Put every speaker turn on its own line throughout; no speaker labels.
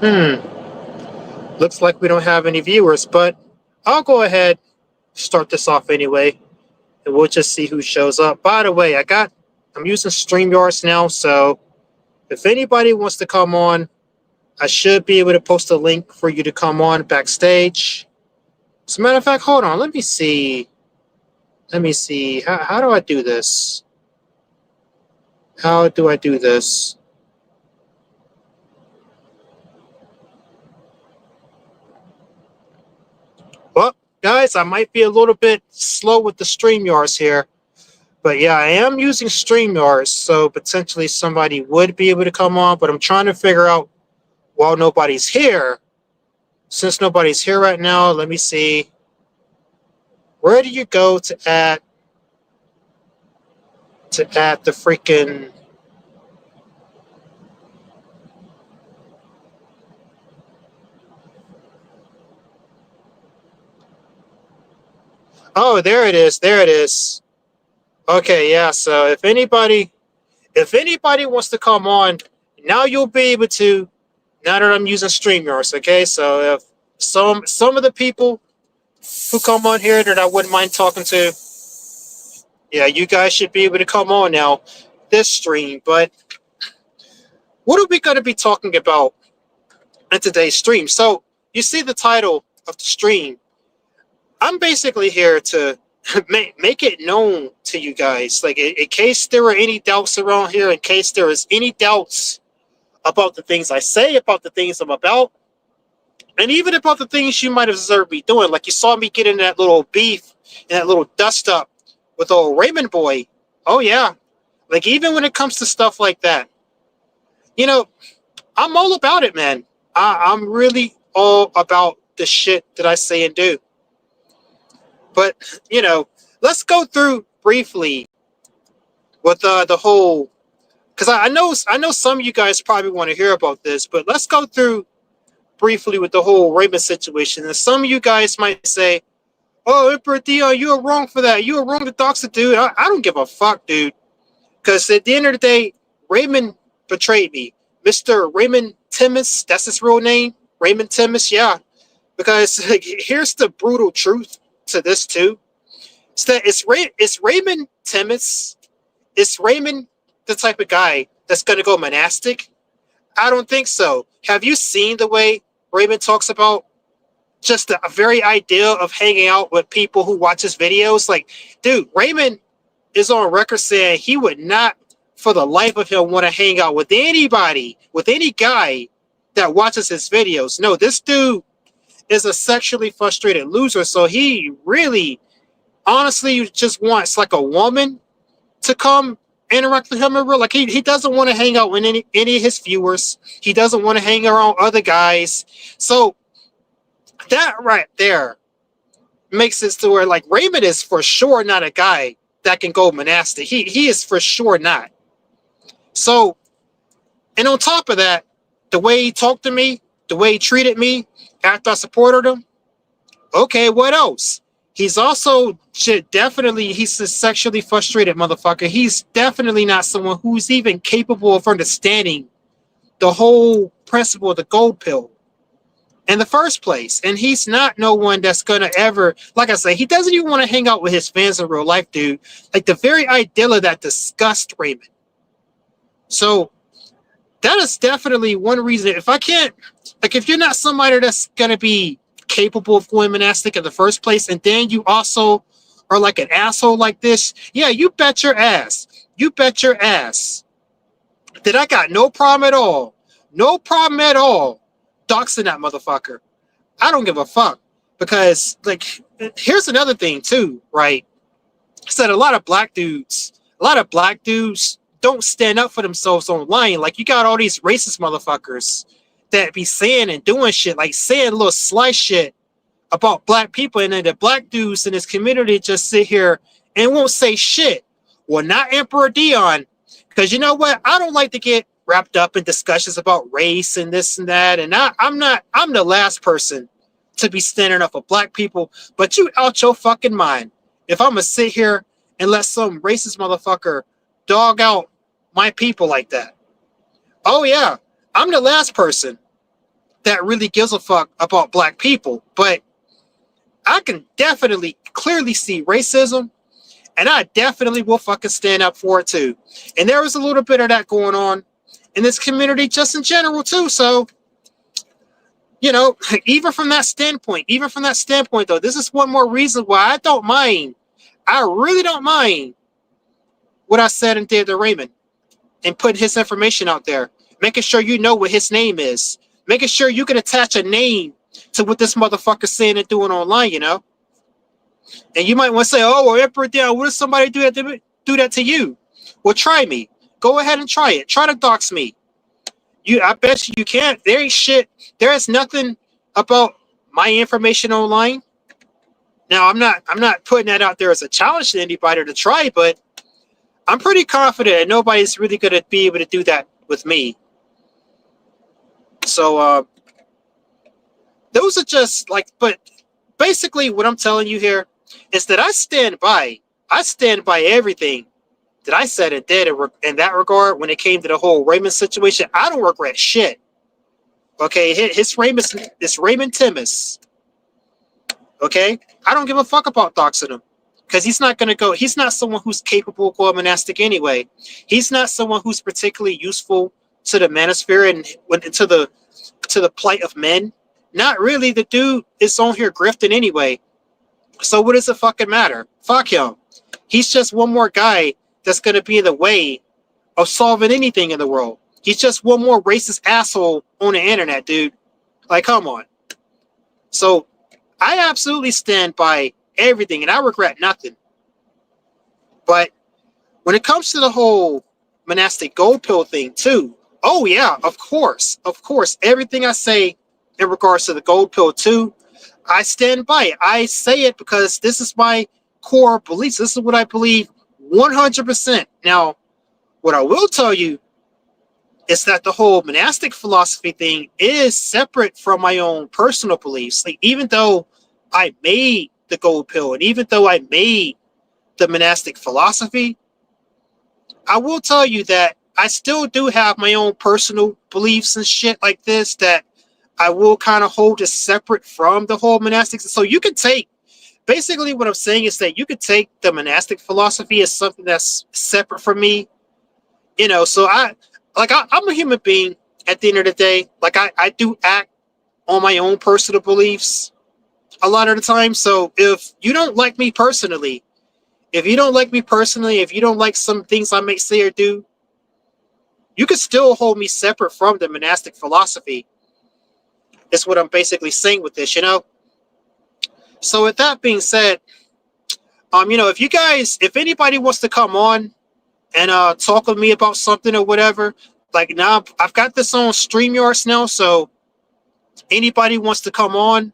Hmm. Looks like we don't have any viewers, but I'll go ahead, start this off anyway, and we'll just see who shows up. By the way, I'm using StreamYards now, so if anybody wants to come on, I should be able to post a link for you to come on backstage. As a matter of fact, hold on, let me see. Let me see. How do I do this? How do I do this? Well, guys, I might be a little bit slow with the StreamYards here. But yeah, I am using StreamYards, so potentially somebody would be able to come on, but I'm trying to figure out while nobody's here. Since nobody's here right now, let me see. Where do you go to add the freaking Oh, there it is. There it is. Okay, yeah, so if anybody wants to come on, now you'll be able to, now that I'm using StreamYards, okay? So if some of the people who come on here that I wouldn't mind talking to, yeah, you guys should be able to come on now this stream. But what are we going to be talking about in today's stream? So you see the title of the stream. I'm basically here to make it known to you guys, like in case there were any doubts around here, in case there is any doubts about the things I say, about the things I'm about, and even about the things you might have observed me doing. Like you saw me get in that little beef and that little dust up with old Raymond boy. Oh yeah. Like even when it comes to stuff like that, you know, I'm all about it, man. I'm really all about the shit that I say and do. But let's go through briefly with the whole, because I know some of you guys probably want to hear about this, but let's go through briefly with the whole Raymond situation. And some of you guys might say, "Oh, Emperor Dion, you are wrong for that. You are wrong to dox the dude." I don't give a fuck, dude. Because at the end of the day, Raymond betrayed me. Mr. Raymond Timmis, that's his real name, Raymond Timmis, yeah. Because like, here's the brutal truth to this too. It's that it's Raymond Timmis. Is Raymond the type of guy that's going to go monastic? I don't think so. Have you seen the way Raymond talks about just the very idea of hanging out with people who watch his videos? Like, dude, Raymond is on record saying he would not, for the life of him, want to hang out with anybody, with any guy that watches his videos. No, this dude is a sexually frustrated loser, so he really, honestly, just wants like a woman to come interact with him in real. Like he doesn't want to hang out with any of his viewers. He doesn't want to hang around other guys. So that right there makes it to where like Raymond is for sure not a guy that can go monastic. He is for sure not. So, and on top of that, the way he talked to me, the way he treated me after I supported him. Okay, what else? He's also he's a sexually frustrated motherfucker. He's definitely not someone who's even capable of understanding the whole principle of the gold pill in the first place. And he's not no one that's going to ever, like I say, he doesn't even want to hang out with his fans in real life, dude. Like the very idea of that disgusts Raymond. So that is definitely one reason. If I can't, like, if you're not somebody that's going to be capable of going monastic in the first place, and then you also are like an asshole like this, yeah, you bet your ass. You bet your ass that I got no problem at all. No problem at all doxing that motherfucker. I don't give a fuck. Because, like, here's another thing, too, right? It's that a lot of black dudes don't stand up for themselves online. Like, you got all these racist motherfuckers that be saying and doing shit, like saying little slice shit about black people, and then the black dudes in this community just sit here and won't say shit. Well, not Emperor Dion, because you know what? I don't like to get wrapped up in discussions about race and this and that, and I'm the last person to be standing up for black people, but you out your fucking mind if I'm gonna sit here and let some racist motherfucker dog out my people like that. Oh yeah, I'm the last person that really gives a fuck about black people. But I can definitely clearly see racism, and I definitely will fucking stand up for it too. And there was a little bit of that going on in this community just in general too. So, you know, even from that standpoint, though, this is one more reason why I don't mind. I really don't mind what I said and did to Raymond and putting his information out there, making sure you know what his name is, making sure you can attach a name to what this motherfucker's saying and doing online, you know? And you might want to say, oh, well, Emperor down, what if somebody do that to you? Well, try me. Go ahead and try it. Try to dox me. I bet you can't. There ain't shit. There is nothing about my information online. Now, I'm not putting that out there as a challenge to anybody to try, but I'm pretty confident that nobody's really going to be able to do that with me. So, those are just like, but basically what I'm telling you here is that I stand by everything that I said and did in that regard when it came to the whole Raymond situation. I don't regret shit. Okay, it's Raymond Timmis. Okay, I don't give a fuck about doxing him because he's not someone who's capable of going monastic anyway. He's not someone who's particularly useful to the manosphere and to the plight of men. Not really. The dude is on here grifting anyway. So what does it fucking matter? Fuck him. He's just one more guy that's going to be in the way of solving anything in the world. He's just one more racist asshole on the internet, dude. Like, come on. So I absolutely stand by everything, and I regret nothing. But when it comes to the whole monastic gold pill thing, too, oh, yeah, of course. Everything I say in regards to the gold pill, too, I stand by it. I say it because this is my core beliefs. This is what I believe 100%. Now, what I will tell you is that the whole monastic philosophy thing is separate from my own personal beliefs. Like, even though I made the gold pill and even though I made the monastic philosophy, I will tell you that I still do have my own personal beliefs and shit like this that I will kind of hold as separate from the whole monastic. So you can take, basically what I'm saying is that you could take the monastic philosophy as something that's separate from me. You know, so I'm a human being at the end of the day. Like I do act on my own personal beliefs a lot of the time. So if you don't like me personally, if you don't like some things I may say or do, you can still hold me separate from the monastic philosophy. That's what I'm basically saying with this, you know? So with that being said, you know, if anybody wants to come on and talk with me about something or whatever, like now I've got this on StreamYards now, so anybody wants to come on,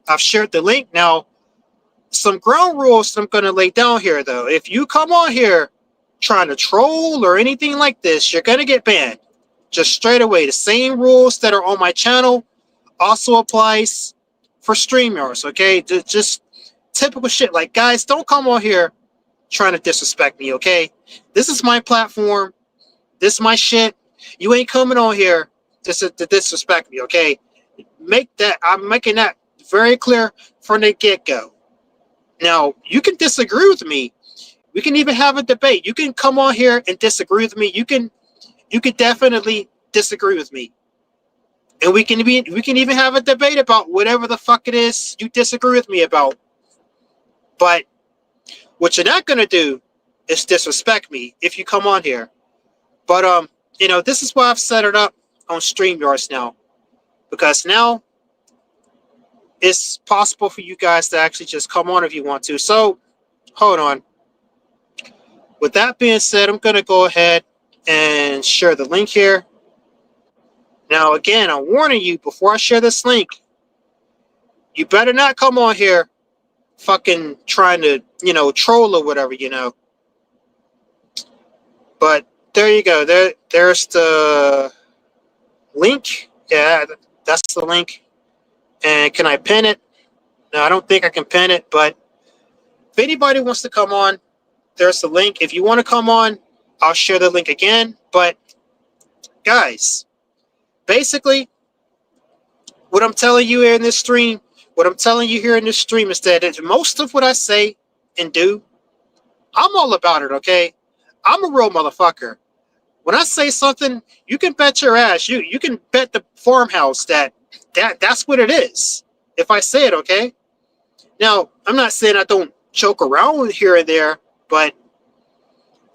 I've shared the link. Now, some ground rules that I'm going to lay down here, though. If you come on here trying to troll or anything like this, you're going to get banned. Just straight away. The same rules that are on my channel also applies for StreamYards, okay? Just typical shit. Like, guys, don't come on here trying to disrespect me, okay? This is my platform. This is my shit. You ain't coming on here to disrespect me, okay? I'm making that very clear from the get-go. Now, you can disagree with me. We can even have a debate. You can come on here and disagree with me. You can definitely disagree with me. And we can even have a debate about whatever the fuck it is you disagree with me about. But what you're not gonna do is disrespect me if you come on here. But you know, this is why I've set it up on StreamYards now. Because now it's possible for you guys to actually just come on if you want to. So, hold on. With that being said, I'm going to go ahead and share the link here. Now, again, I'm warning you, before I share this link, you better not come on here fucking trying to, you know, troll or whatever, you know. But there you go. There's the link. Yeah, that's the link. And can I pin it? No, I don't think I can pin it, but if anybody wants to come on, there's the link. If you want to come on, I'll share the link again. But guys, basically, what I'm telling you here in this stream, what I'm telling you here in this stream is that most of what I say and do, I'm all about it, okay? I'm a real motherfucker. When I say something, you can bet your ass, you can bet the farmhouse that's what it is. If I say it, okay? Now, I'm not saying I don't joke around here and there, but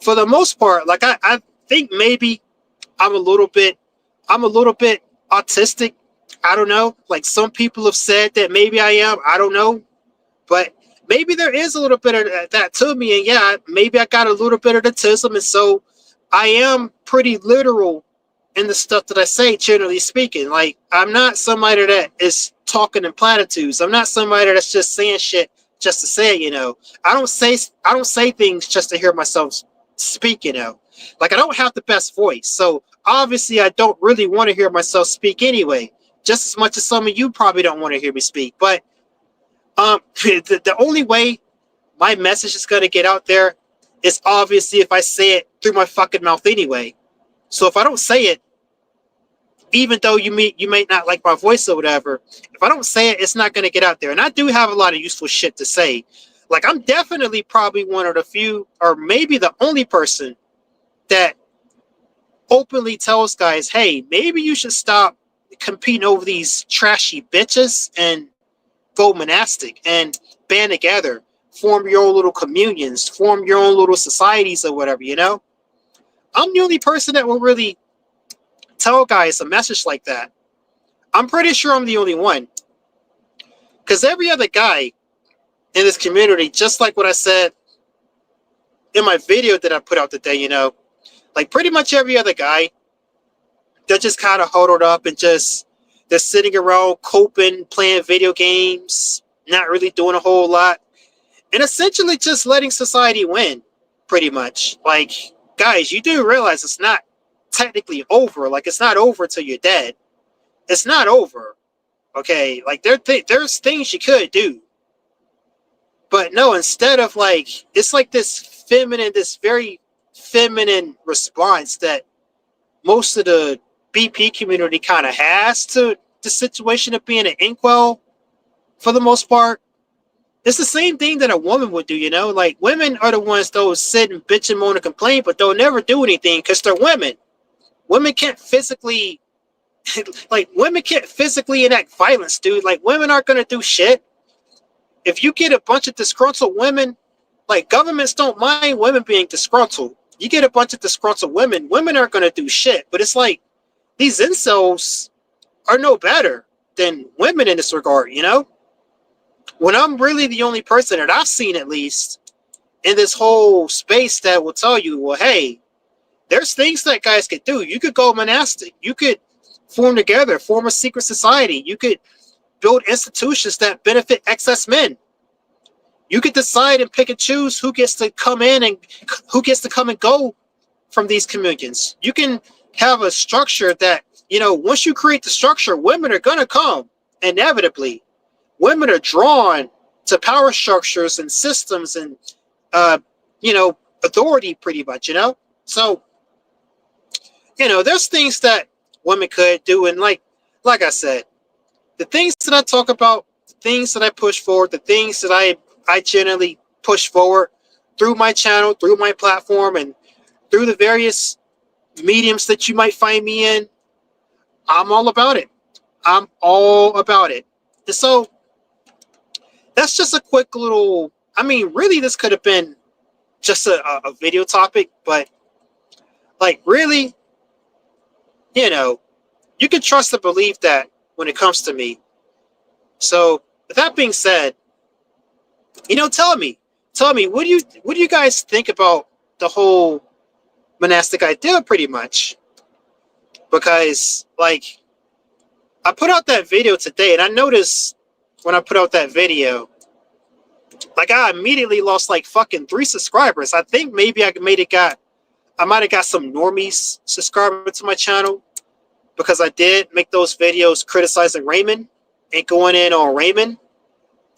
for the most part, like I think maybe I'm a little bit autistic. I don't know. Like some people have said that maybe I am. I don't know. But maybe there is a little bit of that to me. And yeah, maybe I got a little bit of autism. And so I am pretty literal in the stuff that I say, generally speaking. Like I'm not somebody that is talking in platitudes. I'm not somebody that's just saying shit just to say it, you know. I don't say things just to hear myself speak, you know. Like I don't have the best voice. So obviously I don't really want to hear myself speak anyway. Just as much as some of you probably don't want to hear me speak. But the only way my message is going to get out there is obviously if I say it through my fucking mouth anyway. So if I don't say it, even though you may not like my voice or whatever, if I don't say it, it's not going to get out there. And I do have a lot of useful shit to say. Like I'm definitely probably one of the few, or maybe the only person that openly tells guys, hey, maybe you should stop competing over these trashy bitches and go monastic and band together, form your own little communions, form your own little societies or whatever, you know? I'm the only person that will really tell guys a message like that. I'm pretty sure I'm the only one. Because every other guy in this community, just like what I said in my video that I put out today, you know, like pretty much every other guy, they're just kind of huddled up and they're sitting around coping, playing video games, not really doing a whole lot, and essentially just letting society win, pretty much. Like, guys, you do realize it's not technically over. Like, it's not over till you're dead. It's not over, okay? Like, there's things you could do. But no, instead of like, it's like this very feminine response that most of the BP community kind of has to the situation of being an inkwell for the most part. It's the same thing that a woman would do, you know? Like, women are the ones that will sit and bitch and moan and complain, but they'll never do anything because they're women. Women can't physically, women can't physically enact violence, dude. Like, women aren't going to do shit. If you get a bunch of disgruntled women, like, governments don't mind women being disgruntled. You get a bunch of disgruntled women aren't going to do shit. But it's like, these incels are no better than women in this regard, you know? When I'm really the only person that I've seen, at least, in this whole space that will tell you, well, hey, there's things that guys could do. You could go monastic. You could form together, form a secret society. You could build institutions that benefit excess men. You could decide and pick and choose who gets to come in and who gets to come and go from these communions. You can have a structure that, you know, once you create the structure, women are going to come inevitably. Women are drawn to power structures and systems and, you know, authority pretty much, you know? So, you know, there's things that women could do. And like I said, the things that I talk about, the things that I push forward, the things that I generally push forward through my channel, through my platform, and through the various mediums that you might find me in, I'm all about it. I'm all about it. And so that's just a quick little, I mean, really this could have been just a video topic, but like really, you know, you can trust and believe that when it comes to me. So with that being said, you know, tell me, what do you guys think about the whole monastic idea pretty much? Because like I put out that video today and I noticed when I put out that video, like I immediately lost like fucking 3 subscribers. I think maybe I might have got some normies subscribing to my channel because I did make those videos criticizing Raymond and going in on Raymond.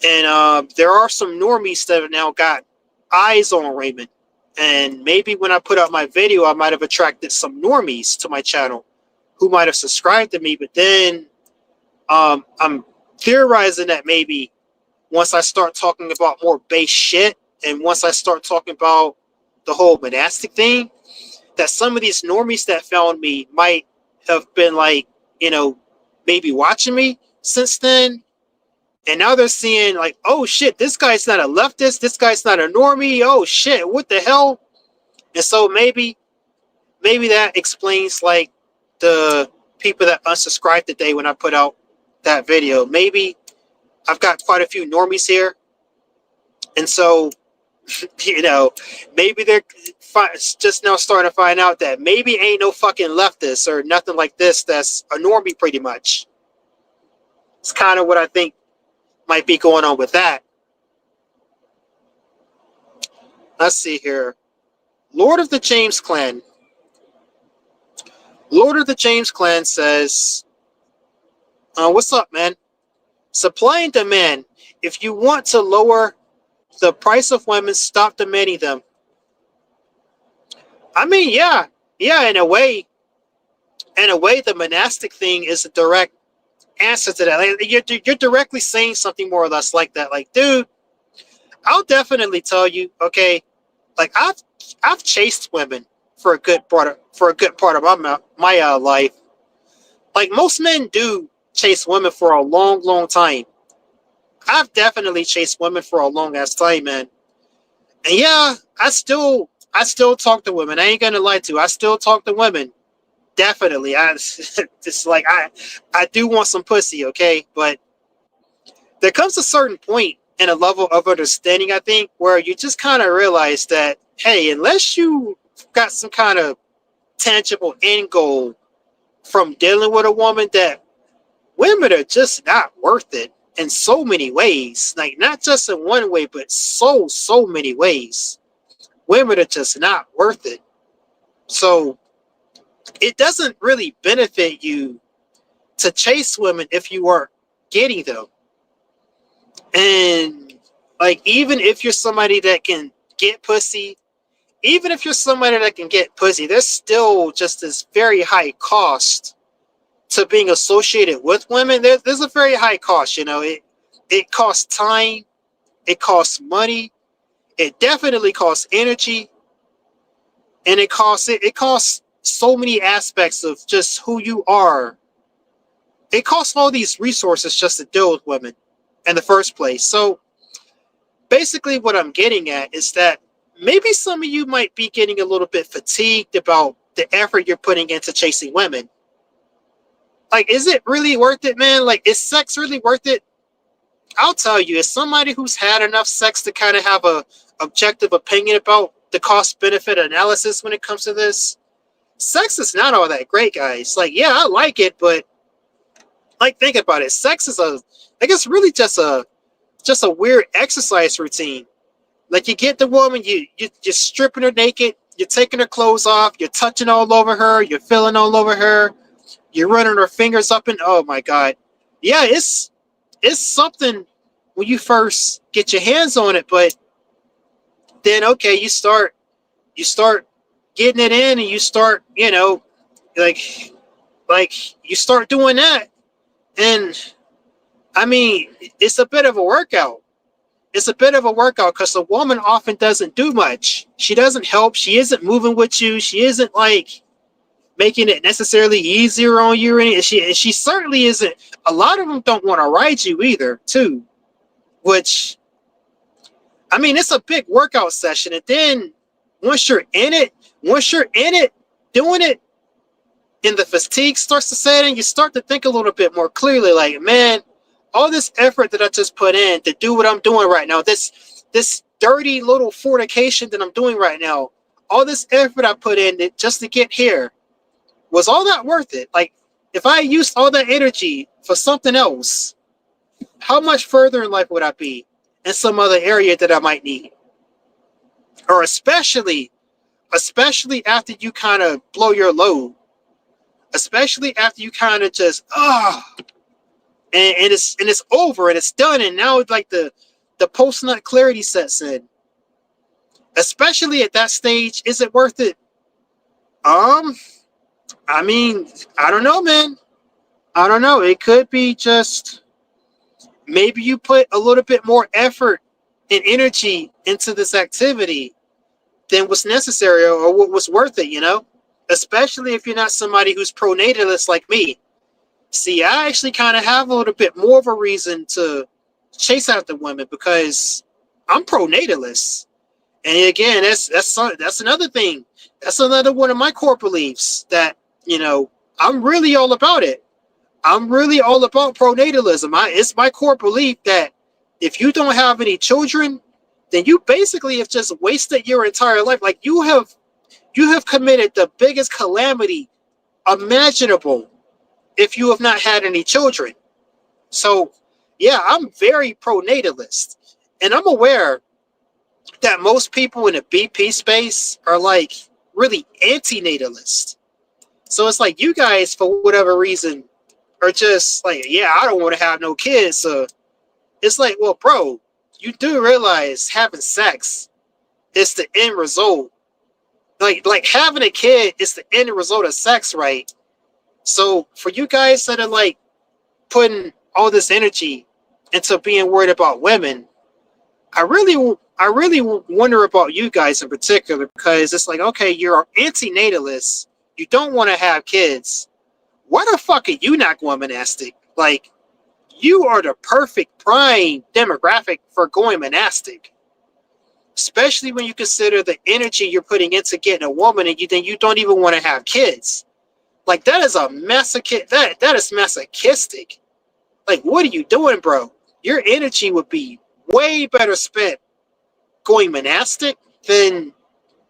And there are some normies that have now got eyes on Raymond. And maybe when I put out my video, I might have attracted some normies to my channel who might have subscribed to me. But then I'm theorizing that maybe once I start talking about more base shit, and once I start talking about the whole monastic thing, that some of these normies that found me might have been like, maybe watching me since then. And now they're seeing like, oh shit, this guy's not a leftist, this guy's not a normie, oh shit, what the hell? And so maybe that explains like the people that unsubscribed today when I put out that video. Maybe I've got quite a few normies here. And so, maybe they're just now starting to find out that maybe ain't no fucking leftist or nothing like this that's a normie pretty much. It's kind of what I think might be going on with that. Let's see here. Lord of the James Clan. Lord of the James Clan says, what's up, man? Supply and demand. If you want to lower the price of women, stop demanding them. I mean, yeah, in a way, the monastic thing is a direct answer to that. Like, you're directly saying something more or less like that. Like, dude, I'll definitely tell you, okay, like I've chased women for a good part of my life. Like most men do chase women for a long time. I've definitely chased women for a long ass time, man. And yeah, I still talk to women. I ain't gonna lie to you. I still talk to women. Definitely. I just like I do want some pussy, okay? But there comes a certain point and a level of understanding, I think, where you just kind of realize that, hey, unless you got some kind of tangible end goal from dealing with a woman, that women are just not worth it in so many ways. Like, not just in one way, but so many ways. Women are just not worth it. So it doesn't really benefit you to chase women if you are getting them. And like, even if you're somebody that can get pussy, there's still just this very high cost to being associated with women. There's a very high cost. It costs time, it costs money, it definitely costs energy, and it costs so many aspects of just who you are. It costs all these resources just to deal with women in the first place. So basically what I'm getting at is that maybe some of you might be getting a little bit fatigued about the effort you're putting into chasing women. Like, is it really worth it, man? Like, is sex really worth it? I'll tell you, as somebody who's had enough sex to kind of have a objective opinion about the cost-benefit analysis when it comes to this, sex is not all that great, guys. Like, yeah, I like it, but like, think about it. Sex is really just a weird exercise routine. Like, you get the woman, you're stripping her naked, you're taking her clothes off, you're touching all over her, you're feeling all over her, you're running her fingers up, and oh my god, yeah, it's something when you first get your hands on it, but then okay, you start getting it in, and you start, like you start doing that, and I mean, it's a bit of a workout. It's a bit of a workout because the woman often doesn't do much. She doesn't help. She isn't moving with you. She isn't like making it necessarily easier on you. And she certainly isn't. A lot of them don't want to ride you either, too. Which, I mean, it's a big workout session. And then once you're in it, doing it, and the fatigue starts to set in, you start to think a little bit more clearly. Like, man, all this effort that I just put in to do what I'm doing right now, this dirty little fornication that I'm doing right now, all this effort I put in just to get here, was all that worth it? Like, if I used all that energy for something else, how much further in life would I be in some other area that I might need? Or especially after you kind of blow your load, especially after you kind of just, and it's over and it's done, and now like the post-nut clarity sets in. Especially at that stage, is it worth it? I mean, I don't know, man. I don't know. It could be just maybe you put a little bit more effort and energy into this activity than was necessary or what was worth it, you know? Especially if you're not somebody who's pro-natalist like me. See, I actually kind of have a little bit more of a reason to chase after women because I'm pro-natalist. And again, that's another thing. That's another one of my core beliefs that, you know, I'm really all about it. I'm really all about pronatalism. It's my core belief that if you don't have any children, then you basically have just wasted your entire life. Like you have committed the biggest calamity imaginable if you have not had any children. So, yeah, I'm very pro-natalist, and I'm aware that most people in the BP space are like really anti-natalist. So it's like you guys, for whatever reason, are just like, yeah, I don't want to have no kids. So it's like, well, bro, you do realize having sex is the end result. Like having a kid is the end result of sex, right? So for you guys that are like putting all this energy into being worried about women, I really wonder about you guys in particular because it's like, okay, you're anti-natalist, you don't want to have kids. Why the fuck are you not going monastic? Like, you are the perfect prime demographic for going monastic, especially when you consider the energy you're putting into getting a woman, and you don't even want to have kids. Like that is a that is masochistic. Like, what are you doing, bro? Your energy would be way better spent going monastic than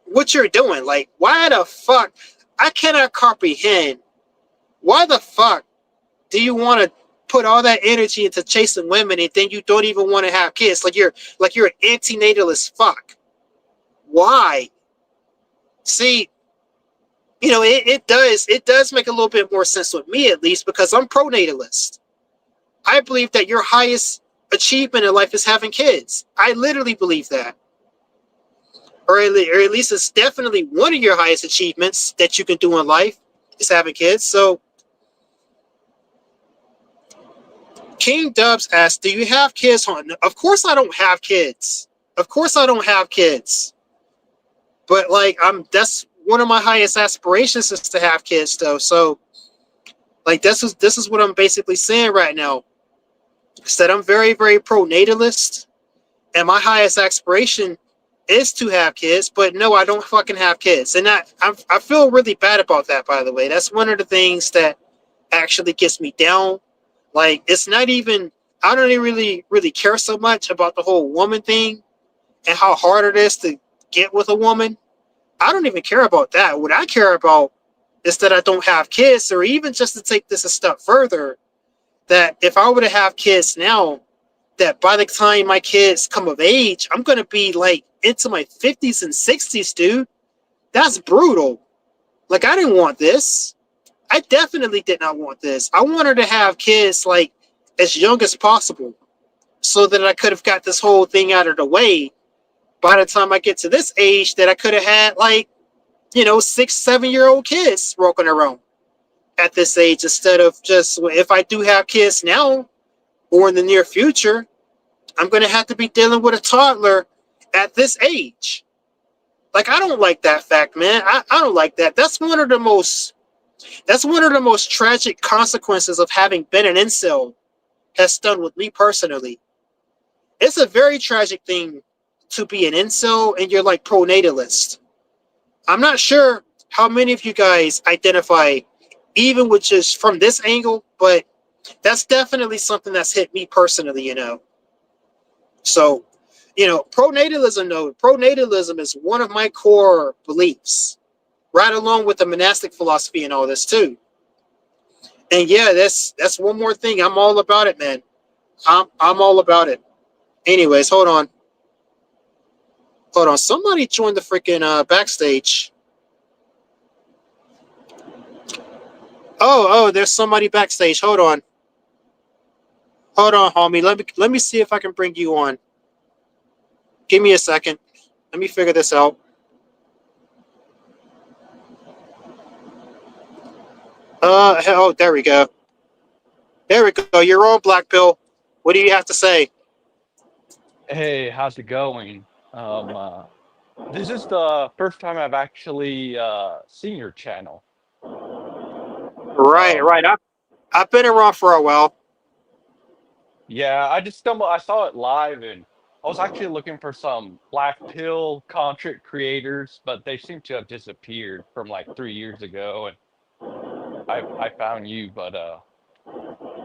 what you're doing. Like, why the fuck? I cannot comprehend why the fuck do you want to put all that energy into chasing women and then you don't even want to have kids? Like you're an anti-natalist fuck. Why? See, it does make a little bit more sense with me, at least, because I'm pro-natalist. I believe that your highest achievement in life is having kids. I literally believe that. Or at least it's definitely one of your highest achievements that you can do in life is having kids. So King Dubs asks, do you have kids? Of course I don't have kids. Of course I don't have kids. But like that's one of my highest aspirations is to have kids though. So like this is what I'm basically saying right now. Is that I'm very, very pro-natalist, and my highest aspiration is to have kids, but no, I don't fucking have kids. And I feel really bad about that, by the way. That's one of the things that actually gets me down. Like, it's not even, I don't even really care so much about the whole woman thing and how hard it is to get with a woman. I don't even care about that. What I care about is that I don't have kids, or even just to take this a step further, that if I were to have kids now, that by the time my kids come of age, I'm going to be like into my 50s and 60s, dude. That's brutal. Like, I didn't want this. I definitely did not want this. I wanted to have kids like as young as possible so that I could have got this whole thing out of the way by the time I get to this age, that I could have had like, 6, 7-year-old kids walking around at this age, instead of just, if I do have kids now or in the near future, I'm going to have to be dealing with a toddler at this age. Like, I don't like that fact, man. I don't like that. That's one of the most tragic consequences of having been an incel has done with me personally. It's a very tragic thing to be an incel and you're like pro-natalist. I'm not sure how many of you guys identify even with just from this angle, but that's definitely something that's hit me personally. So, pronatalism is one of my core beliefs, right along with the monastic philosophy and all this too. And yeah, that's one more thing. I'm all about it, man. I'm all about it. Anyways, hold on. Somebody joined the freaking backstage. Oh, there's somebody backstage. Hold on, homie. Let me see if I can bring you on. Give me a second. Let me figure this out. Oh, there we go. There we go. You're on, Black Pill. What do you have to say?
Hey, how's it going? This is the first time I've actually seen your channel.
Right,
Um,
right. I've been around for a while.
yeah, I just stumbled. I saw it live, and I was actually looking for some black pill content creators, but they seem to have disappeared from like 3 years ago. And I found you, but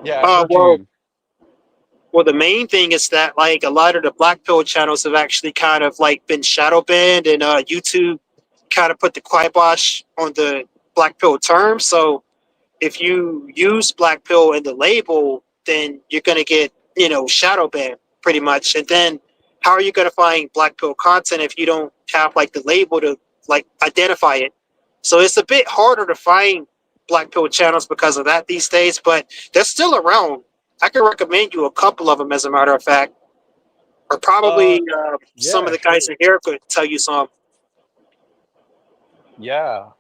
yeah, I
Uh,
heard
well,
you.
well, the main thing is that like a lot of the Black Pill channels have actually kind of like been shadow banned, and YouTube kind of put the kibosh on the Black Pill term. So if you use Black Pill in the label, then you're gonna get shadow banned pretty much. And then how are you gonna find Black Pill content if you don't have like the label to like identify it? So it's a bit harder to find Black Pill channels because of that these days, but they're still around. I can recommend you a couple of them, as a matter of fact, or
Uh,
probably some of
yeah,
the guys
sure.
in here could tell you some.
Yeah,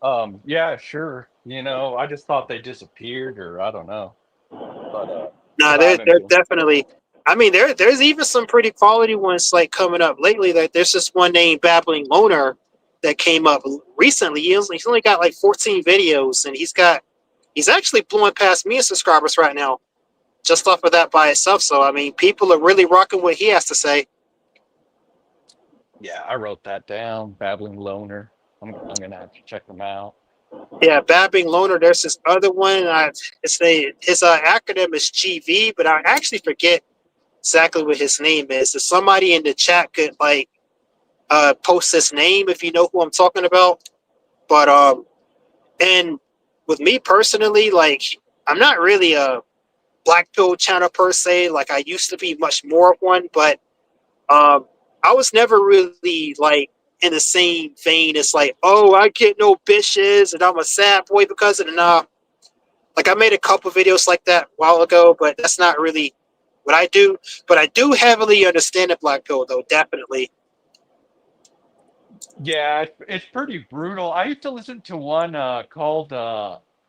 yeah, sure. I just thought they disappeared, or I don't know, but
Nah,
because I haven't
they're
been.
definitely. I mean, there's even some pretty quality ones like coming up lately. Like there's this one named Babbling Loner that came up recently. He's only got like 14 videos, and he's actually blowing past me in subscribers right now, just off of that by itself. So I mean, people are really rocking what he has to say.
Yeah, I wrote that down. Babbling Loner. I'm gonna have to check them out.
Yeah, Babbling Loner. There's this other one. His acronym is GV, but I actually forget exactly what his name is. If somebody in the chat could like post his name if you know who I'm talking about. But and with me personally, like I'm not really a Black Pill channel per se. Like I used to be much more of one, but I was never really like in the same vein as like, oh, I get no bitches and I'm a sad boy because of it. Nah, like I made a couple videos like that a while ago, but that's not really what I do. But I do heavily understand the Black Pill though, definitely.
Yeah, it's pretty brutal. I used to listen to one called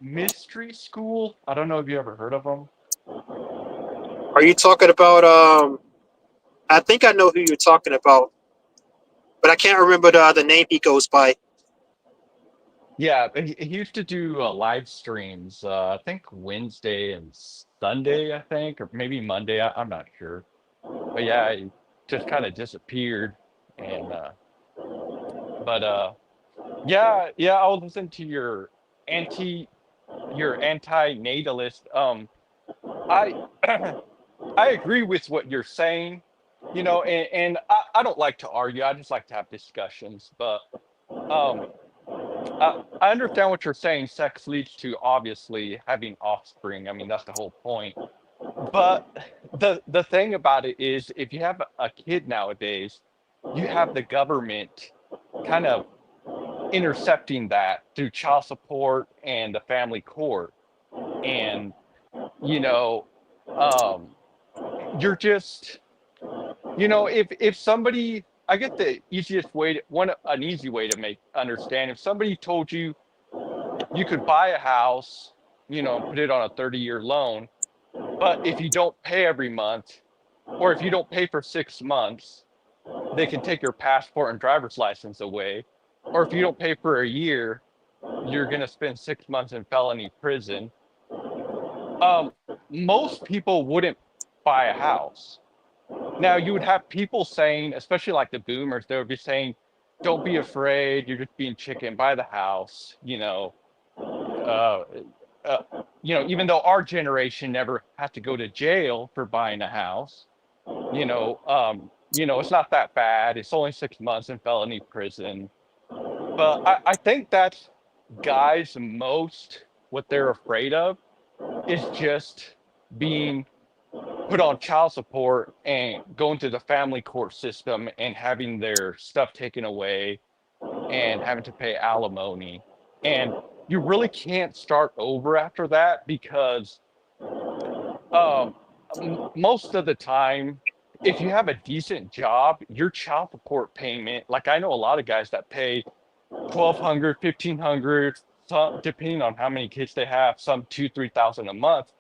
Mystery School. I don't know if you ever heard of them.
Are you talking about I think I know who you're talking about, but I can't remember the other name he goes by.
Yeah, but he used to do live streams. I think Wednesday and Sunday, I think, or maybe Monday. I'm not sure. But yeah, he just kind of disappeared. And but yeah, yeah. I'll listen to anti your anti-natalist. I I agree with what you're saying, and I don't like to argue. I just like to have discussions. But um, I understand what you're saying. Sex leads to obviously having offspring. I mean, that's the whole point. But the thing about it is, if you have a kid nowadays, you have the government kind of intercepting that through child support and the family court, and you know, um, you're just if somebody, I get the easiest way to one an easy way to make understand, if somebody told you you could buy a house, and put it on a 30-year loan, but if you don't pay every month, or if you don't pay for 6 months, they can take your passport and driver's license away, or if you don't pay for a year, you're going to spend 6 months in felony prison. um Most people wouldn't buy a house. Now, you would have people saying, especially like the boomers, they would be saying, don't be afraid, you're just being chicken, buy the house. Uh, uh, Even though our generation never had to go to jail for buying a house, it's not that bad. It's only 6 months in felony prison. But I think that's guys most what they're afraid of is just being put on child support and going to the family court system and having their stuff taken away and having to pay alimony. And you really can't start over after that because um, most of the time, if you have a decent job, your child support payment, like I know a lot of guys that pay 1,200, 1,500, some depending on how many kids they have, some 2, 3,000 a month.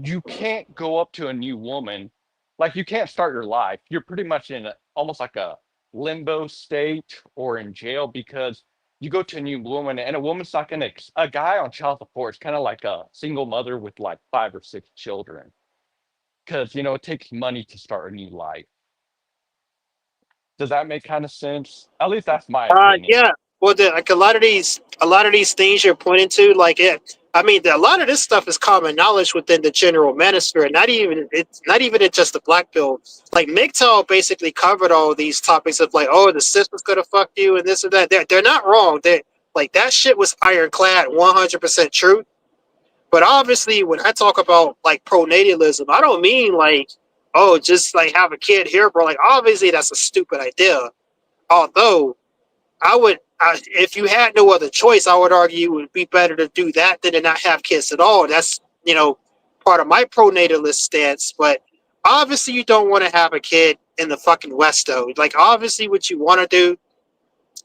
you can't go up to a new woman, like you can't start your life. You're pretty much in almost like a limbo state or in jail because you go to a new woman and a woman's not gonna a guy on child support is kind of like a single mother with like 5 or 6 children because it takes money to start a new life. Does that make kind of sense? At least that's my opinion.
Yeah. Well, like a lot of these things you're pointing to, like it. I mean, a lot of this stuff is common knowledge within the general manosphere. It's not even in just the black pill. Like MGTOW basically covered all these topics of like, oh, the system's gonna fuck you and this and that. They're not wrong. They like that shit was ironclad, 100% true. But obviously, when I talk about like pronatalism, I don't mean like, oh, just like have a kid here, bro. Like obviously, that's a stupid idea. Although if you had no other choice, I would argue it would be better to do that than to not have kids at all. That's, part of my pronatalist stance. But obviously, you don't want to have a kid in the fucking West, though. Like, obviously, what you want to do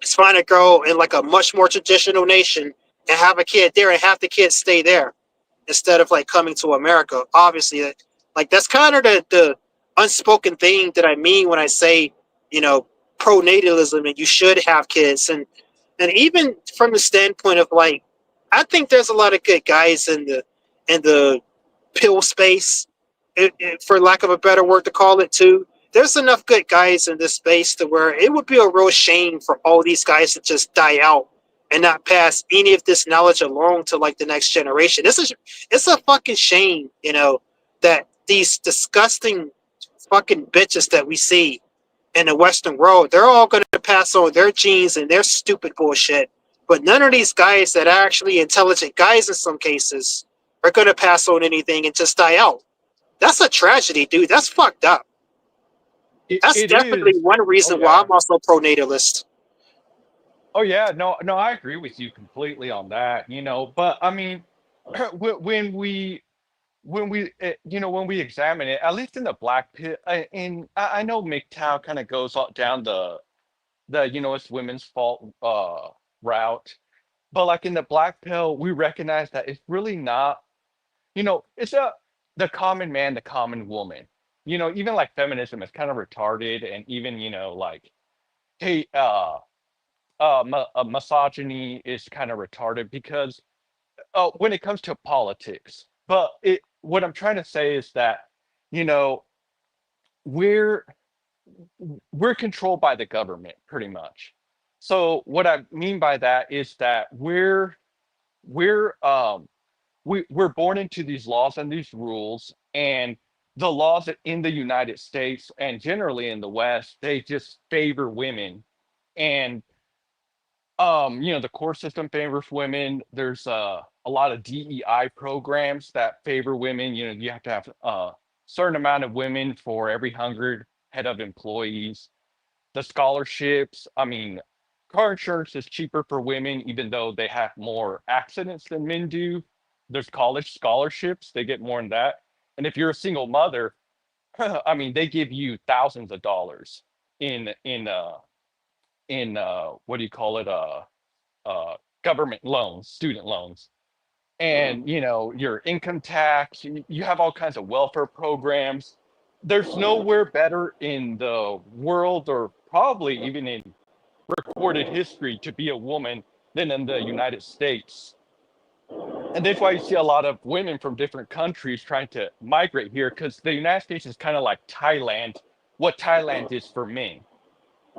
is find a girl in like a much more traditional nation and have a kid there and have the kids stay there instead of like coming to America. Obviously, like that's kind of the unspoken thing that I mean when I say, you know, pronatalism and you should have kids. And even from the standpoint of like, I think there's a lot of good guys in the pill space, for lack of a better word to call it too. There's enough good guys in this space to where it would be a real shame for all these guys to just die out and not pass any of this knowledge along to like the next generation. It's a fucking shame, that these disgusting fucking bitches that we see in the Western world, they're all going to pass on their genes and their stupid bullshit. But none of these guys that are actually intelligent guys in some cases are going to pass on anything and just die out. That's a tragedy, dude. That's fucked up. That's
It
definitely
is.
one
Oh
reason why
yeah.
I'm also pro-natalist.
Oh yeah. No, no, I agree with you completely on that. But I mean, when we when we examine it, at least in the black pit, in I know MGTOW kind of goes down the it's women's fault route, but like in the black pill, we recognize that it's really not. It's the common man, the common woman. Even like feminism is kind of retarded, and even like hey, misogyny is kind of retarded because when it comes to politics. But what I'm trying to say is that you know we're we're controlled by the government pretty much. So what I mean by that is that we're we're born into these laws and these rules, and the laws in the United States and generally in the West, they just favor women. And the court system favors women. There's a lot of DEI programs that favor women. You have to have a certain amount of women for every 100 head of employees. The scholarships, I mean, car insurance is cheaper for women, even though they have more accidents than men do. There's college scholarships, they get more than that. And if you're a single mother, I mean, they give you thousands of dollars in what do you call it? Uh, government loans, student loans. And your income tax, you have all kinds of welfare programs. There's nowhere better in the world, or probably even in recorded history, to be a woman than in the United States. And that's why you see a lot of women from different countries trying to migrate here, because the United States is kind of like Thailand, what Thailand is for men,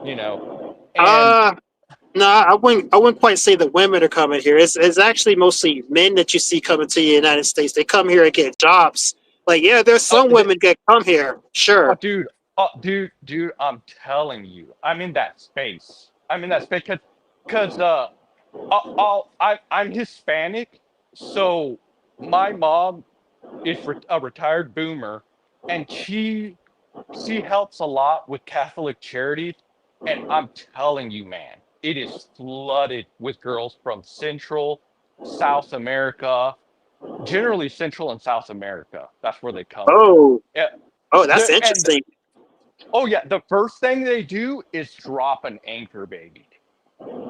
you know. And
Uh no, I wouldn't quite say that women are coming here. It's actually mostly men that you see coming to the United States. They come here and get jobs. Like, yeah, there's some women that come here,
oh,
sure.
dude, I'm telling you, I'm in that space. I'm in that space because I'm Hispanic, so my mom is a retired boomer, and she helps a lot with Catholic charities, and I'm telling you, man, it is flooded with girls from Central, South America, generally Central and South America. That's where they come from.
Oh,
Yeah,
oh, that's
and
interesting.
oh yeah, the first thing they do is drop an anchor baby.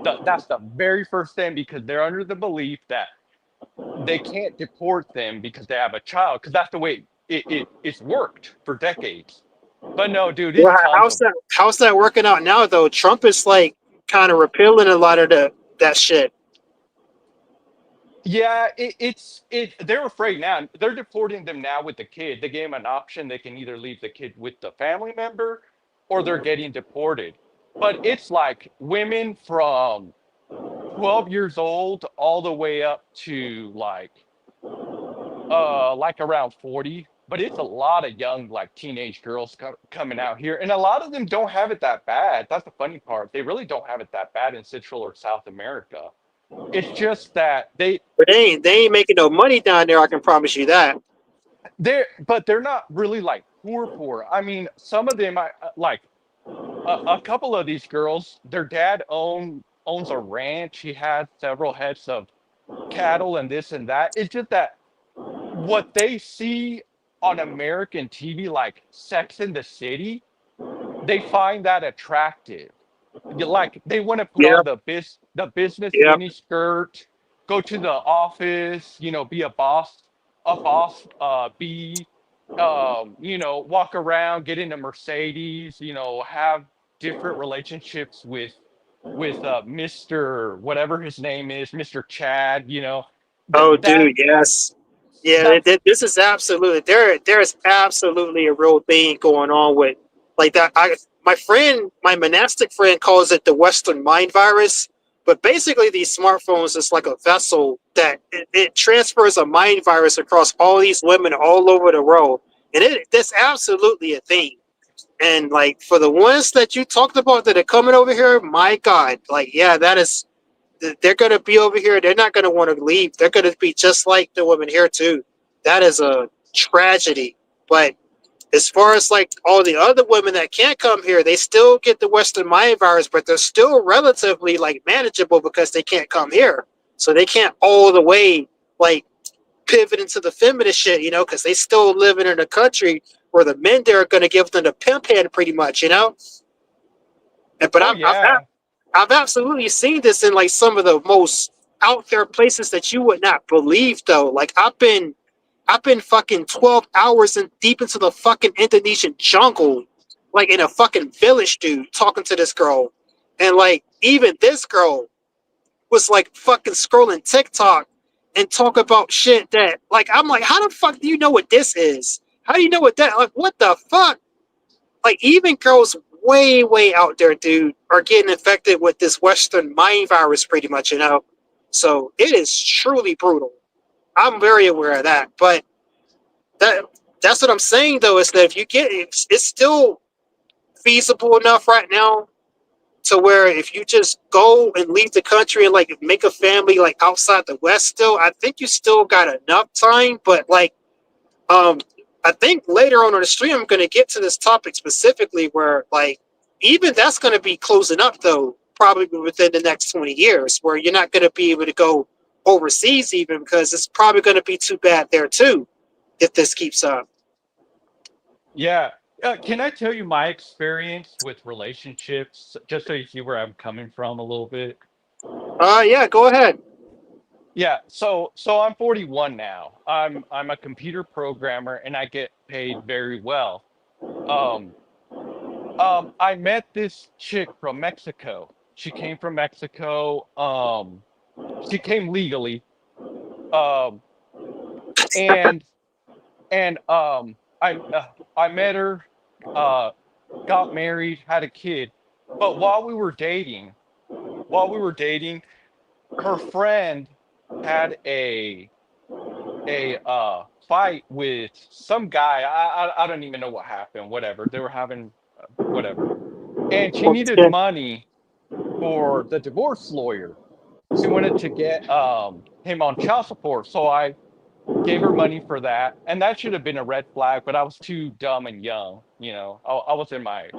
That's the very first thing because they're under the belief that they can't deport them because they have a child, because that's the way it's worked for decades. But no, dude, it's
Well,
tons of.
how's that working out now though? Trump is like kind of repealing a lot of that shit.
Yeah, they're afraid now. They're deporting them now with the kid. They gave them an option. They can either leave the kid with the family member or they're getting deported. But it's like women from 12 years old all the way up to like around 40. But it's a lot of young like teenage girls coming out here, and a lot of them don't have it that bad. That's the funny part. They really don't have it that bad in Central or South America. It's just that
But they ain't making no money down there. I can promise you that.
they're not really like poor. I mean, some of them, I like a couple of these girls. Their dad owns a ranch. He has several heads of cattle and this and that. It's just that what they see on American TV, like Sex in the City, they find that attractive. Like they want to put on
Yep,
the business
yep.
mini skirt, go to the office, be a boss be walk around, get in a Mercedes, have different relationships with Mr. whatever his name is, Mr. Chad, that
Oh,
that
dude, yes. Yeah,
that's
this is absolutely there is absolutely a real thing going on with like that. My friend, my monastic friend, calls it the Western mind virus. But basically, these smartphones is like a vessel that it transfers a mind virus across all these women all over the world, and that's absolutely a thing. And like for the ones that you talked about that are coming over here, my God, like yeah, that is they're going to be over here. They're not going to want to leave. They're going to be just like the women here too. That is a tragedy. But as far as like all the other women that can't come here, they still get the Western mind virus, but they're still relatively like manageable because they can't come here. So they can't all the way like pivot into the feminist shit, because they still living in a country where the men there are going to give them the pimp hand pretty much. But
oh yeah.
I've absolutely seen this in like some of the most out there places that you would not believe though. Like I've been fucking 12 hours in deep into the fucking Indonesian jungle, like in a fucking village, dude, talking to this girl. And like even this girl was like fucking scrolling TikTok and talk about shit that like I'm like, how the fuck do you know what this is? How do you know what that like what the fuck? Like even girls way out there, dude, are getting infected with this Western mind virus, pretty much. So it is truly brutal. I'm very aware of that, but that that's what I'm saying though is that if you get it's still feasible enough right now to where if you just go and leave the country and like make a family like outside the West, still, I think you still got enough time, but like um, I think later on in the stream, I'm going to get to this topic specifically where, like, even that's going to be closing up, though, probably within the next 20 years, where you're not going to be able to go overseas, even because it's probably going to be too bad there, too, if this keeps up.
Yeah. Can I tell you my experience with relationships, just so you see where I'm coming from a little bit?
Yeah, go ahead.
Yeah. So I'm 41 now. I'm a computer programmer and I get paid very well. Um, I met this chick from Mexico. She came from Mexico. She came legally. Um, and I met her, uh, got married, had a kid. But while we were dating, her friend had a fight with some guy. I don't even know what happened. Whatever they were having, whatever. And she needed
Okay.
money for the divorce lawyer. She wanted to get him on child support, so I gave her money for that, and that should have been a red flag. But I was too dumb and young. I was in my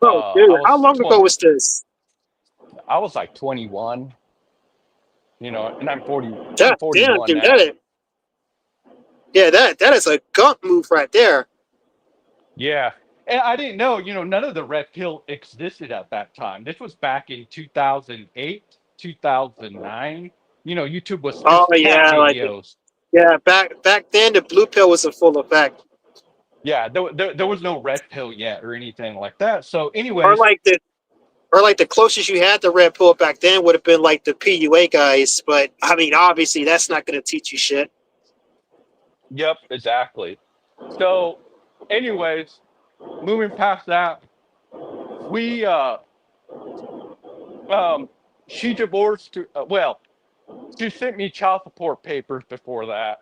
Oh, dude,
I
how
was
long ago
20.
was this?
I was like 21. And I'm 40. I'm
God damn,
41
dude,
now.
yeah, that is a gunk move right there.
Yeah. And I didn't know, none of the red pill existed at that time. This was back in 2008, 2009. YouTube was
Oh
just cat
yeah,
videos.
back then the blue pill was in full effect,
Yeah, there was no red pill yet or anything like that. So,
or
anyways,
like the closest you had to red pill back then would have been like the PUA guys. But I mean, obviously that's not going to teach you shit.
yep, exactly. So, anyways, moving past that, we um she divorced well, she sent me child support papers before that.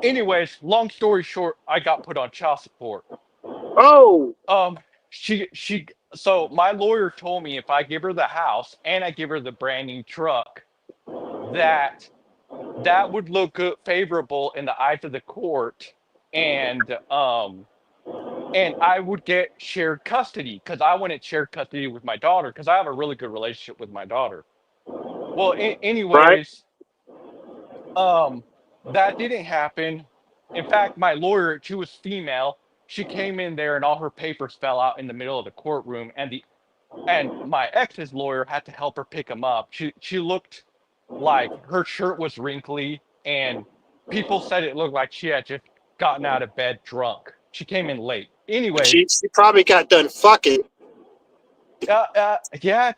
Anyways, long story short, I got put on child support.
Oh,
Um, so my lawyer told me if I give her the house and I give her the brand new truck, that that would look good, favorable in the eyes of the court, and I would get shared custody because I wanted shared custody with my daughter because I have a really good relationship with my daughter. Well,
right.
anyways, um, that didn't happen. In fact, my lawyer, she was female. She came in there and all her papers fell out in the middle of the courtroom, and my ex's lawyer had to help her pick them up. She looked like her shirt was wrinkly, and people said it looked like she had just gotten out of bed drunk. She came in late. Anyways,
She probably got done fucking.
yeah,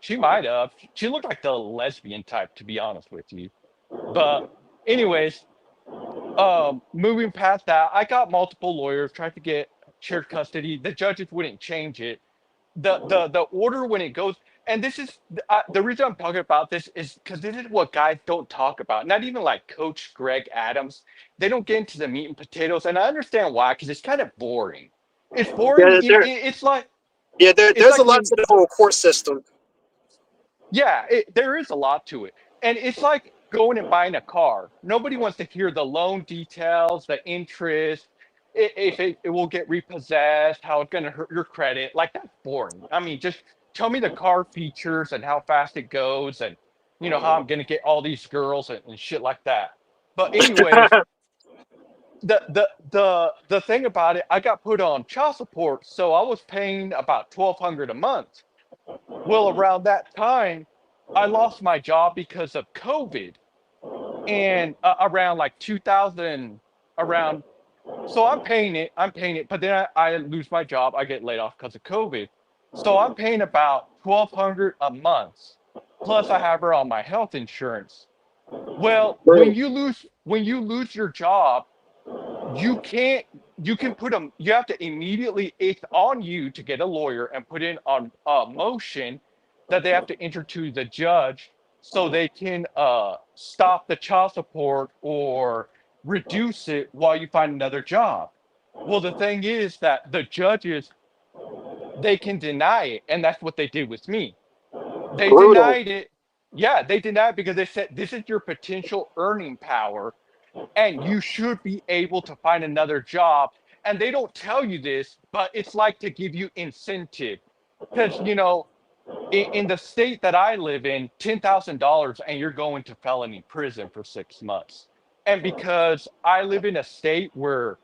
she might have. She looked like the lesbian type, to be honest with you. But anyways, moving past that, I got multiple lawyers, tried to get shared custody. The judges wouldn't change it. The order when it goes, and this is the reason I'm talking about this is because this is what guys don't talk about. Not even like Coach Greg Adams. They don't get into the meat and potatoes, and I understand why, because it's kind of boring. It's boring.
Yeah, there,
It's
there's a
like
lot
when
to the whole court system.
yeah, there is a lot to it. And it's like going and buying a car. Nobody wants to hear the loan details, the interest, if it will get repossessed, how it's going to hurt your credit. Like, that's boring. I mean, just tell me the car features and how fast it goes, and how I'm going to get all these girls, and shit like that. But anyways, the thing about it, I got put on child support, so I was paying about 1,200 a month. Well, around that time, I lost my job because of COVID, and around like 2000, around. So I'm paying it, but then I lose my job. I get laid off because of COVID. So I'm paying about 1,200 a month. Plus, I have her on my health insurance. Well,
Bro,
when you lose your job, you can't you can put them you have to immediately, it's on you to get a lawyer and put in on a motion that they have to enter to the judge so they can stop the child support or reduce it while you find another job. Well, the thing is that the judges, they can deny it, and that's what they did with me. They
brutal.
denied it. Yeah, they denied it because they said this is your potential earning power and you should be able to find another job. And they don't tell you this, but it's like to give you incentive. Because, in the state that I live in, $10,000 and you're going to felony prison for 6 months. And because I live in a state where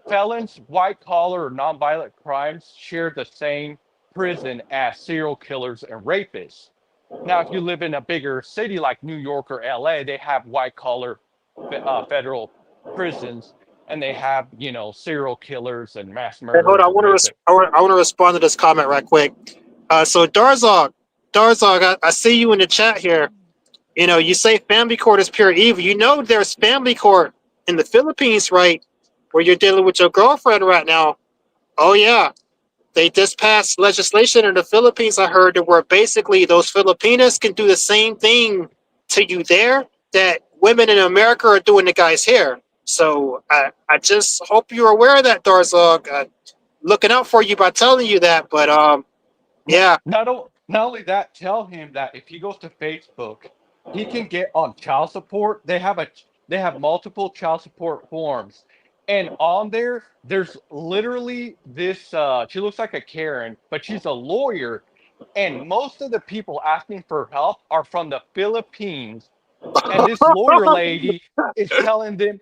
felons, white collar or nonviolent crimes share the same prison as serial killers and rapists. Now, if you live in a bigger city like New York or LA, they have white collar federal prisons, and they have serial killers and mass
Hey, hold on.
murderers and rapists.
I want to respond to this comment right quick. So Darzog, I see you in the chat here. You say family court is pure evil. There's family court in the Philippines, right? Where you're dealing with your girlfriend right now. Oh yeah, they just passed legislation in the Philippines. I heard that where basically those Filipinas can do the same thing to you there that women in America are doing to guys here. So I just hope you're aware of that, Darzog. Looking out for you by telling you that. But yeah,
Not only that, tell him that if he goes to Facebook, he can get on child support. They have multiple child support forms, and on there, there's literally this. She looks like a Karen, but she's a lawyer, and most of the people asking for help are from the Philippines. And this lawyer lady is telling them,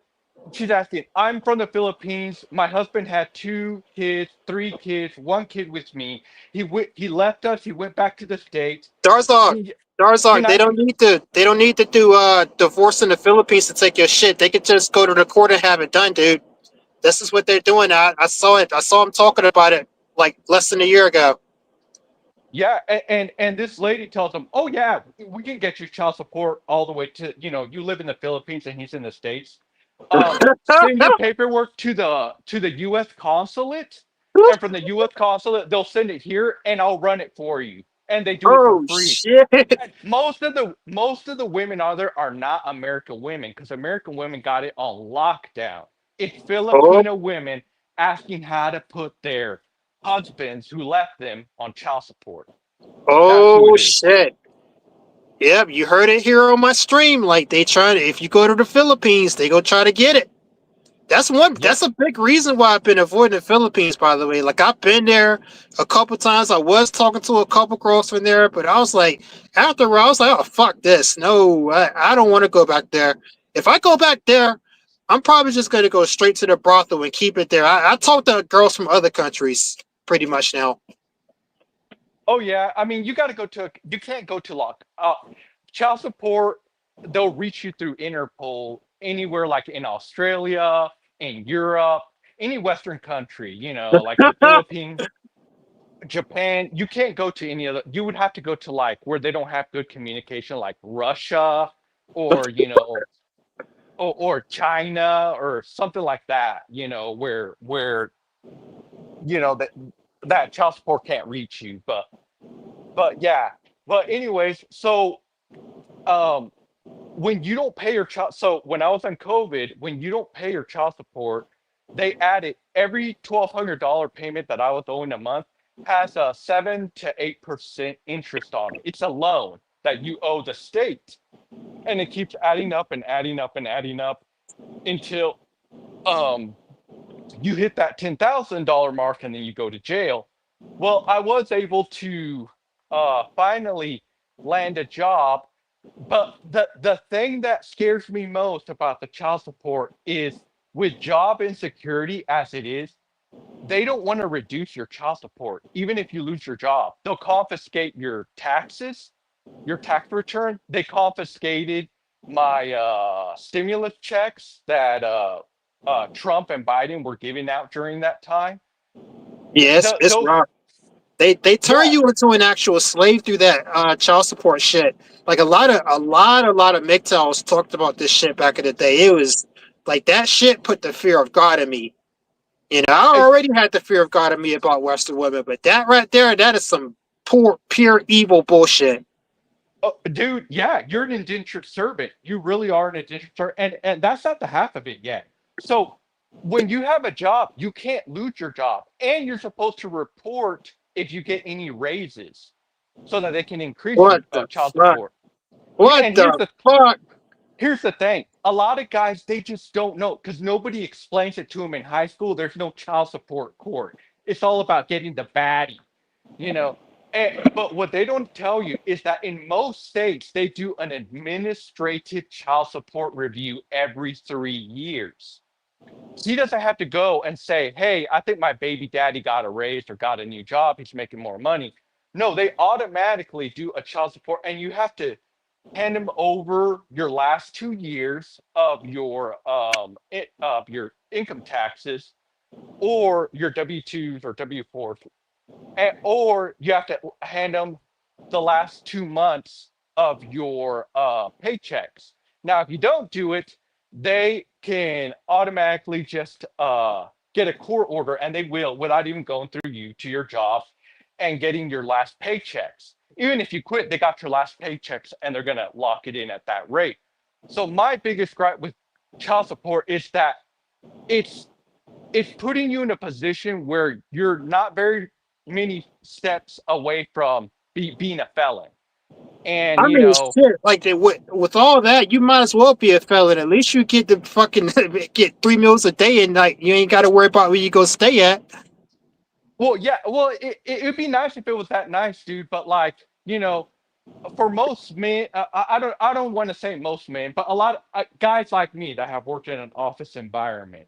she's asking, I'm from the Philippines. My husband had 2 kids, 3 kids, 1 kid with me. He left us. He went back to the States.
Darzog,
He,
Charizard,
Can I?
they don't need to do divorce in the Philippines to take your shit. They could just go to the court and have it done, dude. This is what they're doing. I saw it. I saw him talking about it like less than a year ago.
Yeah, and this lady tells him, "Oh yeah, we can get you child support all the way to, you live in the Philippines and he's in the States. Send your paperwork to the U.S. consulate, and from the U.S. consulate they'll send it here, and I'll run it for you, and they do it for
Oh
free."
shit!
And most of the women out there are not American women because American women got it on lockdown. It's
Oh,
Filipino women asking how to put their husbands who left them on child support. That's who
oh
it is.
shit! Yep, you heard it here on my stream. Like they try to, if you go to the Philippines, they go try to get it. That's one.
Yep.
That's a big reason why I've been avoiding the Philippines. By the way, like I've been there a couple times. I was talking to a couple girls from there, but I was like, after a while, I was like, oh fuck this. No, I don't want to go back there. If I go back there, I'm probably just going to go straight to the brothel and keep it there. I talk to girls from other countries pretty much now.
Oh yeah. I mean, you can't go to child support. They'll reach you through Interpol anywhere, like in Australia, in Europe, any Western country. Like the Philippines, Japan. You can't go to any other. You would have to go to like where they don't have good communication, like Russia, or or China or something like that. Where that child support can't reach you. But yeah. But anyways, so um when you don't pay your child, so when I was on COVID, when you don't pay your child support, they added every $1,200 payment that I was owing a month has a 7 to 8% interest on it. It's a loan that you owe the state, and it keeps adding up and adding up and adding up until um you hit that $10,000 mark, and then you go to jail. Well, I was able to finally land a job, but the thing that scares me most about the child support is, with job insecurity as it is, they don't want to reduce your child support even if you lose your job. They'll confiscate your taxes, your tax return. They confiscated my stimulus checks that Trump and Biden were giving out during that time.
Yes, it's
Those,
wrong. They turn
yeah.
you into an actual slave through that child support shit. Like a lot of MGTOWs talked about this shit back in the day. It was like that shit put the fear of God in me. You know, I already had the fear of God in me about Western women, but that right there, that is some poor, pure evil bullshit.
Oh, dude, yeah, you're an indentured servant. You really are an indentured servant, and that's not the half of it yet. So when you have a job, you can't lose your job, and you're supposed to report if you get any raises, so that they can increase your
What the
child
fuck?
support.
What
And
the fuck?
here's the thing: a lot of guys, they just don't know because nobody explains it to them in high school. There's no child support court. It's all about getting the baddie, you know. But what they don't tell you is that in most states, they do an administrative child support review every 3 years. So he doesn't have to go and say, "Hey, I think my baby daddy got a raise or got a new job. He's making more money." No, they automatically do a child support, and you have to hand them over your last 2 years of your income taxes, or your W-2s or W-4s, or you have to hand them the last 2 months of your paychecks. Now, if you don't do it, they can automatically just get a court order, and they will, without even going through you to your job and getting your last paychecks. Even if you quit, they got your last paychecks, and they're going to lock it in at that rate. So my biggest gripe with child support is that it's it's putting you in a position where you're not very many steps away from being a felon. And
I mean, shit. Like with all that, you might as well be a felon. At least you get the fucking get 3 meals a day, and like you ain't got to worry about where you go stay at.
well, yeah, well, it'd be nice if it was that nice, dude. But like, for most men, I don't want to say most men, but a lot of guys like me that have worked in an office environment.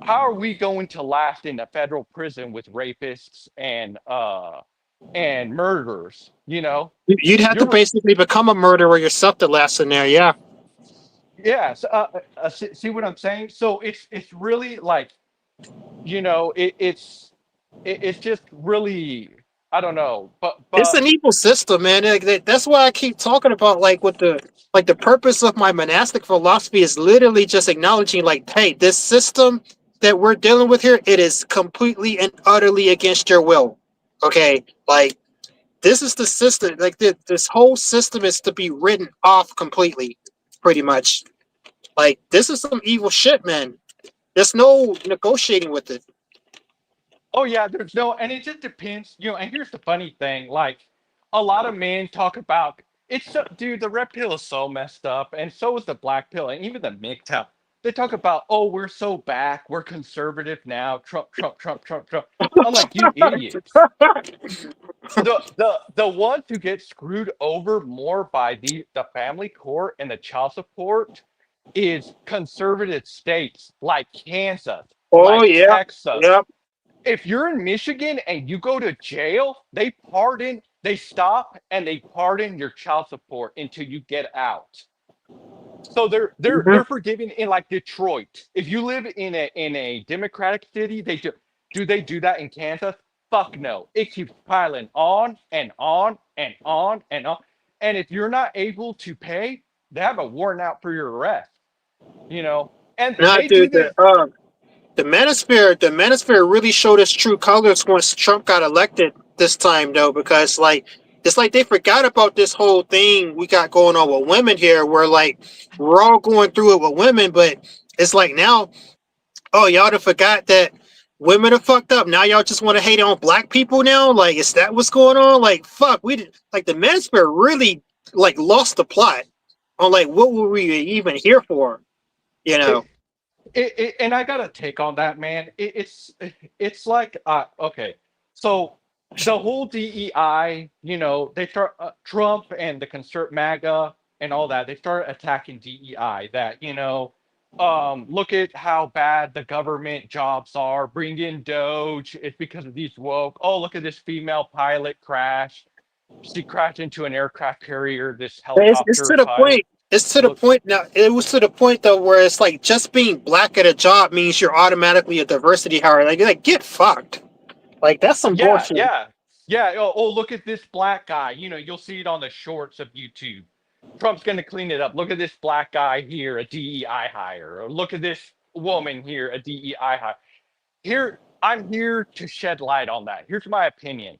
How are we going to last in a federal prison with rapists and and murderers.
You'd have to
You're
basically become a murderer yourself to last in there. Yeah,
Yes. See what I'm saying? So it's really like it's just really, I don't know,
it's an evil system, man. That's why I keep talking about like the purpose of my monastic philosophy is literally just acknowledging like, hey, this system that we're dealing with here, it is completely and utterly against your will. Okay, like this is the system. Like this whole system is to be written off completely, pretty much. Like this is some evil shit, man. There's no negotiating with it.
Oh yeah, there's no, and it just depends, and here's the funny thing, like a lot of men talk about it's so, dude, the red pill is so messed up, and so is the black pill, and even the MGTOW. They talk about, oh, we're so back, we're conservative now, Trump, Trump, Trump, Trump, Trump. I'm like, you idiots. The ones who get screwed over more by the family court and the child support is conservative states like Kansas,
Oh
like
yeah,
Texas.
yep.
If you're in Michigan and you go to jail, they stop and they pardon your child support until you get out. So they're
Mhm.
forgiving in like Detroit. If you live in a Democratic city, do they do that in Kansas? Fuck no. It keeps piling on and on and on and on. And if you're not able to pay, they have a warrant out for your arrest. You know, and
Nah,
they do
dude,
this.
the manosphere really showed its true colors once Trump got elected this time, though, because like it's like they forgot about this whole thing we got going on with women here, where like we're all going through it with women, but it's like now, oh, y'all done forgot that women are fucked up. Now y'all just want to hate on black people now? Like, is that what's going on? Like, fuck, we did like the manosphere really like lost the plot on like what were we even here for, you
It,
know?
and I got a take on that, man. It's like okay, so the whole DEI, they start Trump and the conserv MAGA and all that. They start attacking DEI. That look at how bad the government jobs are. Bring in Doge. It's because of these woke. Oh, look at this female pilot crash. She crashed into an aircraft carrier. This
It's to
helicopter
the
pilot.
point. It's to the
Look,
point now. It was to the point though where it's like just being black at a job means you're automatically a diversity hire. Like get fucked. Like that's some
yeah,
bullshit.
yeah, yeah. Oh, look at this black guy. You'll see it on the shorts of YouTube. Trump's going to clean it up. Look at this black guy here, a DEI hire. Or look at this woman here, a DEI hire. I'm here to shed light on that. Here's my opinion.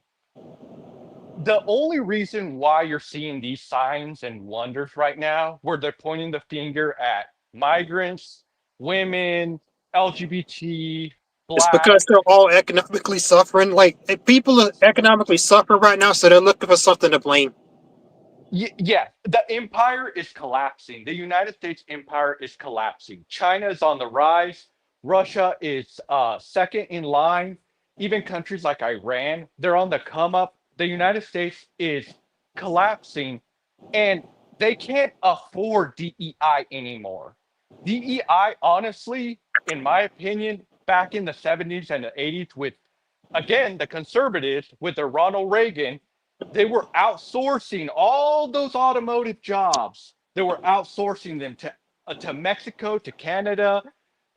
The only reason why you're seeing these signs and wonders right now, where they're pointing the finger at migrants, women, LGBT,
It's
black.
because they're all economically suffering. Like people are economically suffering right now, so they're looking for something to blame.
Yeah, the empire is collapsing. The United States empire is collapsing. China is on the rise. Russia is second in line. Even countries like Iran, they're on the come up. The United States is collapsing, and they can't afford DEI anymore. DEI, honestly, in my opinion, back in the 70s and the 80s, with again the conservatives with their Ronald Reagan, they were outsourcing all those automotive jobs. They were outsourcing them to Mexico, to Canada,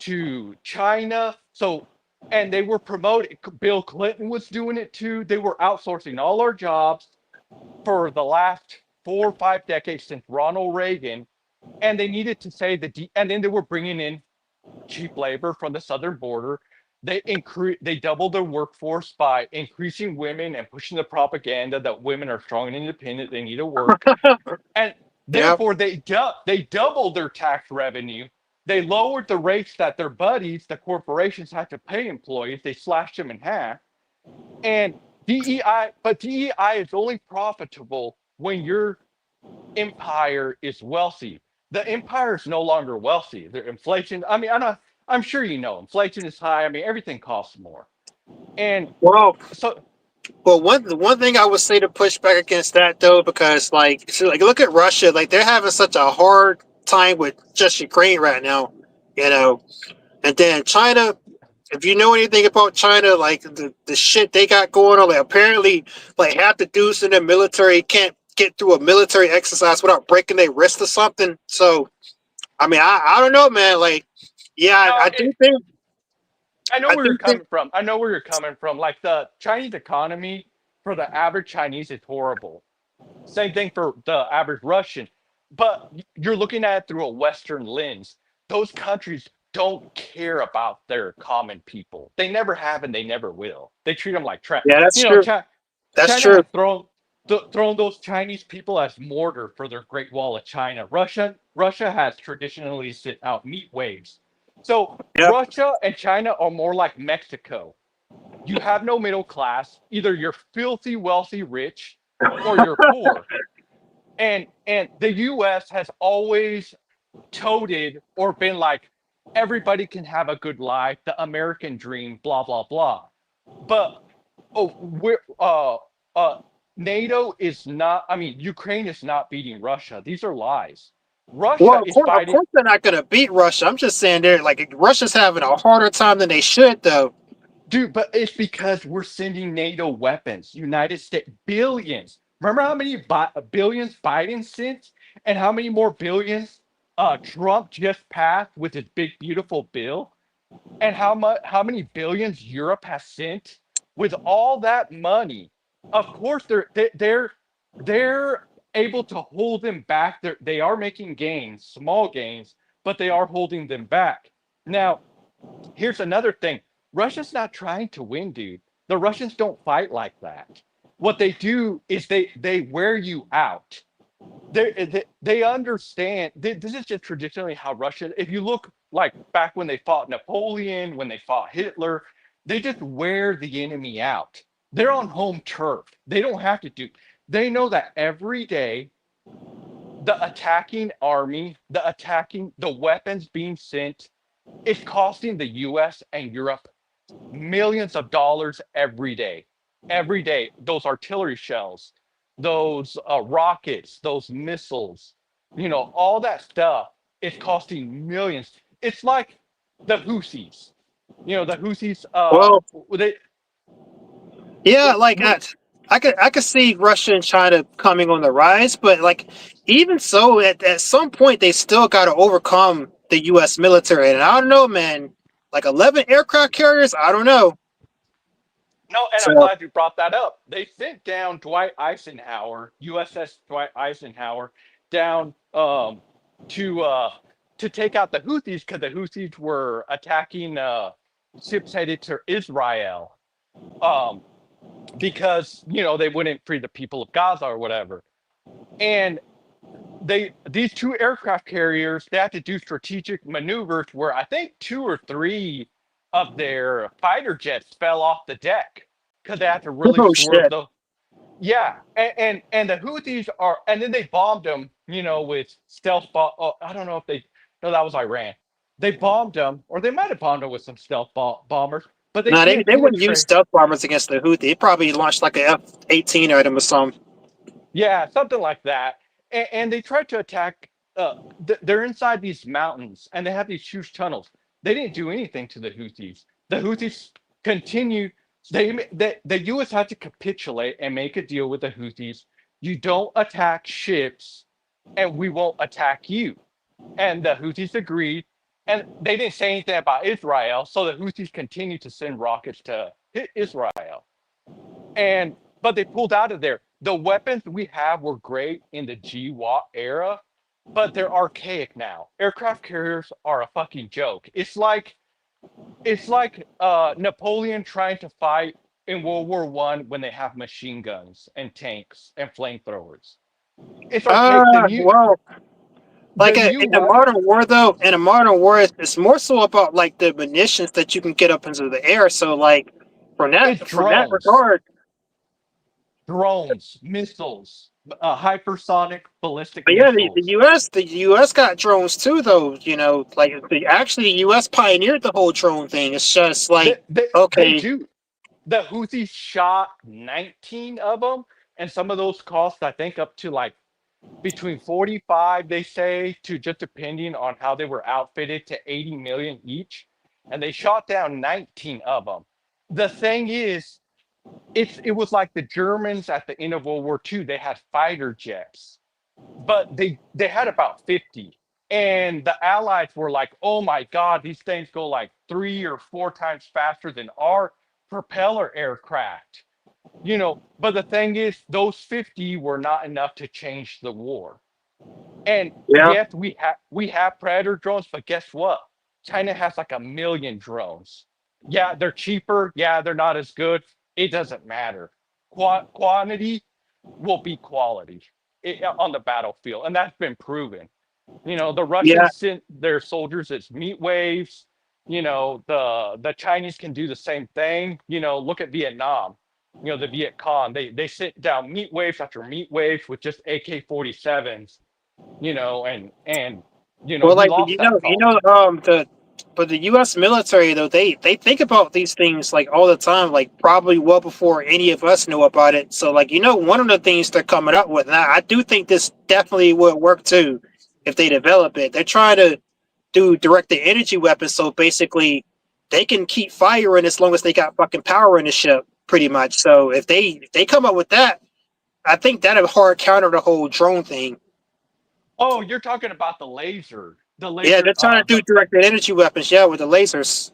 to China. So, and they were promoting. Bill Clinton was doing it too. They were outsourcing all our jobs for the last 4 or 5 decades since Ronald Reagan, and they needed to say and then they were bringing in cheap labor from the southern border. They doubled their workforce by increasing women and pushing the propaganda that women are strong and independent. They need to work, and
Yep.
therefore they doubled their tax revenue. They lowered the rates that their buddies, the corporations, had to pay employees. They slashed them in half. And DEI is only profitable when your empire is wealthy. The empire is no longer wealthy. The inflation, I mean, I'm sure inflation is high. I mean, everything costs more. And
Well,
so,
one thing I would say to push back against that though, because like so, like look at Russia, like they're having such a hard time with just Ukraine right now, you know, and then China. if you know anything about China, like the shit they got going on, like apparently like half the dudes in the military can't get through a military exercise without breaking their wrist or something. So I mean, I don't know, man. Like, yeah,
No, I know
I
where
do
you're
think
coming from. I know where you're coming from. Like the Chinese economy for the average Chinese is horrible. Same thing for the average Russian. But you're looking at it through a Western lens. Those countries don't care about their common people. They never have and they never will. They treat them like trash.
yeah, that's
You know,
true. That's
China
true.
has thrown those Chinese people as mortar for their Great Wall of China. Russia has traditionally sent out meat waves. So
Yep.
Russia and China are more like Mexico. You have no middle class. Either you're filthy, wealthy, rich, or you're poor. And the US has always toted or been like everybody can have a good life, the American dream, blah blah blah. But oh, we're NATO is not. I mean, Ukraine is not beating Russia. These are lies.
Well,
Russia is
of
fighting,
course they're not gonna beat Russia. I'm just saying they're like Russia's having a harder time than they should, though.
dude. But it's because we're sending NATO weapons. United States billions. Remember how many billions Biden sent, and how many more billions Trump just passed with his big beautiful bill, and how many billions Europe has sent with all that money. Of course, they're able to hold them back. They are making gains, small gains, but they are holding them back. Now, here's another thing. Russia's not trying to win, dude. The Russians don't fight like that. What they do is they wear you out. They understand. This is just traditionally how Russia. If you look like back when they fought Napoleon, when they fought Hitler, they just wear the enemy out. They're on home turf. They don't have to do. They know that every day the attacking army, the weapons being sent, is costing the U.S. and Europe millions of dollars every day. Every day, those artillery shells, those rockets, those missiles, all that stuff is costing millions. It's like the Houthis. The Houthis,
Well,
they,
yeah,
w-
like
w-
I could see Russia and China coming on the rise, but like even so, at some point they still got to overcome the U.S. military, and I don't know, man. Like 11 aircraft carriers, I don't know.
no, and I'm
So
glad you brought that up. They sent down Dwight Eisenhower, USS Dwight Eisenhower, down to uh, to take out the Houthis because the Houthis were attacking ships headed to Israel um, because they wouldn't free the people of Gaza or whatever. And these two aircraft carriers they had to do strategic maneuvers where I think two or three of their fighter jets fell off the deck because they had to really
oh
swerve
shit,
the yeah, and the Houthis are, and then they bombed them, with stealth bomb. Oh, I don't know if they, no, that was Iran. They bombed them, or they might have bombed them with some stealth bombers, but they
no,
can't
they wouldn't use
penetrate.
stealth bombers against the Houthi. They probably launched like a F-18 at them or something.
Yeah, something like that. And they tried to attack. They're inside these mountains, and they have these huge tunnels. They didn't do anything to the Houthis. The Houthis continued. The U.S. had to capitulate and make a deal with the Houthis. You don't attack ships, and we won't attack you. And the Houthis agreed, and they didn't say anything about Israel. So the Houthis continued to send rockets to hit Israel. And but they pulled out of there. The weapons we have were great in the GWAT era, but they're archaic now. Aircraft carriers are a fucking joke. It's like Napoleon trying to fight in World War I when they have machine guns and tanks and flamethrowers. It's archaic.
Well,
The
in a
U.S.
modern war, though, in a modern war, it's more so about like the munitions that you can get up into the air. So, like
It's
from that regard,
drones, missiles, hypersonic ballistic
but yeah,
missiles.
The U.S. got drones too, though. You know, like actually, the U.S. pioneered the whole drone thing. It's just
They,
like
they, they
okay,
do. The Houthis shot 19 of them, and some of those cost, I think, up to like between 45, they say, to just depending on how they were outfitted, to 80 million each. and they shot down 19 of them. The thing is, it was like the Germans at the end of World War II. They had fighter jets, but they had about 50, and the Allies were like, "Oh my God, these things go like 3 or 4 times faster than our propeller aircraft." But the thing is, those 50 were not enough to change the war. And
Yeah,
yes, we have predator drones, but guess what? China has like 1 million drones. Yeah, they're cheaper. Yeah, they're not as good. It doesn't matter. Quantity will be quality on the battlefield, and that's been proven. The
yeah,
Russians sent their soldiers as meat waves. The Chinese can do the same thing. Look at Vietnam. The Viet Cong. They sent down meat waves after meat waves with just AK-47s. And
well,
we
like
lost that cause.
the but the U.S. military though they think about these things like all the time, like probably well before any of us know about it. So like one of the things they're coming up with, and I do think this definitely would work too if they develop it. They're trying to do directed energy weapons, so basically they can keep firing as long as they got fucking power in the ship, pretty much. So if they come up with that, I think that'll hard counter the whole drone thing.
Oh, you're talking about the laser. The
Yeah,
laser.
they're trying to do directed energy weapons. Yeah, with the lasers.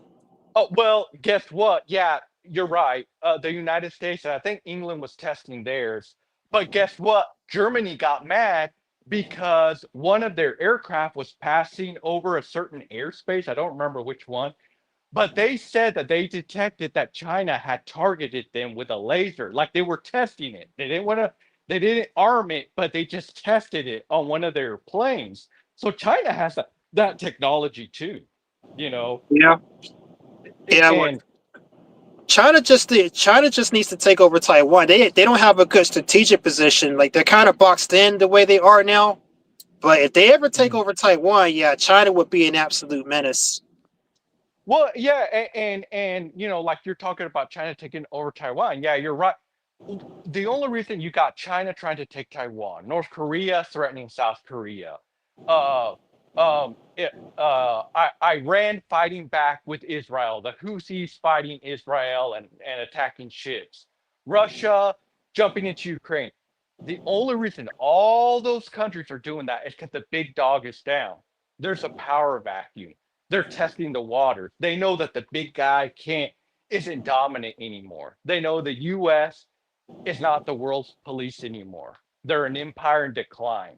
Oh, well, guess what? Yeah, you're right. The United States, and I think England was testing theirs. But guess what? Germany got mad because one of their aircraft was passing over a certain airspace. I don't remember which one. But they said that they detected that China had targeted them with a laser, like they were testing it. They didn't arm it, but they just tested it on one of their planes. So China has that technology too, you know.
Yeah, yeah. Well,
And
China just needs to take over Taiwan. They don't have a good strategic position. Like they're kind of boxed in the way they are now. But if they ever take over Taiwan, yeah, China would be an absolute menace.
well, yeah, and like you're talking about China taking over Taiwan. Yeah, you're right. The only reason you got China trying to take Taiwan, North Korea threatening South Korea, uh, Iran fighting back with Israel, the Houthis fighting Israel and attacking ships, Russia jumping into Ukraine. The only reason all those countries are doing that is because the big dog is down. There's a power vacuum. They're testing the water. They know that the big guy isn't dominant anymore. They know the US is not the world's police anymore. They're an empire in decline,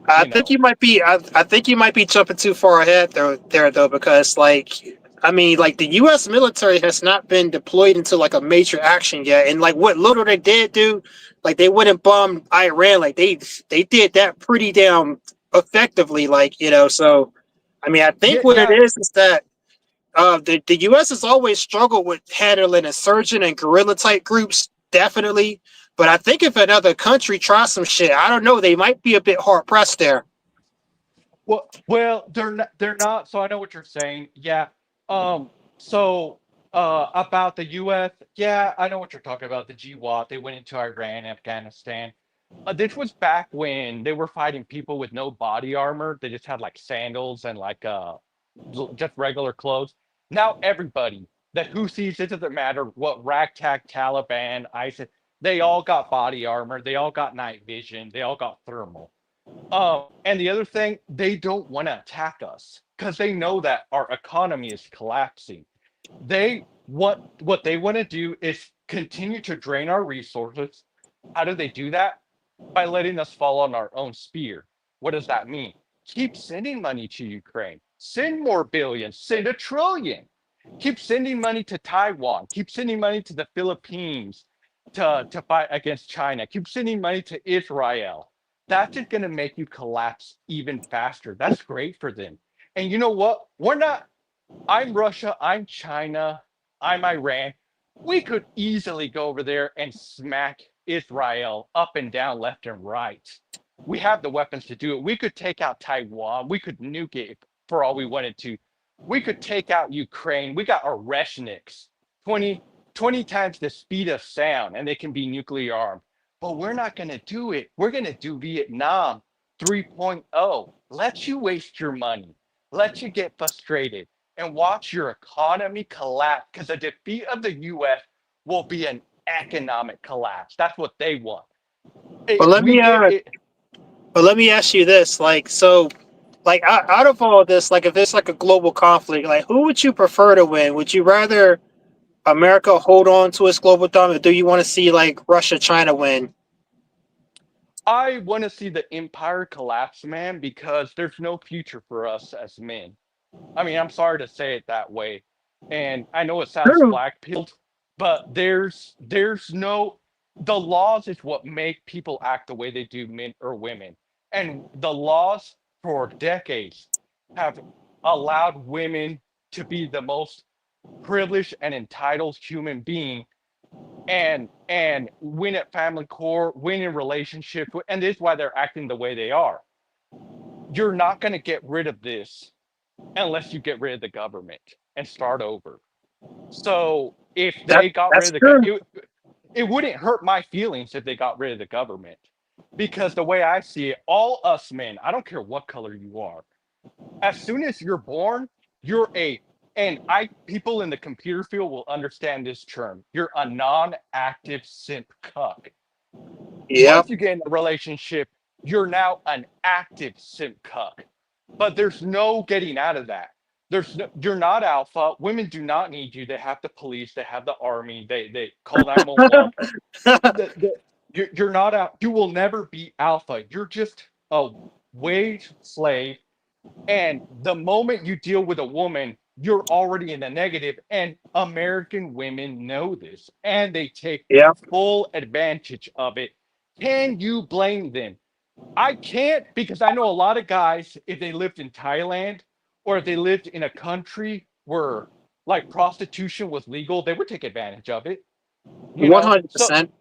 I
you
think
know.
you might be. I think you might be jumping too far ahead there though, because like the U.S. military has not been deployed into like a major action yet, and like what little they did do, like they wouldn't bomb Iran, like they did that pretty damn effectively, like So, I mean, I think
Yeah,
what it
yeah.
is that the U.S. has always struggled with handling insurgent and guerrilla type groups, definitely. But I think if another country tries some shit, I don't know, they might be a bit hard pressed there.
Well, they're not. So I know what you're saying. Yeah. Um. So, about the U.S. Yeah, I know what you're talking about. The GWAT. They went into Iran, Afghanistan. This was back when they were fighting people with no body armor. They just had like sandals and like just regular clothes. Now everybody, the Houthis, it doesn't matter what ragtag Taliban, ISIS, they all got body armor. They all got night vision. They all got thermal. And the other thing, they don't want to attack us because they know that our economy is collapsing. What they want to do is continue to drain our resources. How do they do that? By letting us fall on our own spear. What does that mean? Keep sending money to Ukraine. Send more billions. Send 1 trillion. Keep sending money to Taiwan. Keep sending money to the Philippines to fight against China. Keep sending money to Israel. That's just going to make you collapse even faster. That's great for them. And you know what? We're not, I'm Russia, I'm China, I'm Iran. We could easily go over there and smack Israel up and down, left and right. We have the weapons to do it. We could take out Taiwan. We could nuke it for all we wanted to. We could take out Ukraine. We got our Reshniks, 20, 20 times the speed of sound, and they can be nuclear armed. But we're not going to do it. We're going to do Vietnam 3.0. Let you waste your money. Let you get frustrated. and watch your economy collapse because the defeat of the US will be an economic collapse. That's what they want.
But
If
let
we
me
get it,
but let me ask you this, like, so, like, out of all this, like, if there's like a global conflict, like, who would you prefer to win? Would you rather America hold on to its global dominance, or do you want to see like Russia, China win?
I want to see the empire collapse, man, because there's no future for us as men. I mean, I'm sorry to say it that way. And I know it sounds
True.
black pilled, but there's no the laws is what make people act the way they do, men or women. And the laws for decades have allowed women to be the most privileged and entitled human being and win at family court, win in relationships, and this is why they're acting the way they are. You're not going to get rid of this unless you get rid of the government and start over. So if
That
they got rid
that's
of
true.
it wouldn't hurt my feelings if they got rid of the government. Because the way I see it, all us men, I don't care what color you are, as soon as you're born, you're a and I people in the computer field will understand this term. You're a non-active simp cuck.
Yep.
Once you get in a relationship, you're now an active simp cuck. But there's no getting out of that. You're not alpha. Women do not need you. They have the police. They have the army. They call 911. You're not out. You will never be alpha. You're just a wage slave. And the moment you deal with a woman, you're already in the negative. And American women know this, and they take
Yep.
full advantage of it. Can you blame them? I can't, because I know a lot of guys, if they lived in Thailand or if they lived in a country where like prostitution was legal, they would take advantage of it, you
One
know?
hundred percent.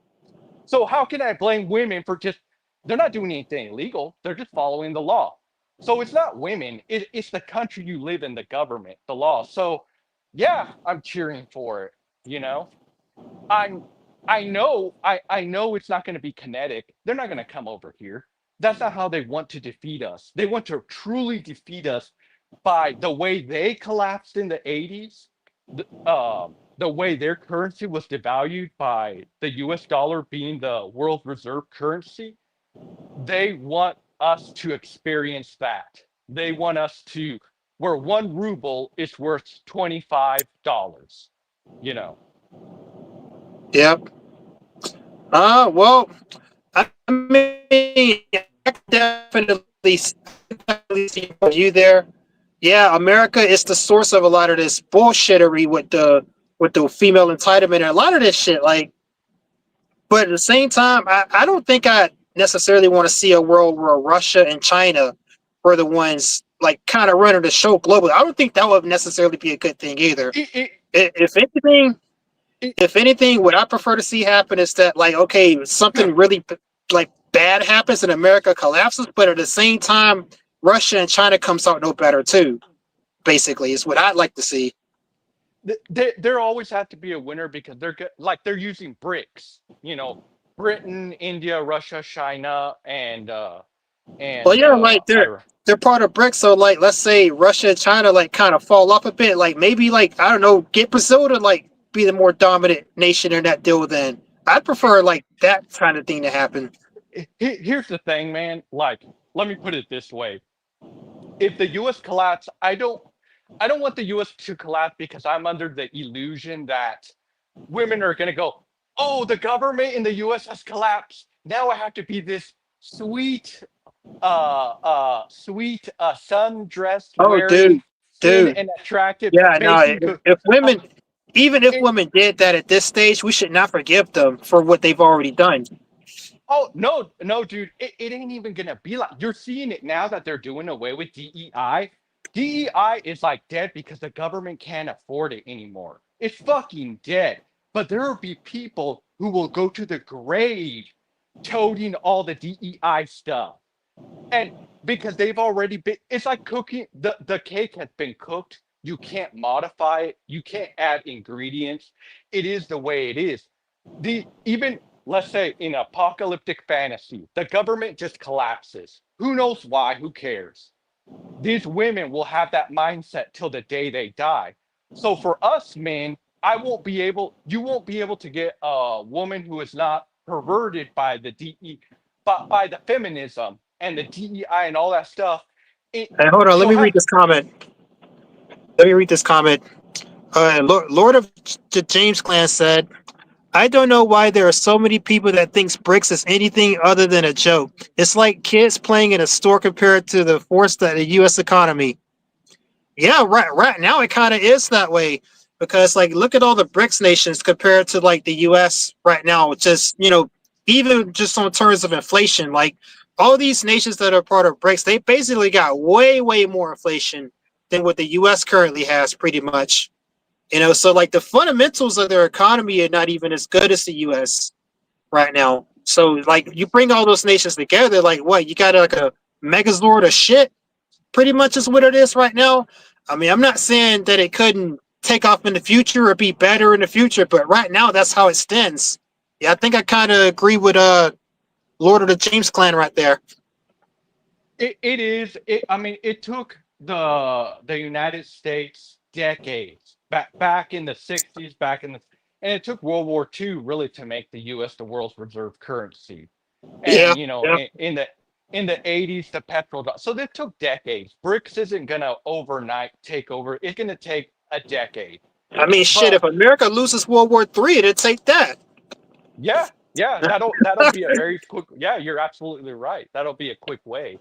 So how can I blame women for just they're not doing anything illegal, they're just following the law. So it's not women, it's the country you live in, the government, the law. So yeah, I'm cheering for it, you know? I'm I know it's not going to be kinetic. They're not going to come over here. That's not how they want to defeat us. They want to truly defeat us by the way they collapsed in the 80s, the way their currency was devalued by the US dollar being the world reserve currency. They want us to experience that. They want us to where 1 ruble is worth $25, you know.
Yep. Well, I mean, I definitely see you there. Yeah, America is the source of a lot of this bullshittery with the female entitlement and a lot of this shit. Like, but at the same time, I don't think I necessarily want to see a world where Russia and China were the ones like kind of running the show globally. I don't think that would necessarily be a good thing either.
It, it,
If anything,
it,
if anything, what I prefer to see happen is that like okay, something really like bad happens and America collapses, but at the same time, Russia and China comes out no better too. Basically, is what I'd like to see.
there always have to be a winner because like they're using BRICS, you know, Britain, India, Russia, China,
Well,
and
yeah, like
Ira.
they're part of BRICS, so like let's say Russia and China like kind of fall off a bit, like maybe like I don't know, get Brazil to like be the more dominant nation in that deal. Then I'd prefer like that kind of thing to happen.
Here's the thing, man. Like, let me put it this way: if the U.S. collapse, I don't want the U.S. to collapse because I'm under the illusion that women are going to go, oh, the government in the U.S. has collapsed. Now I have to be this sweet sweet sun-dressed
Oh,
wearing thin
dude,
and attractive
yeah, no.
basically
If
uh,
women, even if
it,
women did that at this stage, we should not forgive them for what they've already done.
oh no dude, it ain't even gonna be like you're seeing it now that they're doing away with DEI is like dead because the government can't afford it anymore. It's fucking dead. But there will be people who will go to the grave toting all the DEI stuff. And because they've already been, it's like cooking, the cake has been cooked. You can't modify it, you can't add ingredients. It is the way it is. The even let's say in apocalyptic fantasy, the government just collapses. Who knows why? Who cares? These women will have that mindset till the day they die. So for us men, you won't be able to get a woman who is not perverted by the DE, by the feminism and the DEI and all that stuff.
Hey, hold on. Let
She'll
me read
have,
this comment. Let me read this comment. Lord of James Clan said, I don't know why there are so many people that thinks bricks is anything other than a joke. It's like kids playing in a store compared to the force that the U.S. economy. Yeah, right now it kind of is that way because like look at all the BRICS nations compared to like the U.S. right now. Just even just on terms of inflation, like all these nations that are part of BRICS, they basically got way more inflation than what the U.S. currently has, pretty much. So like the fundamentals of their economy are not even as good as the US right now. So like you bring all those nations together, like what you got like a megazord of shit, pretty much is what it is right now. I mean, I'm not saying that it couldn't take off in the future or be better in the future, but right now that's how it stands. Yeah, I think I kind of agree with Lord of the James Clan right there.
it is. I mean, it took the United States decades back in the '60s, and it took World War II really to make the U.S. the world's reserve currency.
Yeah,
And
yeah.
in the '80s, the petrol. So it took decades. BRICS isn't gonna overnight take over. It's gonna take a decade.
I mean, shit. If
But
America loses World War III, it'd take that.
yeah, yeah, that'll be a very quick. Yeah, you're absolutely right. That'll be a quick way.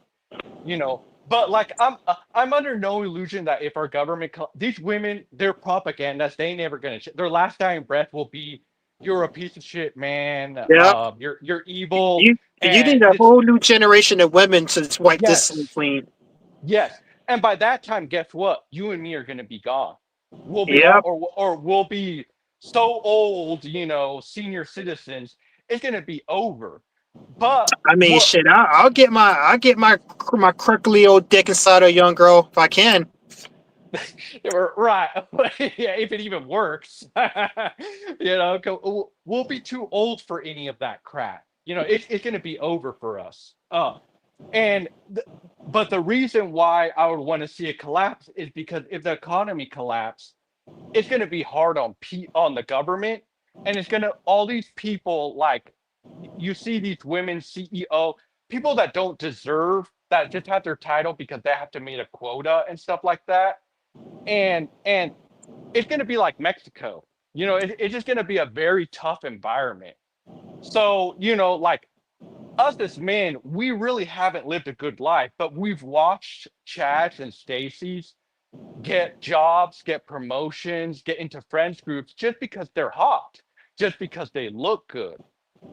But like I'm under no illusion that if our government these women, they're propagandists, they never gonna their last dying breath will be, you're a piece of shit, man,
Yeah.
you're evil.
You
And
need a
it's
whole new generation of women to wipe this slate
yes,
clean.
yes. And by that time, guess what, you and me are gonna be gone. We'll be all,
Yep.
or we'll be so old, senior citizens, it's gonna be over. But
I mean,
what
shit. I'll get my crinkly old dick inside a young girl if I can.
Right. Yeah, if it even works. We'll be too old for any of that crap. It's going to be over for us. And but the reason why I would want to see it collapse is because if the economy collapse, it's going to be hard on the government, and it's going to all these people like you see these women CEO, people that don't deserve, that just have their title because they have to meet a quota and stuff like that. And it's going to be like Mexico. It's just going to be a very tough environment. So like us as men, we really haven't lived a good life, but we've watched Chads and Stacy's get jobs, get promotions, get into friends groups just because they're hot, just because they look good.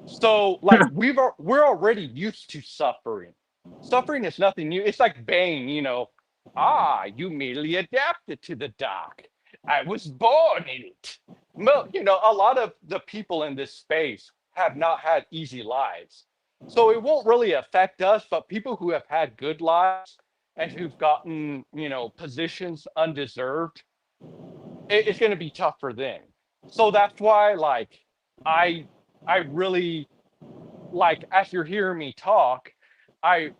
So like we're already used to suffering. Suffering is nothing new. It's like Bane. You merely adapted to the dark. I was born in it. Well, a lot of the people in this space have not had easy lives. So it won't really affect us, but people who have had good lives and who've gotten, positions undeserved, it's going to be tough for them. So that's why, like, I, I really like as you're hearing me talk, I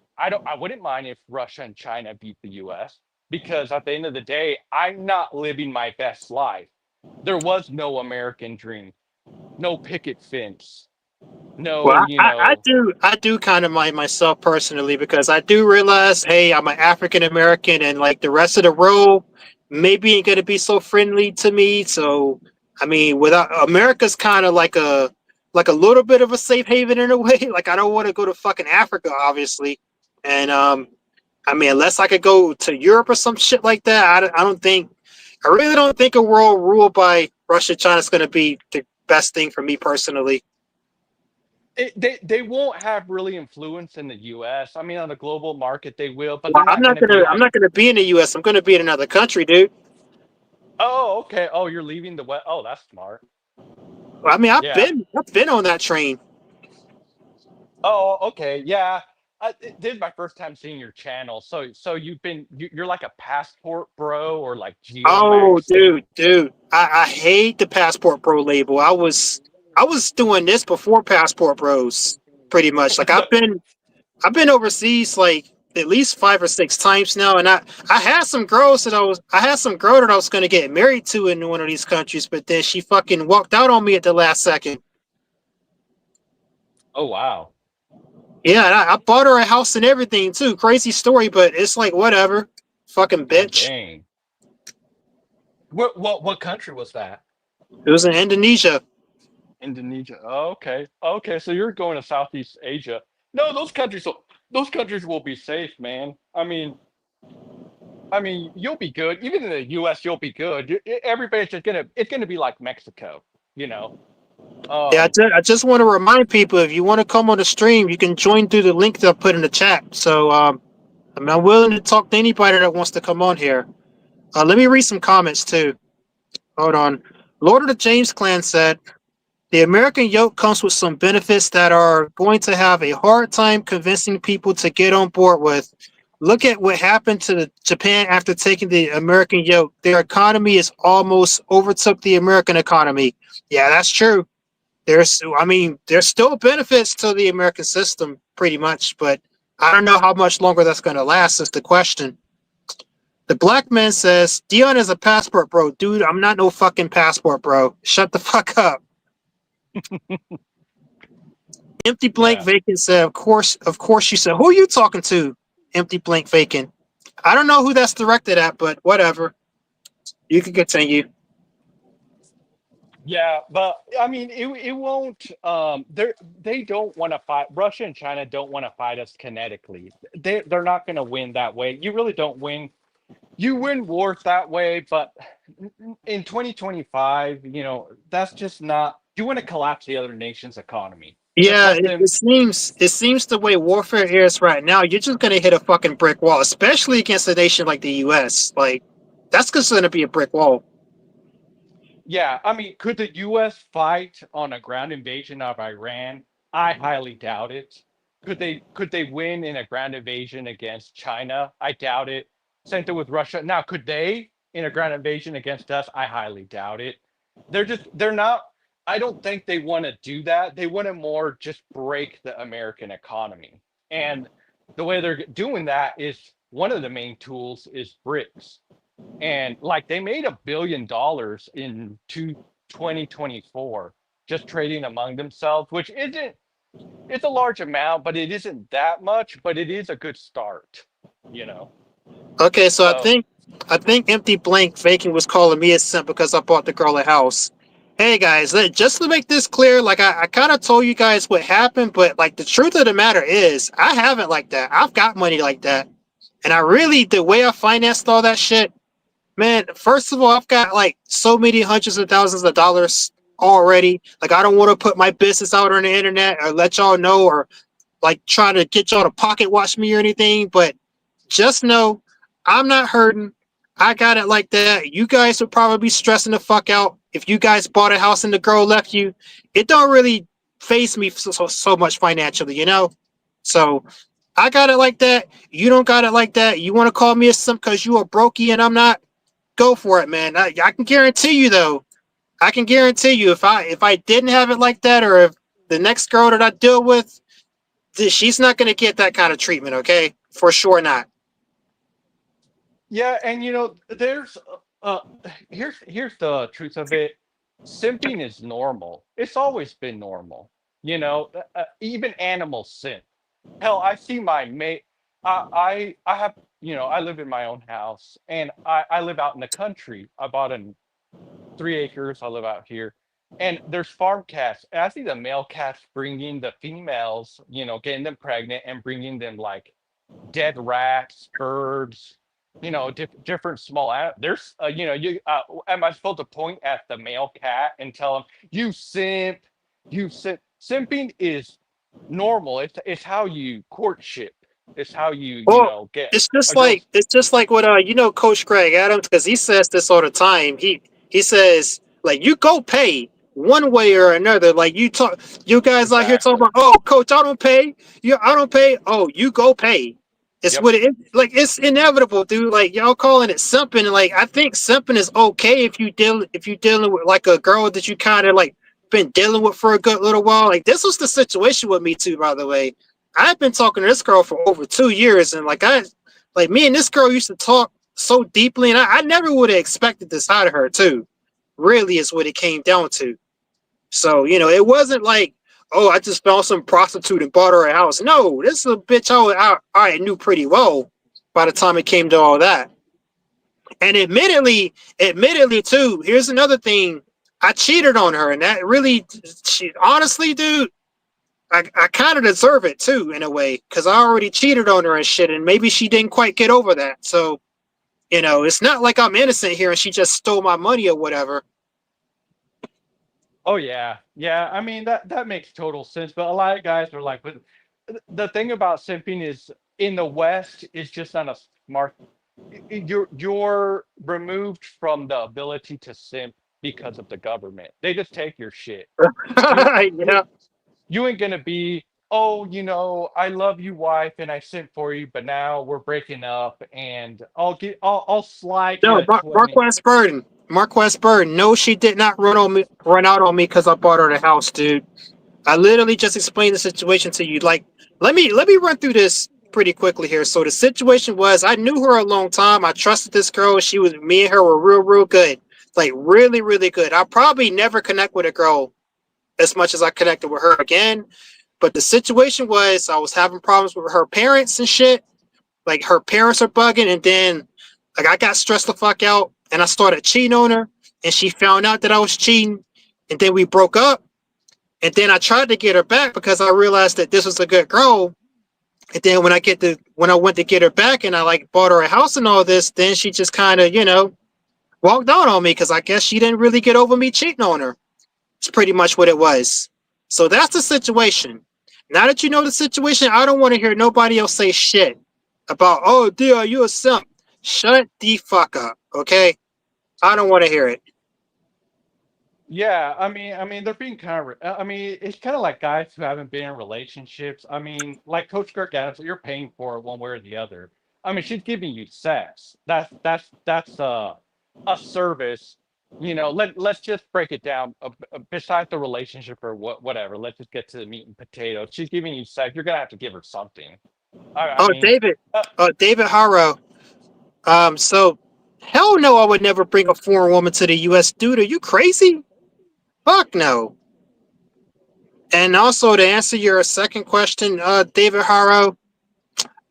wouldn't mind if Russia and China beat the US, because at the end of the day, I'm not living my best life. There was no American dream, no picket fence,
Well,
no,
I do kind of mind myself personally because I do realize, hey, I'm an African American, and like the rest of the world, maybe ain't gonna be so friendly to me. So, I mean, without America's kind of like a little bit of a safe haven in a way. Like I don't want to go to fucking Africa, obviously, and I mean, unless I could go to Europe or some shit like that, I don't think, I really don't think a world ruled by Russia, China is gonna be the best thing for me personally.
they won't have really influence in the US. I mean, on the global market they will, but
Well,
they're not going to be
I'm
like,
not gonna be in the U.S. I'm gonna be in another country, dude.
oh, okay, oh, you're leaving the West. Oh, that's smart.
I mean, I've
Yeah.
been I've been on that train.
Oh, okay. Yeah. This is my first time seeing your channel. So you're like a passport bro or like
Oh,
geomaxing.
dude, I hate the Passport Pro label. I was doing this before Passport Bros, pretty much. Like
No,
I've been overseas like at least 5 or 6 times now, and I had some girls that I had some girl that I was going to get married to in one of these countries, but then she fucking walked out on me at the last second.
Oh wow.
Yeah, and I bought her a house and everything too. Crazy story, but it's like whatever. Fucking
Oh
bitch.
dang. What country was that?
It was in Indonesia.
Indonesia. Oh, okay. Okay, so you're going to Southeast Asia. No, those countries will be safe, man. I mean, you'll be good. Even in the U.S., you'll be good. Everybody's just gonna. It's gonna be like Mexico, you know.
Yeah,
Um,
I just want to remind people if you want to come on the stream, you can join through the link that I put in the chat. So I'm willing to talk to anybody that wants to come on here. Let me read some comments too. Hold on. Lord of the James Clan said, the American yoke comes with some benefits that are going to have a hard time convincing people to get on board with. Look at what happened to Japan after taking the American yoke. Their economy is almost overtook the American economy. Yeah, that's true. There's still benefits to the American system, pretty much, but I don't know how much longer that's going to last. Is the question. The black man says, Dion is a passport, bro. Dude, I'm not no fucking passport, bro. Shut the fuck up. Empty blank
yeah,
vacant said, of course, you said, who are you talking to? Empty blank vacant. I don't know who that's directed at, but whatever. You can continue.
yeah, but I mean, it won't. They don't want to fight. Russia and China don't want to fight us kinetically. They're not going to win that way. You really don't win. You win wars that way, but in 2025, that's just not. You want to collapse the other nation's economy. Just
Yeah,
let them.
it seems the way warfare is right now, you're just gonna hit a fucking brick wall, especially against a nation like the US. Like, that's just gonna be a brick wall.
Yeah, I mean, could the U.S. fight on a ground invasion of Iran? I highly doubt it. Could they win in a ground invasion against China? I doubt it. Same thing with Russia. Now, could they in a ground invasion against us? I highly doubt it. They're not. I don't think they want to do that. They want to more just break the American economy. And the way they're doing that is one of the main tools is BRICS, and like they made $1 billion in 2024 just trading among themselves, which isn't, it's a large amount, but it isn't that much, but it is a good start, you know.
Okay, so I
So
think I think empty blank vacant was calling me a simp because I bought the girl a house. Hey guys, just to make this clear, like I kind of told you guys what happened, but like the truth of the matter is, I haven't like that. I've got money like that, and I really the way I financed all that shit. Man, first of all, I've got like so many hundreds of thousands of dollars already. Like, I don't want to put my business out on the internet or let y'all know or like try to get y'all to pocket watch me or anything. But just know I'm not hurting. I got it like that. You guys would probably be stressing the fuck out if you guys bought a house and the girl left you. It don't really face me so much financially, you know? So I got it like that. You don't got it like that. You want to call me a simp because you a brokey and I'm not? Go for it, man. I can guarantee you though. I can guarantee you if I didn't have it like that, or if the next girl that I deal with, she's not gonna get that kind of treatment. Okay, for sure not.
yeah, and there's uh here's the truth of it. Simping is normal. It's always been normal. Even animals simp. Hell, I see my mate. I have, I live in my own house, and I live out in the country. I bought an 3 acres. I live out here, and there's farm cats. And I see the male cats bringing the females, getting them pregnant and bringing them like dead rats, birds, different small. There's, you. Am I supposed to point at the male cat and tell him, "You simp, you simp"? Simping is normal. It's how you courtship. It's how you
Well,
get
it's just
a girl.
like it's just like what Coach Greg Adams, because he says this all the time. He says like you go pay one way or another. Like you guys out here talking
Exactly.
about, oh, Coach, I don't pay. I don't pay. Oh, you go pay. It's
Yep.
what it like. It's inevitable, dude. Like y'all calling it simping. And like I think simping is okay if you dealing with like a girl that you kind of like been dealing with for a good little while. Like this was the situation with me too, by the way. I've been talking to this girl for over 2 years, and like me and this girl used to talk so deeply, and I never would have expected this out of her too. Really, is what it came down to. So it wasn't like, oh, I just found some prostitute and bought her a house. No, this is a bitch I knew pretty well by the time it came to all that. And admittedly too, here's another thing. I cheated on her, and that really, honestly, dude, I kind of deserve it too in a way because I already cheated on her and shit, and maybe she didn't quite get over that. So it's not like I'm innocent here and she just stole my money or whatever.
Oh yeah, yeah. I mean that makes total sense. But a lot of guys are like, but the thing about simping is in the West is just not a smart. You're removed from the ability to simp because of the government. They just take your shit. You
Yeah.
you ain't gonna be, oh, I love you, wife, and I sent for you, but now we're breaking up, and I'll slide
No,
you 20.
Marquess Burton. No, she did not run out on me because I bought her the house, dude. I literally just explained the situation to you. Like, let me run through this pretty quickly here. So the situation was, I knew her a long time. I trusted this girl. She was Me and her were real good, like really really good. I probably never connect with a girl as much as I connected with her again. But the situation was, I was having problems with her parents and shit. Like her parents are bugging, and then like I got stressed the fuck out, and I started cheating on her, and she found out that I was cheating, and then we broke up. And then I tried to get her back because I realized that this was a good girl. And then when I went to get her back and I like bought her a house and all this, then she just kind of walked out on me because I guess she didn't really get over me cheating on her. It's pretty much what it was. So that's the situation. Now that you know the situation, I don't want to hear nobody else say shit about, oh, dear, you a simp. Shut the fuck up, okay? I don't want to hear it.
Yeah, I mean, they're being kind of. I mean, it's kind of like guys who haven't been in relationships. I mean, like Coach Kirk Adams, you're paying for it one way or the other. I mean, she's giving you sex. That's a service. Let's just break it down. Besides the relationship or whatever, let's just get to the meat and potatoes. She's giving you sex. You're gonna have to give her something. I
Oh,
mean, uh,
David Harrow. So hell no, I would never bring a foreign woman to the US. Dude, are you crazy? Fuck no. And also to answer your second question, David Harrow,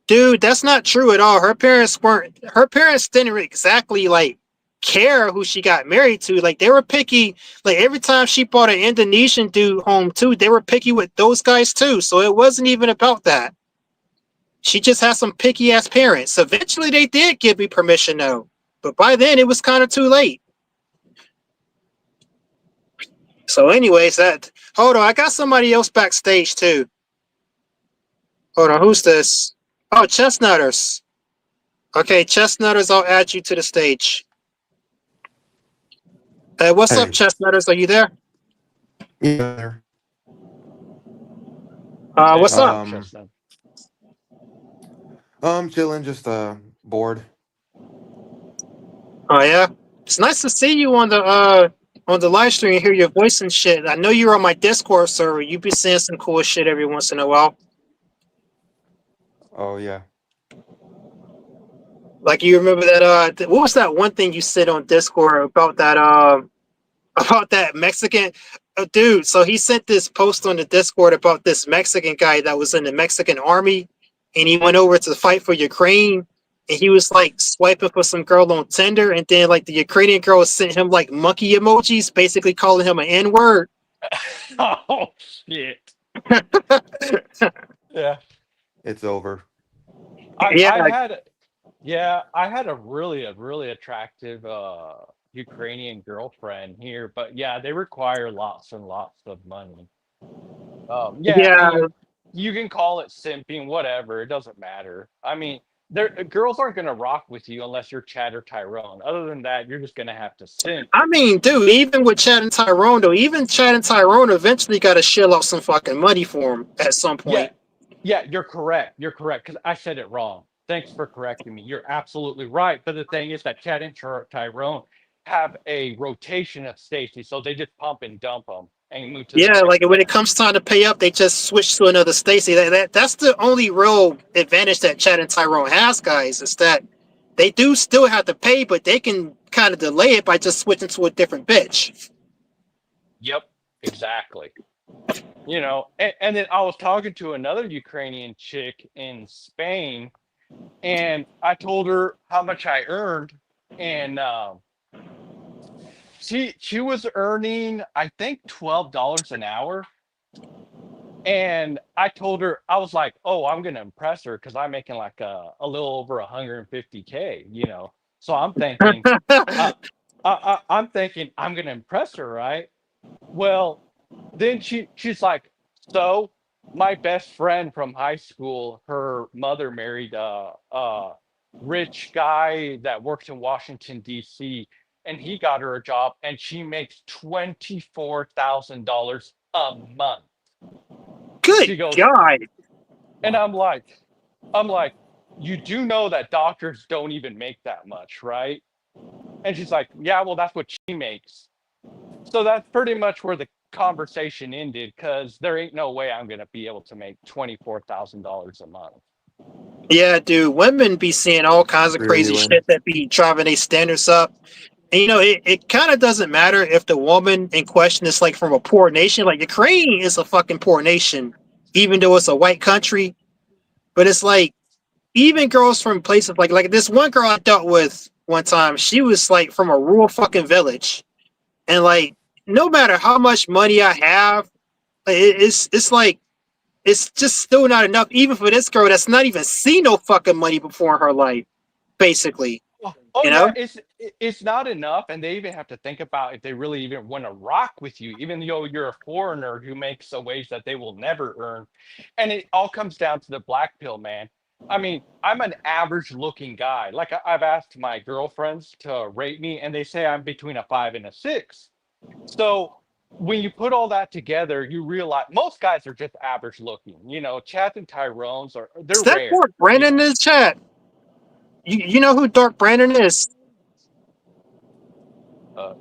dude, that's not true at all. Her parents didn't exactly like care who she got married to. Like they were picky. Like every time she brought an Indonesian dude home too, they were picky with those guys too. So it wasn't even about that. She just had some picky ass parents. Eventually they did give me permission though. But by then it was kind of too late. So anyways, that hold on, I got somebody else backstage too. Hold on, who's this? Oh, Chestnutters. Okay, Chestnutters, I'll add you to the stage. Hey, what's up,
Hey,
Chestnutters? Are you there?
yeah, there.
hey,
What's
what's
up?
up,
Um,
Chestnut?
chilling, just bored.
Oh yeah, it's nice to see you on the live stream and hear your voice and shit. I know you're on my Discord server. You be saying some cool shit every once in a while.
Oh yeah.
Like you remember that what was that one thing you said on Discord about that about that Mexican dude? So he sent this post on the Discord about this Mexican guy that was in the Mexican army, and he went over to fight for Ukraine, and he was like swiping for some girl on Tinder, and then like the Ukrainian girl sent him like monkey emojis, basically calling him an N word.
Oh shit. Yeah.
It's over.
I
Yeah,
I had Yeah, I had a really attractive Ukrainian girlfriend here, but yeah, they require lots and lots of money. Yeah, I
yeah.
mean, you can call it simping, whatever, it doesn't matter. I mean, girls aren't gonna rock with you unless you're Chad or Tyrone. Other than that, you're just gonna have to simp.
I mean, dude, even with Chad and Tyrone, though, even Chad and Tyrone eventually got to shell out some fucking money for him at some
Yeah,
point.
yeah, you're correct. You're correct because I said it wrong. Thanks for correcting me. You're absolutely right. But the thing is that Chad and Tyrone have a rotation of Stacy, so they just pump and dump them. and move to the
Yeah,
next
like when
one.
it comes time to pay up, they just switch to another state. See, that's the only real advantage that Chad and Tyrone has, guys, is that they do still have to pay, but they can kind of delay it by just switching to a different bitch.
Yep, exactly. And then I was talking to another Ukrainian chick in Spain, and I told her how much I earned, and she was earning, I think, $12 an hour. And I told her, I was like, oh, I'm gonna impress her because I'm making like a little over 150K. So I'm thinking, uh, I'm thinking I'm gonna impress her, right? Well, then she's like, so my best friend from high school, her mother married a rich guy that works in Washington D.C. and he got her a job and she makes $24,000 a month.
Good
She goes,
God.
and I'm like, you do know that doctors don't even make that much, right? And she's like, yeah, well, that's what she makes. So that's pretty much where the conversation ended because there ain't no way I'm gonna be able to make $24,000 a month.
Yeah, dude, women be seeing all kinds of
Agree with
crazy
you, Lynn.
shit that be driving their standards up. And, it kind of doesn't matter if the woman in question is like from a poor nation. Like Ukraine is a fucking poor nation, even though it's a white country. But it's like even girls from places like this one girl I dealt with one time, she was like from a rural fucking village. And like no matter how much money I have, it's like it's just still not enough, even for this girl that's not even seen no fucking money before in her life, basically.
Oh
You
yeah,
know?
it's not enough, and they even have to think about if they really even want to rock with you, even though you're a foreigner who makes a wage that they will never earn. And it all comes down to the black pill, man. I mean, I'm an average looking guy. Like I've asked my girlfriends to rate me, and they say I'm between a 5 and a 6. So when you put all that together, you realize most guys are just average looking. Chad and Tyrone's
Is
they're
that
rare.
Dark Brandon in the chat? You know who Dark Brandon is?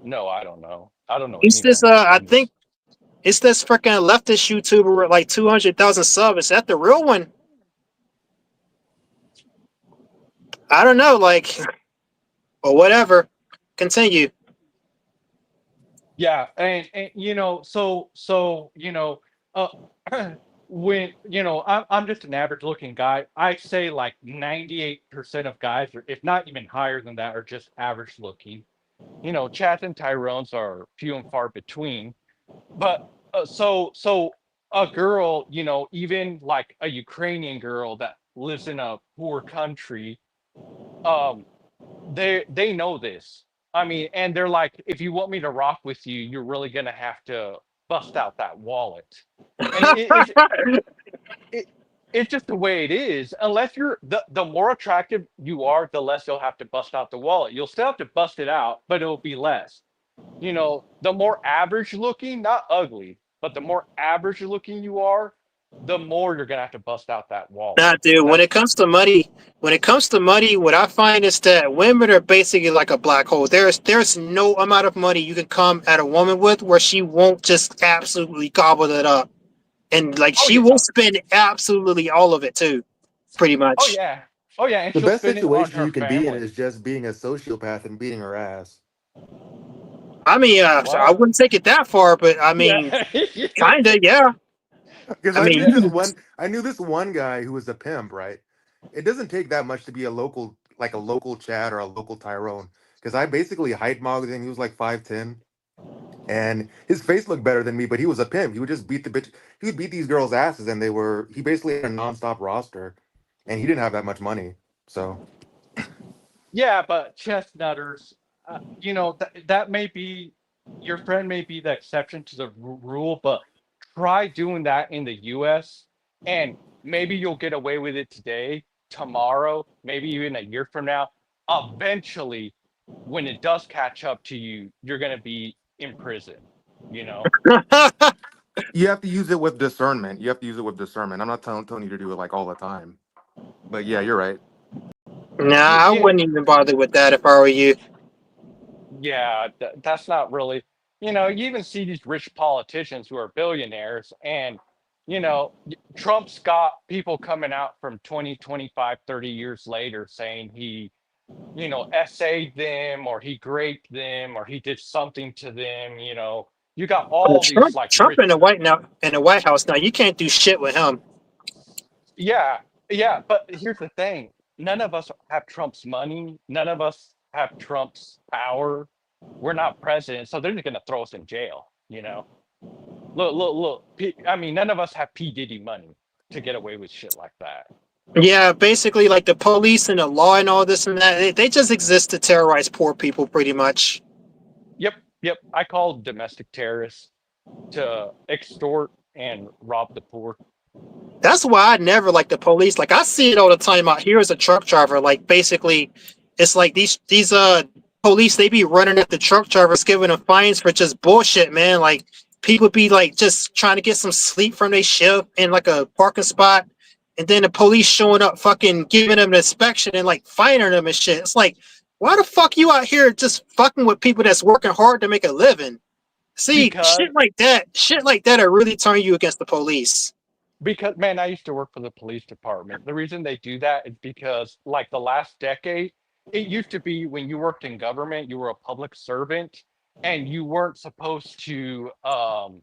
No, I don't know. I don't know
He's this
anybody
I
in
think
this.
it's this freaking leftist YouTuber with like 200,000 subs. Is that the real one? I don't know, like, or whatever. Continue.
Yeah, and uh, when I'm just an average looking guy. I say like 98% of guys, or if not even higher than that, are just average looking. Chats and Tyrones are few and far between. But so a girl, even like a Ukrainian girl that lives in a poor country, um, they know this. I mean, and they're like, if you want me to rock with you, you're really gonna have to bust out that wallet. And it it's just the way it is. Unless you're the more attractive you are, the less you'll have to bust out the wallet. You'll still have to bust it out, but it'll be less. The more average looking, not ugly, but the more average looking you are, the more you're gonna have to bust out that wallet.
Nah, dude. When
That's
it comes to money, what I find is that women are basically like a black hole. There's no amount of money you can come at a woman with where she won't just absolutely gobble it up, and like
oh
she will
yeah,
spend absolutely all of it too, pretty
oh
much.
yeah, oh yeah, and
The
she'll
best
spend it on
situation
her
you can be in
family.
is just being a sociopath and beating her ass.
I mean, so I
Well,
wouldn't take it that far, but I
yeah,
mean, kinda, yeah.
Because
I
I
mean,
knew
yeah.
this
you
one, I knew this one guy who was a pimp, right? It doesn't take that much to be a local, like a local Chad or a local Tyrone. Because I basically height mogged him. He was like 5'10", and his face looked better than me, but he was a pimp. He would just beat the bitch. He would beat these girls' asses, and he basically had a nonstop roster, and he didn't have that much money. So
Yeah, but chestnutters, that may be your friend may be the exception to the rule, but try doing that in the U.S. and maybe you'll get away with it today, tomorrow, maybe even a year from now. Eventually, when it does catch up to you, you're gonna be in prison. You know?
you have to use it with discernment. You have to use it with discernment. I'm not telling you to do it like all the time, but yeah, you're right.
nah,
Yeah,
I
yeah,
wouldn't even bother with that if I were you.
yeah. That's not really. you even see these rich politicians who are billionaires, and Trump's got people coming out from 20, 25, 30 years later saying he essayed them, or he raped them, or he did something to them. You got all these
Trump,
like
Trump
rich.
in the White House now. You can't do shit with him.
Yeah, yeah, but here's the thing. None of us have Trump's money. None of us have Trump's power. We're not president, so they're just gonna throw us in jail. Look, look, look. I mean, none of us have P. Diddy money to get away with shit like that.
Yeah, basically, like the police and the law and all this and that, they just exist to terrorize poor people, pretty much.
Yep, yep. I call domestic terrorists to extort and rob the poor.
That's why I never like the police. Like I see it all the time out here as a truck driver. Like basically, it's like these police, they be running at the truck drivers, giving them fines for just bullshit, man. Like people be like just trying to get some sleep from their shift in like a parking spot, and then the police showing up, fucking giving them an inspection and like fining them and shit. It's like, why the fuck you out here just fucking with people that's working hard to make a living? See,
Because
shit like that, are really turn you against the police.
because man, I used to work for the police department. The reason they do that is because like the last decade, it used to be when you worked in government, you were a public servant, and you weren't supposed to hold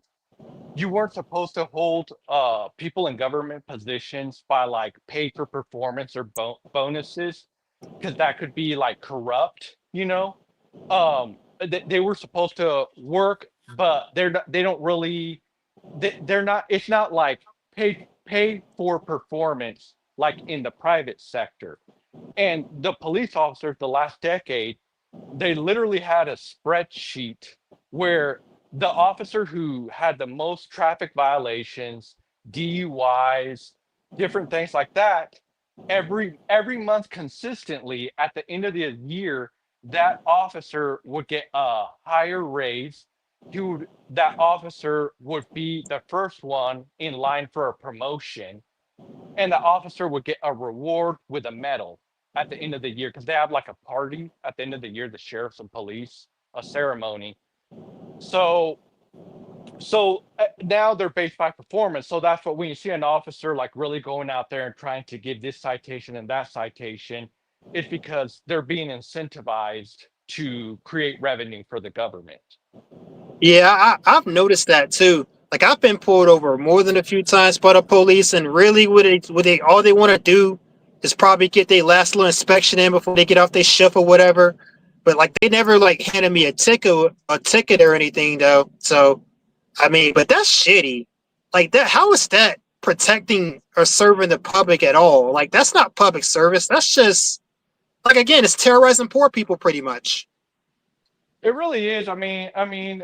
people in government positions by like pay for performance or bonuses, because that could be like corrupt. They were supposed to work, but they don't really, they're not, it's not like pay for performance like in the private sector. And the police officers the last decade, they literally had a spreadsheet where the officer who had the most traffic violations, DUIs, different things like that, every month consistently at the end of the year, that officer would get a higher raise. That officer would be the first one in line for a promotion, and the officer would get a reward with a medal at the end of the year, because they have like a party at the end of the year, the sheriffs and police, a ceremony. So so now they're based by performance. So that's what, when you see an officer like really going out there and trying to give this citation and that citation, it's because they're being incentivized to create revenue for the government.
Yeah, I've noticed that too. Like I've been pulled over more than a few times by the police, and really, what they all they want to do is probably get their last little inspection in before they get off their shift or whatever. But like they never like handed me a ticket or anything though. So I mean, but that's shitty. Like that, how is that protecting or serving the public at all? Like that's not public service. That's just like again, it's terrorizing poor people pretty much.
It really is. I mean,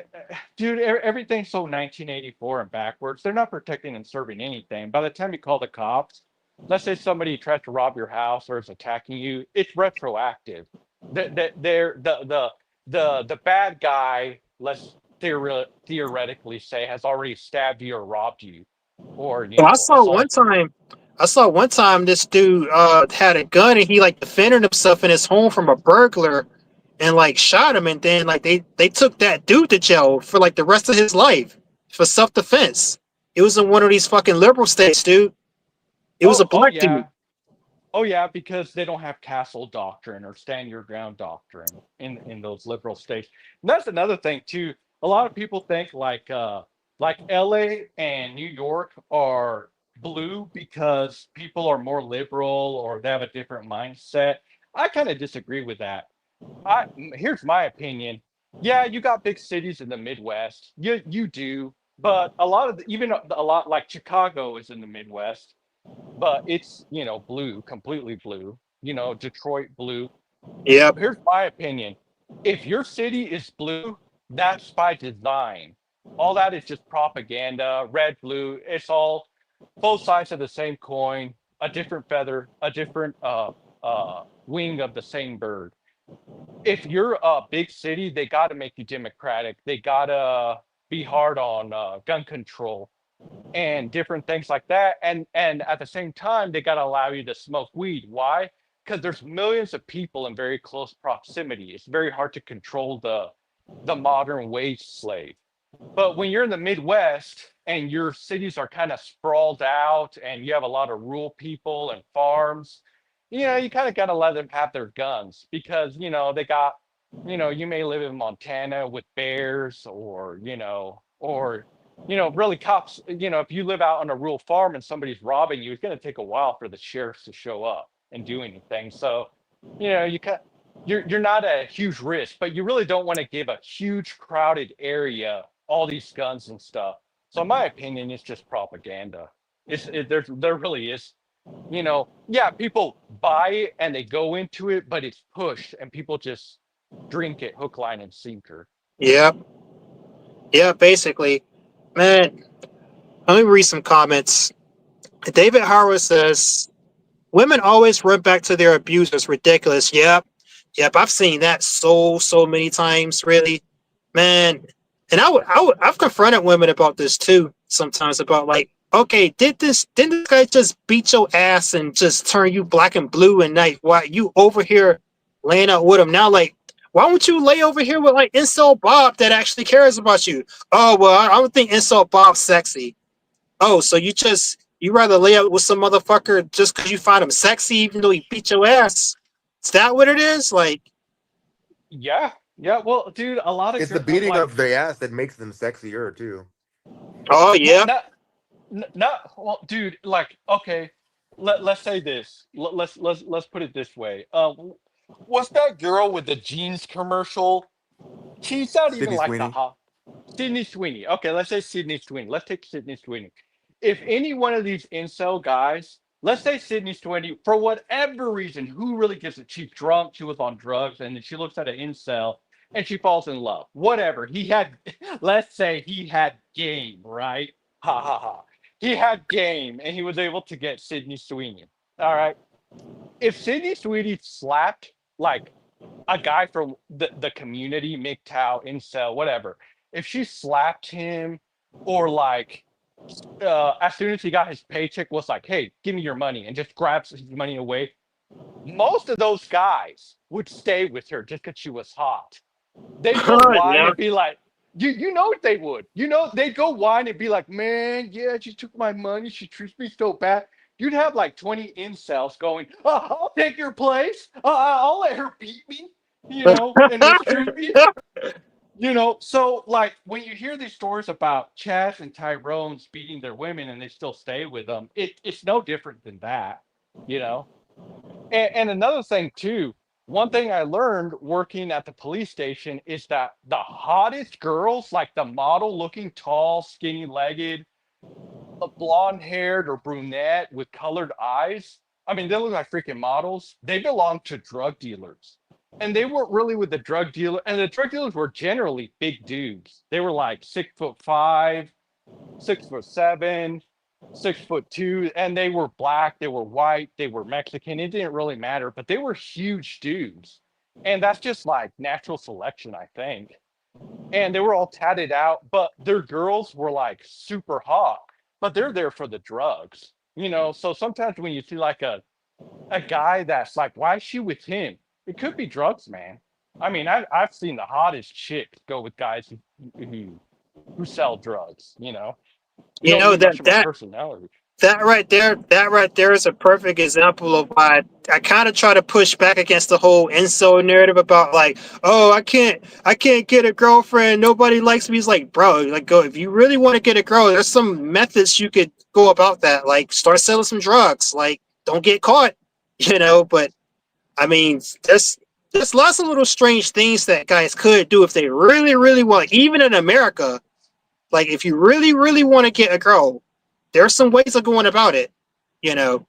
dude, everything's so 1984 and backwards. They're not protecting and serving anything. By the time you call the cops, let's say somebody tries to rob your house or is attacking you, it's retroactive. The bad guy, let's theoretically say, has already stabbed you or robbed you, or
So
assaulted.
I saw one time this dude had a gun and he like defended himself in his home from a burglar and like shot him, and then like they took that dude to jail for like the rest of his life for self defense. It was in one of these fucking liberal states, dude. It was
Oh,
a
oh
black dude.
yeah. Oh yeah, because they don't have castle doctrine or stand your ground doctrine in those liberal states. And that's another thing too. A lot of people think like LA and New York are blue because people are more liberal or they have a different mindset. I kind of disagree with that. Here's my opinion. Yeah, you got big cities in the Midwest. You do, but even a lot like Chicago is in the Midwest, but it's blue, completely blue. Detroit blue.
Yep.
Here's my opinion. If your city is blue, that's by design. All that is just propaganda. Red, blue, it's all both sides of the same coin, a different feather, a different wing of the same bird. If you're a big city, they got to make you democratic. They got to be hard on gun control and different things like that. And at the same time, they got to allow you to smoke weed. Why? Because there's millions of people in very close proximity. It's very hard to control the modern wage slave. But when you're in the Midwest and your cities are kind of sprawled out and you have a lot of rural people and farms, you kind of got to let them have their guns because, they got, you may live in Montana with bears or really cops, if you live out on a rural farm and somebody's robbing you, it's going to take a while for the sheriffs to show up and do anything. So, you kind you're not a huge risk, but you really don't want to give a huge crowded area all these guns and stuff. So in my opinion, it's just propaganda. There really is, yeah, people buy it and they go into it, but it's pushed and people just drink it hook, line, and sinker.
Yeah, yeah, basically. Man, let me read some comments. David Howard says, women always run back to their abusers. Ridiculous. Yep. Yep. I've seen that so many times, really. Man. And I've confronted women about this too, sometimes about like, okay, didn't this guy just beat your ass and just turn you black and blue and night? Why you over here laying out with him now? Like, why don't you lay over here with like Insult Bob that actually cares about you? Oh well, I don't think Insult Bob's sexy. Oh, so you rather lay out with some motherfucker just because you find him sexy, even though he beat your ass? Is that what it is? Like,
Yeah, yeah. Well, dude, a lot of
It's the
girls
beating
like,
of the ass that makes them sexier too.
oh
not,
yeah,
not, not. Well, dude, like, okay, let's say this. Let's put it this way. What's that girl with the jeans commercial? She's not even
Sydney
like the
Sweeney.
hot Sydney Sweeney. Okay, let's say Sydney Sweeney. Let's take Sydney Sweeney. If any one of these incel guys, let's say Sydney Sweeney, for whatever reason, who really gives it? She's drunk, she was on drugs, and then she looks at an incel and she falls in love. Whatever. He had, let's say he had game, right? Ha ha ha. He had game and he was able to get Sydney Sweeney. All right. If Sydney Sweeney slapped like a guy from the community, MGTOW, incel, whatever, if she slapped him or like as soon as he got his paycheck was like, hey, give me your money and just grabs his money away, most of those guys would stay with her just because she was hot. They'd go whine
yeah.
and be like, you know what they would. They'd go whine and be like, man, yeah, she took my money. She treats me so bad. You'd have like 20 incels going, I'll take your place. I'll let her beat me, and mistreat me. So like when you hear these stories about Chaz and Tyrone's beating their women and they still stay with them, it's no different than that, you know. And another thing too, one thing I learned working at the police station is that the hottest girls, like the model looking tall, skinny legged, blonde haired or brunette with colored eyes, I mean, they look like freaking models. They belong to drug dealers. And they weren't really with the drug dealer. And the drug dealers were generally big dudes. They were like 6'5", 6'7", 6'2", and they were black, they were white, they were Mexican. It didn't really matter, but they were huge dudes. And that's just like natural selection, I think. And they were all tatted out, but their girls were like super hot, but they're there for the drugs, So sometimes when you see like a guy that's like, why is she with him? It could be drugs, man. I mean, I've seen the hottest chicks go with guys who sell drugs, You
You
don't
know
need much
that
of a
that
personality.
that right there is a perfect example of why I kind of try to push back against the whole incel narrative about like, oh, I can't get a girlfriend, nobody likes me. It's like, bro, like, go if you really want to get a girl, there's some methods you could go about that. Like, start selling some drugs. Like, don't get caught, But I mean, there's lots of little strange things that guys could do if they really want. Even in America, like if you really want to get a girl, there's some ways of going about it. You know,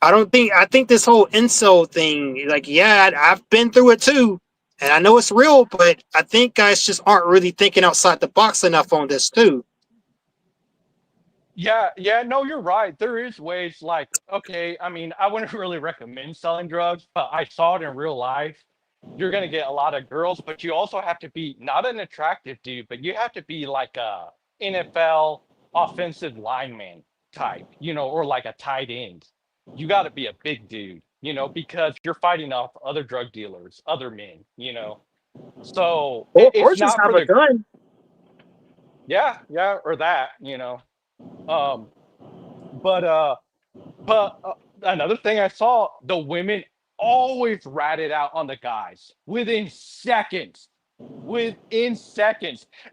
I think this whole incel thing, like, yeah, I've been through it too, and I know it's real, but I think guys just aren't really thinking outside the box enough on this too.
Yeah, yeah, no, you're right. There is ways like, okay, I mean, I wouldn't really recommend selling drugs, but I saw it in real life. You're gonna get a lot of girls, but you also have to be not an attractive dude, but you have to be like a NFL offensive lineman type, or like a tight end. You got to be a big dude, because you're fighting off other drug dealers, other men. So it's
Horses
not
have
for
a
the
gun.
yeah, or that, Um, but another thing I saw, the women always ratted out on the guys within seconds.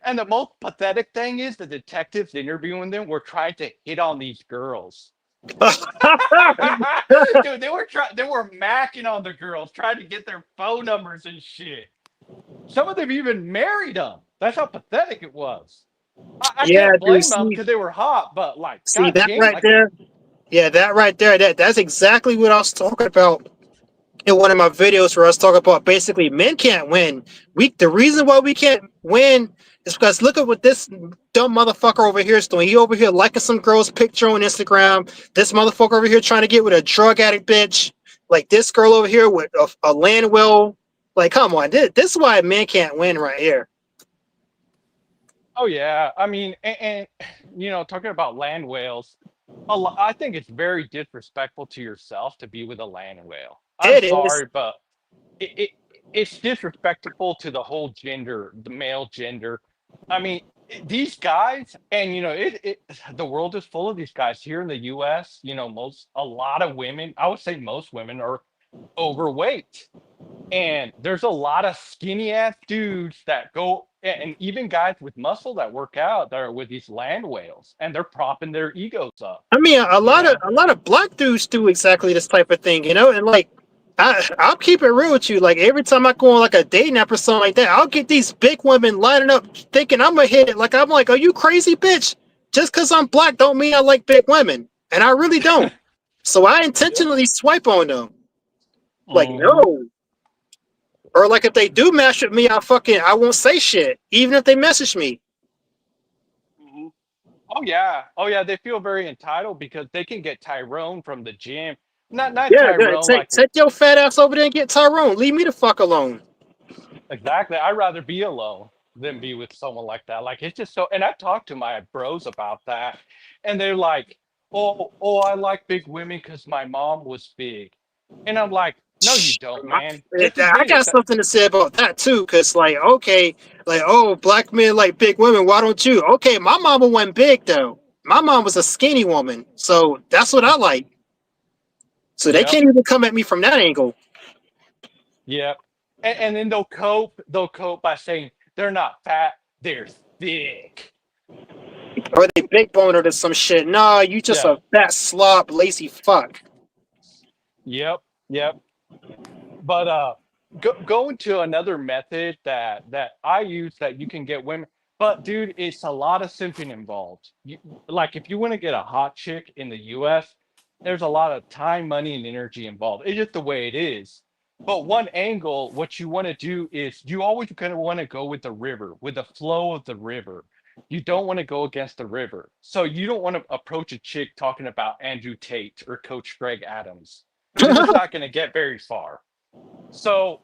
And the most pathetic thing is the detectives interviewing them were trying to hit on these girls. Dude, they were macking on the girls, trying to get their phone numbers and shit. Some of them even married them. That's how pathetic it was. I
Yeah,
can't
dude.
blame them because they were hot, but like,
See
god
that
damn,
right
like,
there. Yeah, that right there. That's exactly what I was talking about in one of my videos where I was talking about basically men can't win. The reason why we can't win is because look at what this dumb motherfucker over here is doing. He over here liking some girl's picture on Instagram. This motherfucker over here trying to get with a drug addict bitch. Like this girl over here with a land will. Like, come on, this is why men can't win right here.
oh yeah. I mean, and talking about land whales, I think it's very disrespectful to yourself to be with a land whale. I'm
It is.
sorry, but it, it it's disrespectful to the whole gender, the male gender. I mean, these guys, and the world is full of these guys here in the U.S. A lot of women, I would say most women are overweight. And there's a lot of skinny ass dudes that go, and even guys with muscle that work out that are with these land whales, and they're propping their egos up.
I mean,
You know?
a lot of black dudes do exactly this type of thing, you know. And like, I'll keep it real with you. Like every time I go on like a dating app or something like that, I'll get these big women lining up thinking I'm gonna hit it. Like I'm like, are you crazy, bitch? Just because I'm black don't mean I like big women, and I really don't. So I
Yep.
intentionally swipe on them. Like
Hmm.
no, or like if they do match with me, I won't say shit, even if they message me.
Hmm. Oh yeah, oh yeah. They feel very entitled because they can get Tyrone from the gym. Not
Yeah, good.
Tyrone like
Take your fat ass over there and get Tyrone. Leave me the fuck alone.
exactly. I'd rather be alone than be with someone like that. Like it's just so. And I've talked to my bros about that, and they're like, "Oh, I like big women because my mom was big," and I'm like, "No, you don't, man. Just
I
admit it."
got something to say about that too, cause like, okay, like, oh, black men like big women. Why don't you? Okay, my mama wasn't big though. My mom was a skinny woman, so that's what I like. So they
Yep,
can't even come at me from that angle.
yep. And then they'll cope. They'll cope by saying they're not fat, they're thick.
Or they big boner to some shit. Nah, you just
Yeah.
a fat slob, lazy fuck.
Yep. Yep. But going to another method that I use that you can get women. But dude, it's a lot of simping involved. Like if you want to get a hot chick in the US, there's a lot of time, money, and energy involved. It's just the way it is. But one angle, what you want to do is you always kind of want to go with the river, with the flow of the river. You don't want to go against the river. So you don't want to approach a chick talking about Andrew Tate or Coach Greg Adams. You're just not going to get very far. So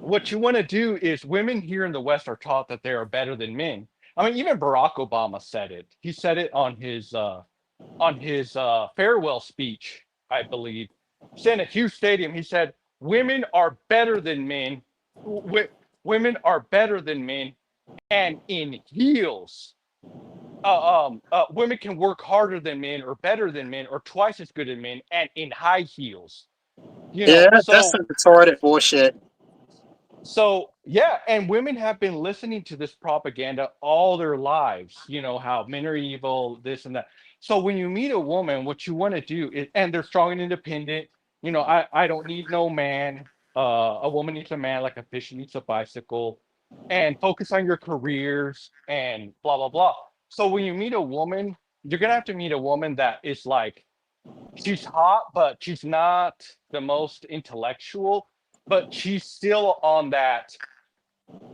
what you want to do is women here in the West are taught that they are better than men. I mean, even Barack Obama said it. He said it on his farewell speech, I believe. Saying at Hughes Stadium, he said, "Women are better than men. W- women are better than men, and in heels. Women can work harder than men, or better than men, or twice as good as men, and in high heels."
Yeah, that's
So
some retarded bullshit.
So, yeah, and women have been listening to this propaganda all their lives, how men are evil, this and that. So when you meet a woman, what you want to do is, and they're strong and independent, I don't need no man. A woman needs a man like a fish needs a bicycle, and focus on your careers and blah, blah, blah. So when you meet a woman, you're gonna have to meet a woman that is like, she's hot, but she's not the most intellectual, but she's still on that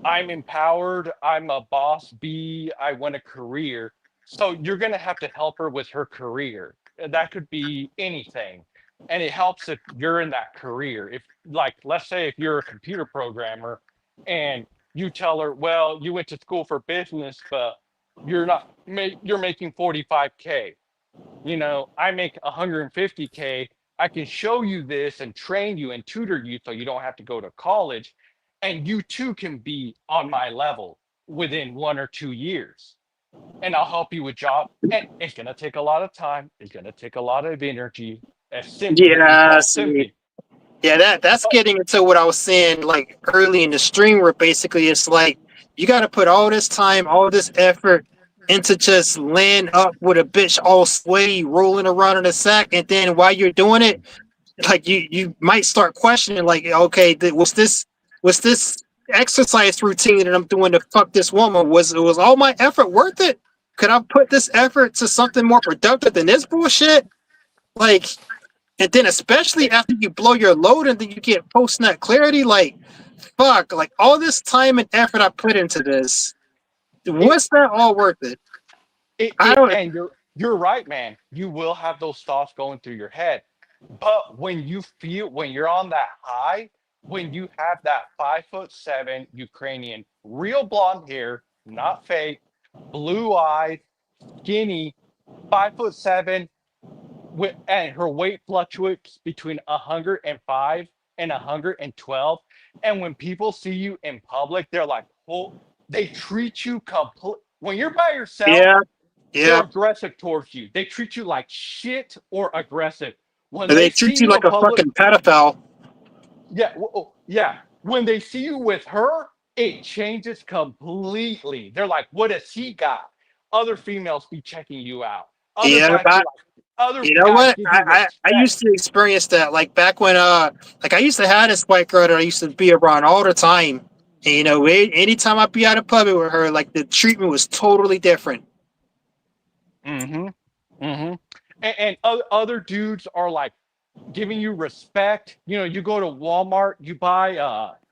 I'm empowered, I'm a boss bee, I want a career. So you're going to have to help her with her career. That could be anything. And it helps if you're in that career. If, like, let's say if you're a computer programmer and you tell her, well, you went to school for business, but you're not, you're making 45K. I make 150K. I can show you this and train you and tutor you so you don't have to go to college. and you too can be on my level within 1 or 2 years. And I'll help you with job. And it's gonna take a lot of time. It's gonna take a lot of energy. As simping, we
Yeah,
call
see.
simping.
Yeah, that's
But
getting into what I was saying like early in the stream, where basically it's like you got to put all this time, all this effort into just laying up with a bitch all sweaty, rolling around in a sack, and then while you're doing it, like you might start questioning, like, okay, was this exercise routine that I'm doing to fuck this woman, was all my effort worth it? Could I put this effort to something more productive than this bullshit? Like, and then especially
it,
after you blow your load and then you get post nut clarity, like fuck, like all this time and effort I put into this,
it,
was that all worth it? I don't.
and you're right, man. You will have those thoughts going through your head. But when you're on that high, when you have that 5'7" Ukrainian, real blonde hair, not fake, blue eyes, skinny, 5'7", and her weight fluctuates between 105 and 112. And when people see you in public, they're like, oh, they treat you complete. When you're by yourself,
Yeah,
they're
yeah.
aggressive towards you. They treat you like shit or aggressive. When
They
they see
treat you
you in
like a
public,
fucking pedophile.
yeah, yeah. When they see you with her, it changes completely. They're like, what has he got? Other females be checking you out. Other
Yeah,
guys be
but
like, other
you know
guys
what?
give you
I
respect.
used to experience that, like back when like I used to have this white girl that I used to be around all the time. And you know, anytime I'd be out of public with her, like the treatment was totally different.
Mm-hmm. Mm-hmm. And other dudes are like giving you respect. You know, you go to Walmart, you buy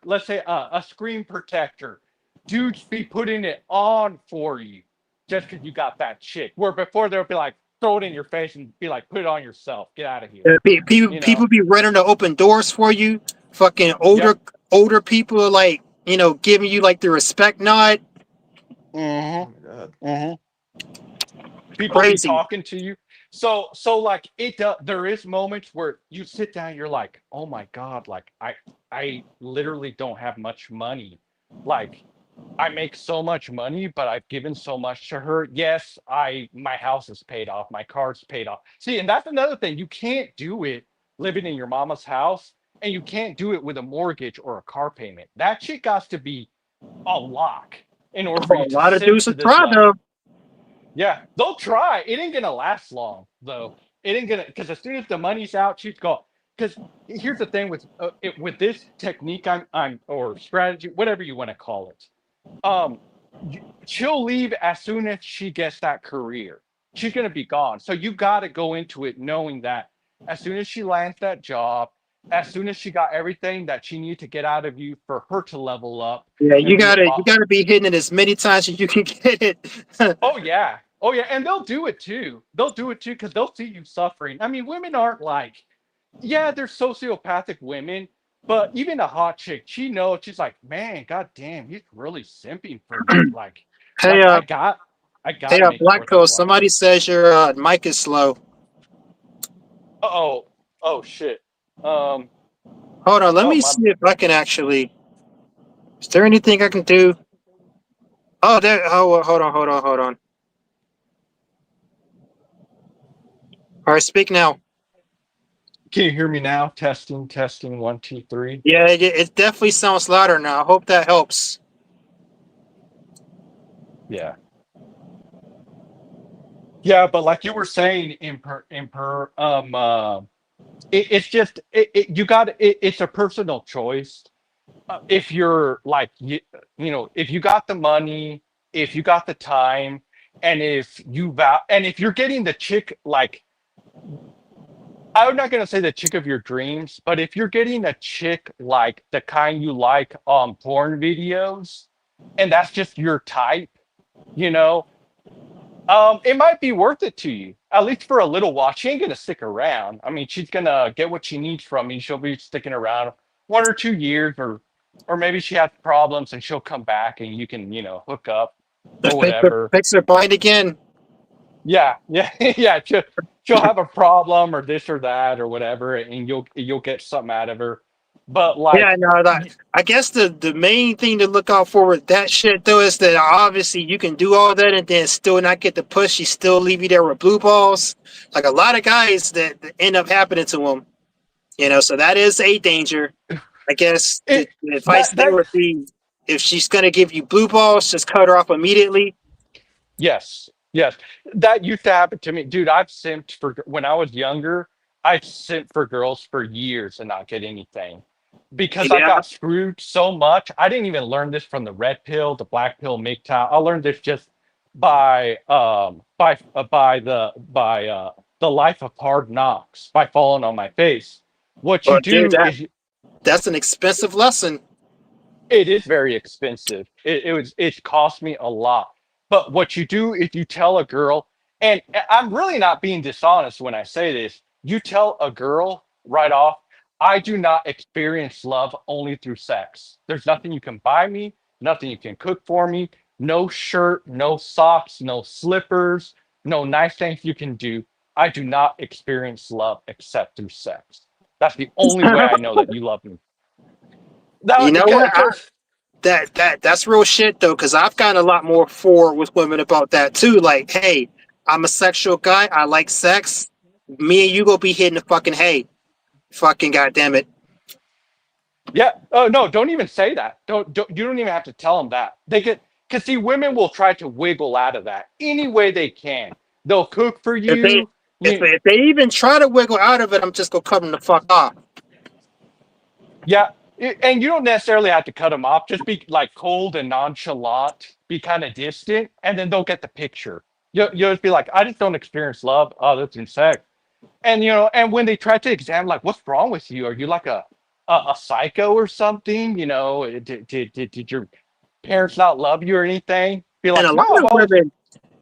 let's say a screen protector. Dudes be putting it on for you just because you got that chick. Where before they'll be like, throw it in your face and be like, put it on yourself. Get out of here.
People
You know?
people be running to open doors for you. Fucking
Yep.
older people are like, you know, giving you like the respect nod.
Mm-hmm.
Oh my god.
Mm-hmm. People be
Crazy.
talking to you. So like there is moments where you sit down, you're like, oh my God, like I literally don't have much money. Like I make so much money, but I've given so much to her. Yes, my house is paid off, my car's paid off. See, and that's another thing. You can't do it living in your mama's house, and you can't do it with a mortgage or a car payment. That shit got to be a lock in order for
Oh,
you
a
to
lot of
simp
dudes
to
will
this
try though.
level. Yeah, they'll try. It ain't gonna last long though. It ain't gonna, because as soon as the money's out, she's gone. Because here's the thing with with this technique, I'm or strategy, whatever you want to call it. Um, she'll leave as soon as she gets that career. She's gonna be gone. So you got to go into it knowing that as soon as she lands that job, as soon as she got everything that she needed to get out of you for her to level up
Yeah,
and be a
you
boss.
gotta be hitting it as many times as you can get it.
Oh yeah. Oh yeah. And they'll do it too. They'll do it too because they'll see you suffering. I mean, women aren't like, yeah, they're sociopathic women, but even a hot chick, she knows, she's like, man, god damn, he's really simping for me.
Hey,
Like I
hey,
gotta make it
Black
worth his
Pill.
while.
Somebody says your mic is slow.
Oh, oh shit. Um,
Hold on, let
oh
me
my
see if I can actually. Is there anything I can do? Oh, there. Oh, hold on. All right, speak now.
can you hear me now? Testing, testing, 1, 2, 3.
Yeah, it definitely sounds louder now. I hope that helps.
Yeah. Yeah, but like you were saying it's just you got it's a personal choice. If you're like if you got the money, if you got the time, and if you're getting the chick, like I'm not gonna say the chick of your dreams, but if you're getting a chick like the kind you like on porn videos, and that's just your type, you know, it might be worth it to you, at least for a little while. She ain't gonna stick around. I mean, she's gonna get what she needs from you. She'll be sticking around 1 or 2 years, or maybe she has problems and she'll come back and you can, hook up or whatever.
Fix her blind again.
Yeah, yeah, yeah. She'll have a problem or this or that or whatever, and you'll get something out of her. But
Yeah,
like,
no, that, I guess the main thing to look out for with that shit though is that obviously you can do all that and then still not get the push. She still leave you there with blue balls. Like a lot of guys that end up happening to them, so that is a danger. I guess
it
the advice
that
there
that
would be if she's gonna give you blue balls, just cut her off immediately.
Yes, yes. That used to happen to me. Dude, I've simped for when I was younger, I simped for girls for years and not get anything. Because I
Yeah,
got screwed so much. I didn't even learn this from the red pill, the black pill, MGTOW. I learned this just by the life of hard knocks, by falling on my face. What you
but dude,
do is
that's an expensive lesson.
it is very expensive. It cost me a lot. But what you do if you tell a girl, and I'm really not being dishonest when I say this, you tell a girl right off, I do not experience love only through sex. There's nothing you can buy me, nothing you can cook for me, no shirt, no socks, no slippers, no nice things you can do. I do not experience love except through sex. That's the only way I know that you love me.
You
That
know what?
because
That's real shit though, because I've gotten a lot more forward with women about that too. Like, hey, I'm a sexual guy. I like sex. Me and you go be hitting the fucking hay. Fucking goddamn it.
yeah. Oh no, don't even say that. Don't you don't even have to tell them that. They get because see, women will try to wiggle out of that any way they can. They'll cook for
If they
you.
if
You
if they even try to wiggle out of it, I'm just gonna cut them the fuck off.
yeah. And you don't necessarily have to cut them off. Just be like cold and nonchalant. Be kind of distant, and then they'll get the picture. You'll just be like, I just don't experience love other than sex. And and when they try to examine, like, what's wrong with you? Are you like a psycho or something? Did your parents not love you or anything? Be
And
like, no, I've always,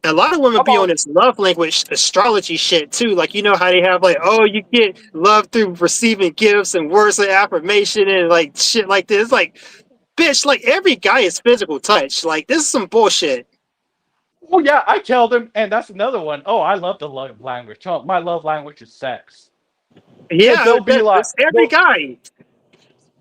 a lot of women
I've
be on
always,
this love language astrology shit too. Like you know how they have like, oh, you get love through receiving gifts and words of affirmation and like shit like this. Like, bitch, like every guy is physical touch. Like this is some bullshit.
oh yeah, I tell them, and that's another one. Oh, I love the love language. Oh, my love language is sex. And
Yeah,
they'll be like,
that's every guy.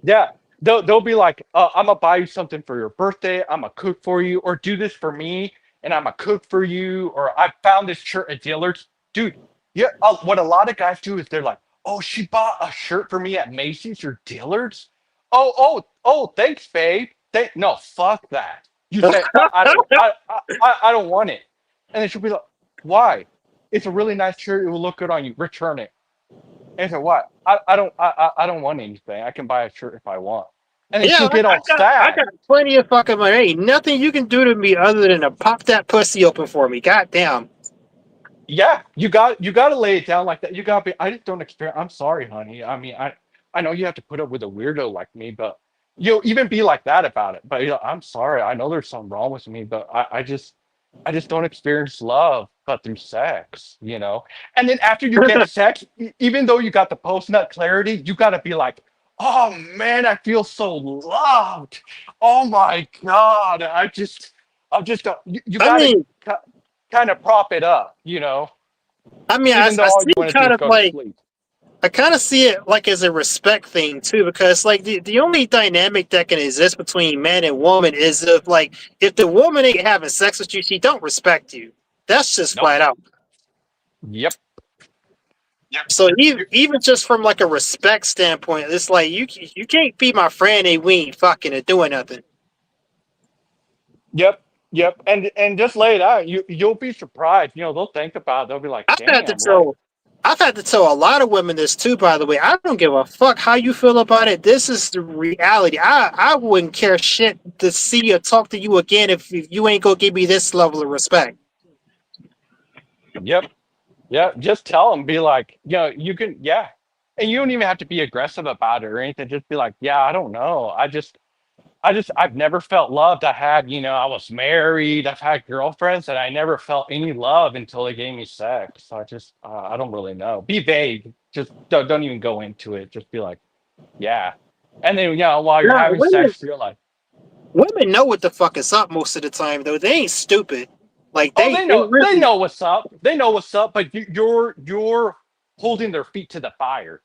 yeah, they'll be like, I'm gonna buy you something for your birthday. I'm gonna cook for you, or do this for me, and I'm gonna cook for you. Or I found this shirt at Dillard's, dude. Yeah, what a lot of guys do is they're like, oh, she bought a shirt for me at Macy's or Dillard's. Oh, thanks, babe. No, fuck that. You say I don't want it, and then she'll be like, why? It's a really nice shirt. It will look good on you. Return it. And so what? I don't want anything. I can buy a shirt if I want. And then
Yeah,
she'll get all
I
sad.
got plenty of fucking money. Ain't nothing you can do to me other than to pop that pussy open for me. Goddamn.
Yeah, you got to lay it down like that. You got to be. I just don't experience. I'm sorry, honey. I mean, I know you have to put up with a weirdo like me, but you'll even be like that about it. But I'm sorry. I know there's something wrong with me, but I just don't experience love but through sex. And then after you get sex, even though you got the post nut clarity, you got to be like, oh man, I feel so loved. Oh my god, I'm just you
I
got to
mean,
kind of prop it up,
I
even though all
see
you want to do
kind
is
of
go to
like
sleep.
I kind of see it like as a respect thing too, because like the only dynamic that can exist between man and woman is if the woman ain't having sex with you, she don't respect you. That's just
Nope.
flat out.
Yep. Yep.
So even just from like a respect standpoint, it's like you can't be my friend and we ain't fucking or doing nothing.
Yep. Yep. And just lay it out. You'll be surprised. They'll think about it. They'll be like,
I've had to
damn, like,
tell I've had to tell a lot of women this too, by the way. I don't give a fuck how you feel about it. This is the reality. I wouldn't care shit to see or talk to you again if you ain't gonna give me this level of respect.
yep. Yeah, just tell them, be like, you can, yeah. And you don't even have to be aggressive about it or anything. Just be like, yeah, I don't know. I've never felt loved. I was married. I've had girlfriends, and I never felt any love until they gave me sex. So I don't really know. Be vague. Just don't even go into it. Just be like, yeah. And then, while you're
No,
having sex, you're like,
women know what the fuck is up most of the time though. They ain't stupid. Like
oh,
they
they
really
know what's up. They know what's up, but you're holding their feet to the fire.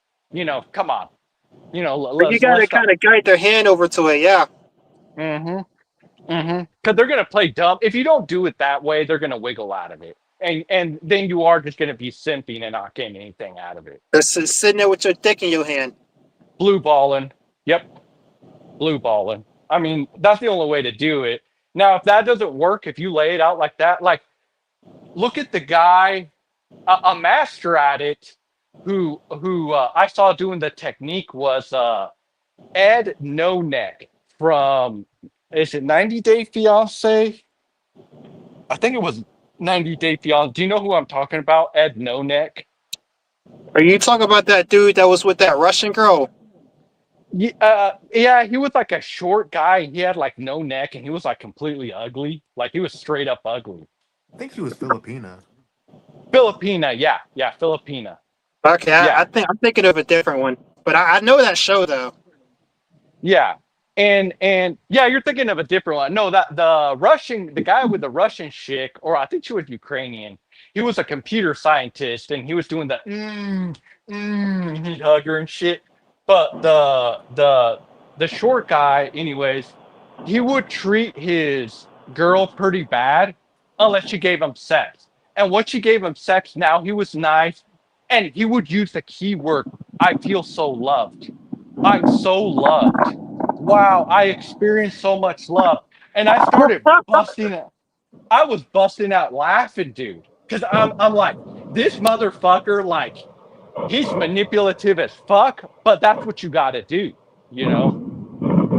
Come on.
But you gotta
let's
kind
not.
of guide their hand over to it. Yeah,
Mm-hmm. Mm-hmm. Because they're gonna play dumb. If you don't do it that way, they're gonna wiggle out of it, and then you are just gonna be simping and not getting anything out of it.
that's just sitting there with your dick in your hand.
Blue balling. Yep, blue balling. I mean, that's the only way to do it. Now, if that doesn't work, if you lay it out like that, like look at the guy, a master at it, who I saw doing the technique was Ed No Neck from, is it 90 Day Fiance? I think it was 90 Day Fiance. Do you know who I'm talking about? Ed No Neck.
Are you talking about that dude that was with that Russian girl?
Yeah, yeah, he was like a short guy. He had like no neck, and he was like completely ugly. Like he was straight up ugly.
I think she was Filipina.
Filipina, yeah, yeah, Filipina,
Okay, I
yeah.
think I'm thinking of a different one, but I know that show though.
Yeah. And yeah, you're thinking of a different one. No, that the guy with the Russian chick, or I think she was Ukrainian. He was a computer scientist, and he was doing the he'd hug her and shit. But the short guy, anyways, he would treat his girl pretty bad unless she gave him sex. And once she gave him sex, now he was nice, and he would use the keyword, "I feel so loved." I'm so loved. Wow, I experienced so much love. And I started busting out. I was busting out laughing, dude. Cause I'm like, this motherfucker, like, he's manipulative as fuck, but that's what you gotta do, you know?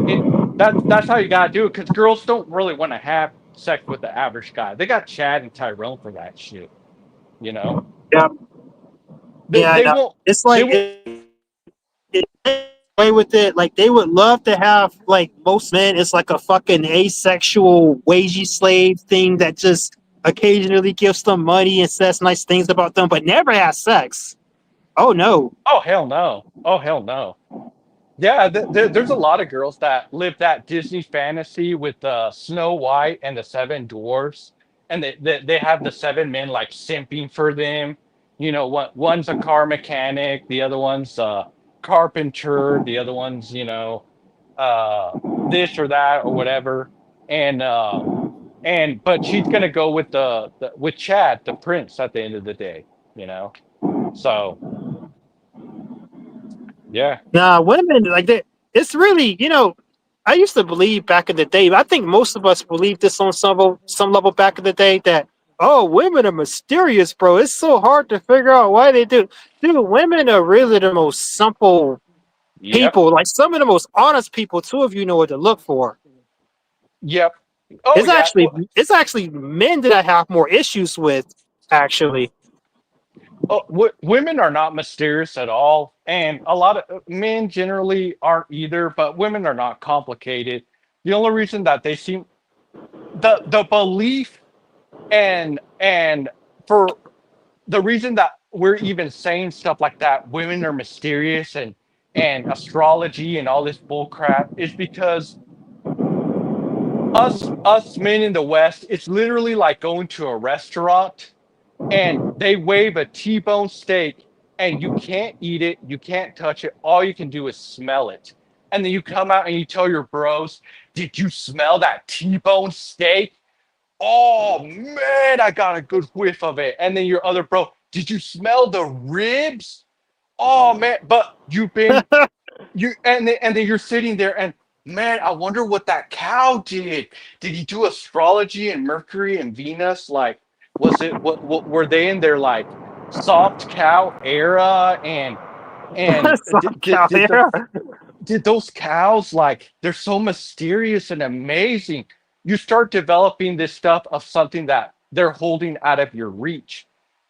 It that's how you gotta do it, because girls don't really want to have sex with the average guy. They got Chad and Tyrone for that shit, you know?
Yeah,
They
yeah, I
they
know.
won't
It's
they
like
won't
it play with it. Like they would love to have like most men. It's like a fucking asexual wagey slave thing that just occasionally gives them money and says nice things about them, but never has sex. Oh no.
oh hell no. Oh hell no. Yeah, there's a lot of girls that live that Disney fantasy with Snow White and the Seven Dwarfs, and they have the seven men like simping for them. One's a car mechanic, the other one's a carpenter, the other one's uh, this or that or whatever, and but she's gonna go with with Chad, the prince, at the end of the day. You know, so yeah,
Nah, women like that. It's really, I used to believe back in the day. I think most of us believed this on some level back in the day that women are mysterious, bro. It's so hard to figure out why they do. Dude, women are really the most simple
yep,
people. Like some of the most honest people. Two of you know what to look for.
yep. Oh
It's
yeah.
actually it's actually men that I have more issues with. Actually,
Oh, women are not mysterious at all, and a lot of men generally aren't either. But women are not complicated. The only reason that they seem the belief and for the reason that we're even saying stuff like that, women are mysterious and astrology and all this bull crap, is because us men in the West, it's literally like going to a restaurant and they wave a T-bone steak and you can't eat it, you can't touch it, all you can do is smell it. And then you come out and you tell your bros, "Did you smell that T-bone steak? Oh man, I got a good whiff of it." And then your other bro, "Did you smell the ribs? Oh man, but you've been and then you're sitting there and, man, I wonder what that cow did. Did he do astrology and Mercury and Venus? Like, was it what were they in their like soft cow era? And
some cow here.
did those cows, like, they're so mysterious and amazing. You start developing this stuff of something that they're holding out of your reach.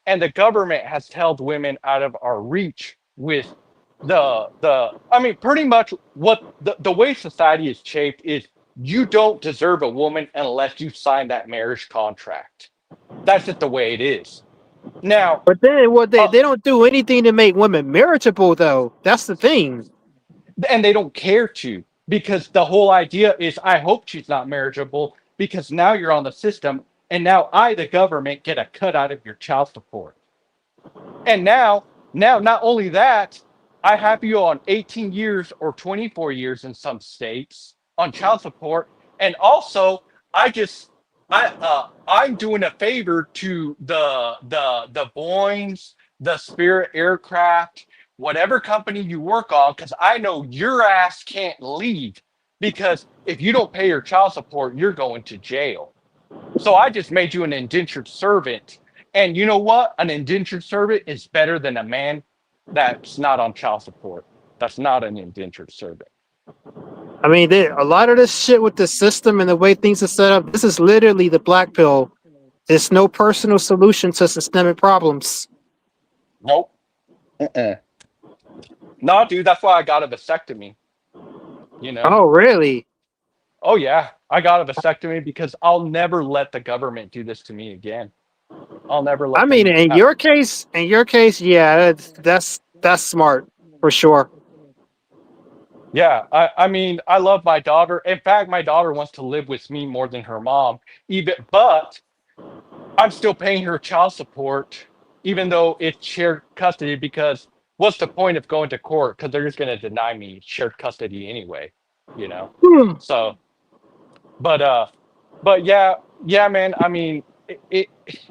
And the government has held women out of our reach with the I mean, pretty much what the way society is shaped is, you don't deserve a woman unless you sign that marriage contract. That's just the way it is. Now,
But then what they
uh,
they don't do anything to make women marriageable though. That's the thing.
and they don't care to, because the whole idea is, I hope she's not marriageable, because now you're on the system, and now I, the government, get a cut out of your child support. And now not only that, I have you on 18 years or 24 years in some states on child support, and also I just I'm doing a favor to the Boeings, the Spirit aircraft, whatever company you work on, because I know your ass can't leave because if you don't pay your child support, you're going to jail. So I just made you an indentured servant. And you know what? An indentured servant is better than a man that's not on child support. That's not an indentured servant.
I mean, a lot of this shit with the system and the way things are set up, this is literally the black pill. There's no personal solution to systemic problems.
Nope. Uh-uh. No, dude, that's why I got a vasectomy. You know?
Oh, really?
Oh, yeah. I got a vasectomy because I'll never let the government do this to me again. I'll never
I
let
mean,
them.
in your case, yeah, that's smart for sure.
Yeah, I mean, I love my daughter. In fact, my daughter wants to live with me more than her mom. But I'm still paying her child support, even though it's shared custody. Because what's the point of going to court? Because they're just going to deny me shared custody anyway. You know.
Hmm.
So, but but yeah, man. I mean,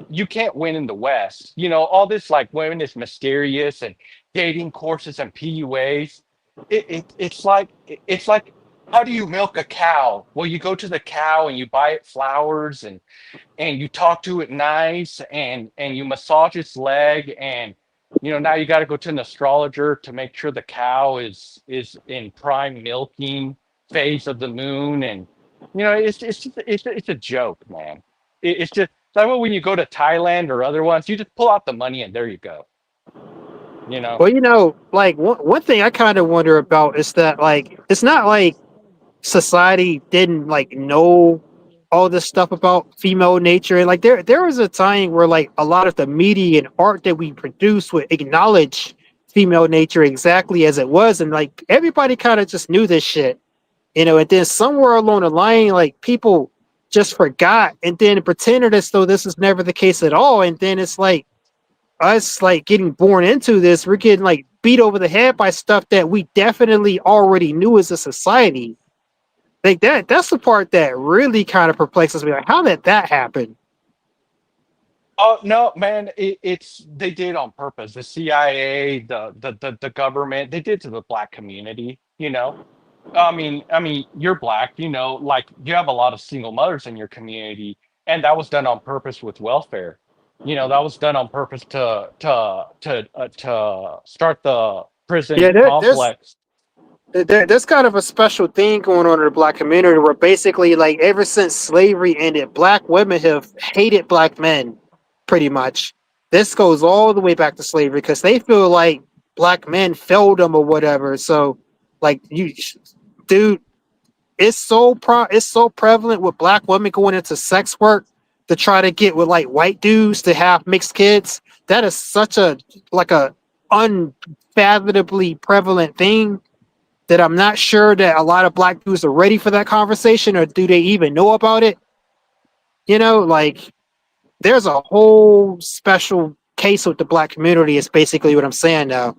you can't win in the West. You know, all this like women is mysterious and dating courses and PUAs. It's like how do you milk a cow? Well, you go to the cow and you buy it flowers and you talk to it nice and you massage its leg and now you got to go to an astrologer to make sure the cow is in prime milking phase of the moon and it's a joke, man. It's just that way when you go to Thailand or other ones, you just pull out the money and there you go. You know.
Well, like one thing I kind of wonder about is that like it's not like society didn't like know all this stuff about female nature, and like there was a time where like a lot of the media and art that we produce would acknowledge female nature exactly as it was, and like everybody kind of just knew this shit, and then somewhere along the line like people just forgot and then pretended as though this is never the case at all, and then it's like us like getting born into this, we're getting like beat over the head by stuff that we definitely already knew as a society. Like that's the part that really kind of perplexes me. Like, how did that happen?
Oh no, man! It's they did on purpose. The CIA, the government, they did to the black community. You know, I mean, you're black. Like you have a lot of single mothers in your community, and that was done on purpose with welfare. That was done on purpose to start the prison
Yeah,
complex.
there's kind of a special thing going on in the black community where basically like ever since slavery ended, black women have hated black men, pretty much. This goes all the way back to slavery because they feel like black men failed them or whatever. So, like dude, it's so prevalent with black women going into sex work to try to get with like white dudes to have mixed kids. That is such a like a unfathomably prevalent thing that I'm not sure that a lot of black dudes are ready for that conversation, or do they even know about it. Like there's a whole special case with the black community is basically what I'm saying now.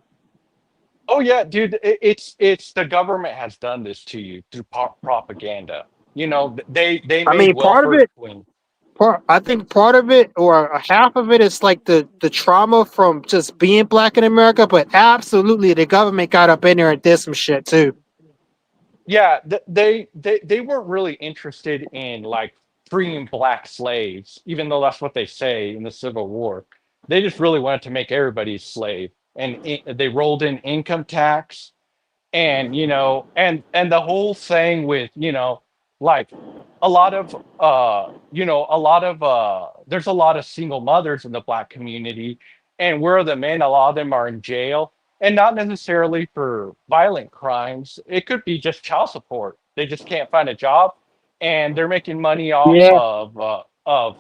Oh yeah, dude, it's the government has done this to you through propaganda. They
I
made
mean,
welfare queen.
I think part of it or a half of it is like the trauma from just being black in America, but absolutely the government got up in there and did some shit too.
Yeah, they weren't really interested in like freeing black slaves, even though that's what they say in the Civil War. They just really wanted to make everybody a slave, and they rolled in income tax and the whole thing with like there's a lot of single mothers in the black community, and where are the men? A lot of them are in jail, and not necessarily for violent crimes. It could be just child support. They just can't find a job, and they're making money off
Yeah,
of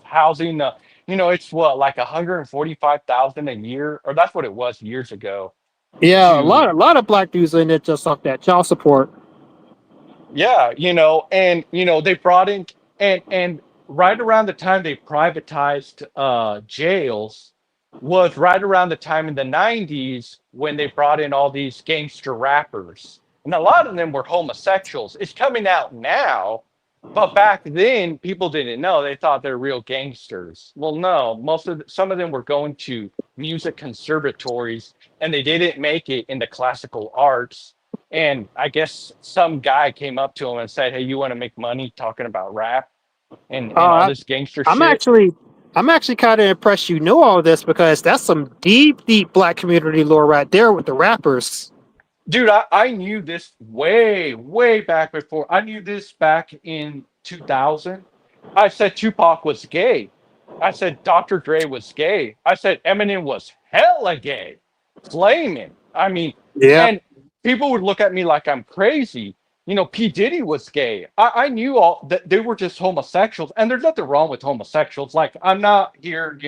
housing. It's what, like 145,000 a year, or that's what it was years ago.
yeah,
To
a lot of black dudes are in it just off that child support.
Yeah, and they brought in and right around the time they privatized jails, was right around the time in the 90s when they brought in all these gangster rappers. And a lot of them were homosexuals. It's coming out now, but back then people didn't know. They thought they're real gangsters. Well, no, some of them were going to music conservatories and they didn't make it in the classical arts. And I guess some guy came up to him and said, "Hey, you want to make money talking about rap and all
Uh,
this gangster
I'm
shit?"
actually I'm actually kind of impressed you know all this because that's some deep, deep black community lore right there with the rappers.
Dude, I knew this way, way back before. I knew this back in 2000. I said Tupac was gay. I said Dr. Dre was gay. I said Eminem was hella gay, flaming. I mean,
Yeah.
and people would look at me like I'm crazy. P. Diddy was gay. I knew all that they were just homosexuals, and there's nothing wrong with homosexuals. Like, I'm not here,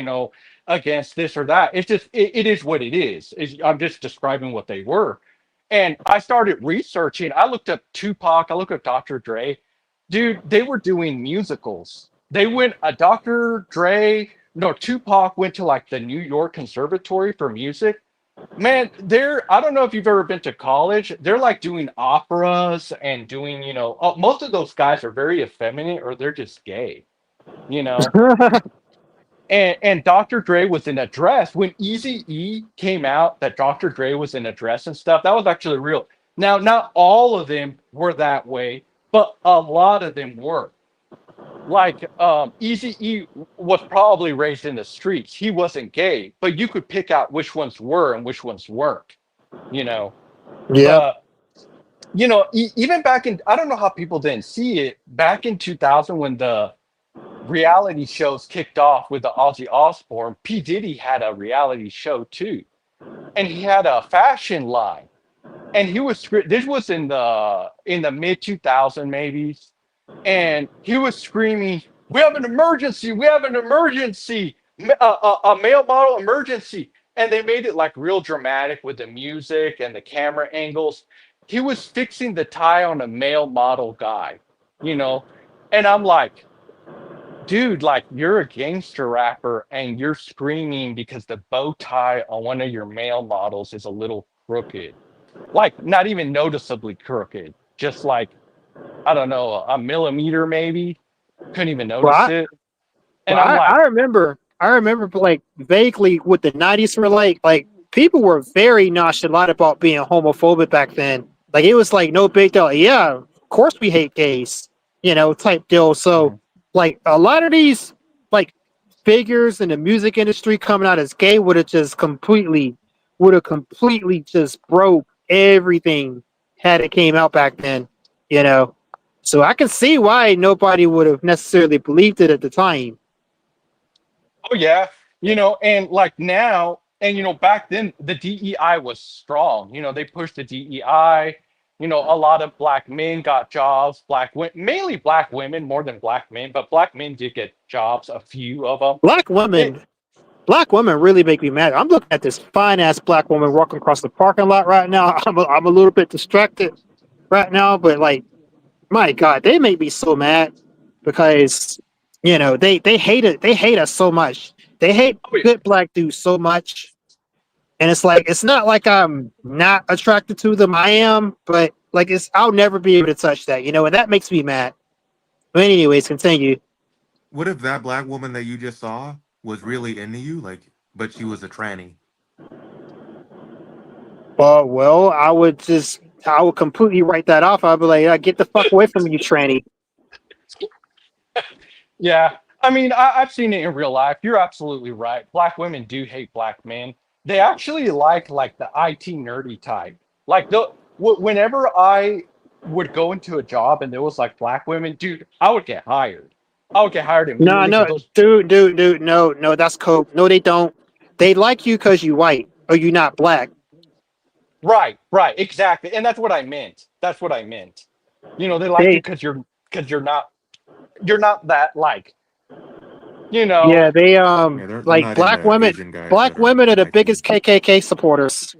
against this or that. It's just, it is what it is. I'm just describing what they were. And I started researching. I looked up Tupac. I looked up Dr. Dre. Dude, they were doing musicals. They went, Dr. Dre, no, Tupac went to like the New York Conservatory for Music. Man, I don't know if you've ever been to college. They're like doing operas and doing, most of those guys are very effeminate or they're just gay, you know? And Dr. Dre was in a dress when Easy E came out that Dr. Dre was in a dress and stuff. That was actually real. Now, not all of them were that way, but a lot of them were. Like Easy E was probably raised in the streets. He wasn't gay, but you could pick out which ones were and which ones weren't. You know,
Yep.
but even back in, I don't know how people didn't see it back in 2000 when the reality shows kicked off with the Ozzy Osbourne. P. Diddy had a reality show too, and he had a fashion line. And this was in the mid 2000 maybe, and he was screaming, "We have an emergency! We have an emergency! A male model emergency!" And they made it like real dramatic with the music and the camera angles. He was fixing the tie on a male model guy, you know, and I'm like, dude, like you're a gangster rapper and you're screaming because the bow tie on one of your male models is a little crooked. Like not even noticeably crooked, just like, I don't know, a millimeter maybe. Couldn't even
Well,
notice it. And
well,
I'm
I
like,
remember, like vaguely what the '90s were like people were very nonchalant about being homophobic back then. Like it was like no big deal. Yeah, of course we hate gays, type deal. So
mhm.
like a lot of these like figures in the music industry coming out as gay would have completely just broke everything had it came out back then, you know. So I can see why nobody would have necessarily believed it at the time.
Oh yeah, and like now, and back then the DEI was strong. They pushed the DEI. A lot of black men got jobs. Mainly black women more than black men, but black men did get jobs. A few of them.
Black
It,
women, black women really make me mad. I'm looking at this fine ass black woman walking across the parking lot right now. I'm a little bit distracted right now, but like, my God, they make me so mad because they hate it. They hate us so much. They hate
oh yeah.
good black dudes so much. And it's like it's not like I'm not attracted to them. I am, but like I'll never be able to touch that, and that makes me mad. But anyways, continue.
What if that black woman that you just saw was really into you, like, but she was a tranny?
Well, I would completely write that off. I'd be like, get the fuck away from me, you tranny.
Yeah, I mean, I've seen it in real life. You're absolutely right. Black women do hate black men. They actually like the IT nerdy type. Like whenever I would go into a job and there was like black women, dude, I would get hired. I would get hired
No,
immediately
no,
because those.
dude, no, no, that's coke. No, they don't. They like you because you white or you not black.
Right, right, exactly, and that's what I meant. That's what I meant. They like you
They
because you're not that like you
Yeah,
know.
they
Yeah, they're
like
not into Asian guys
black
that are
women are the biggest
light-skinned.
KKK supporters.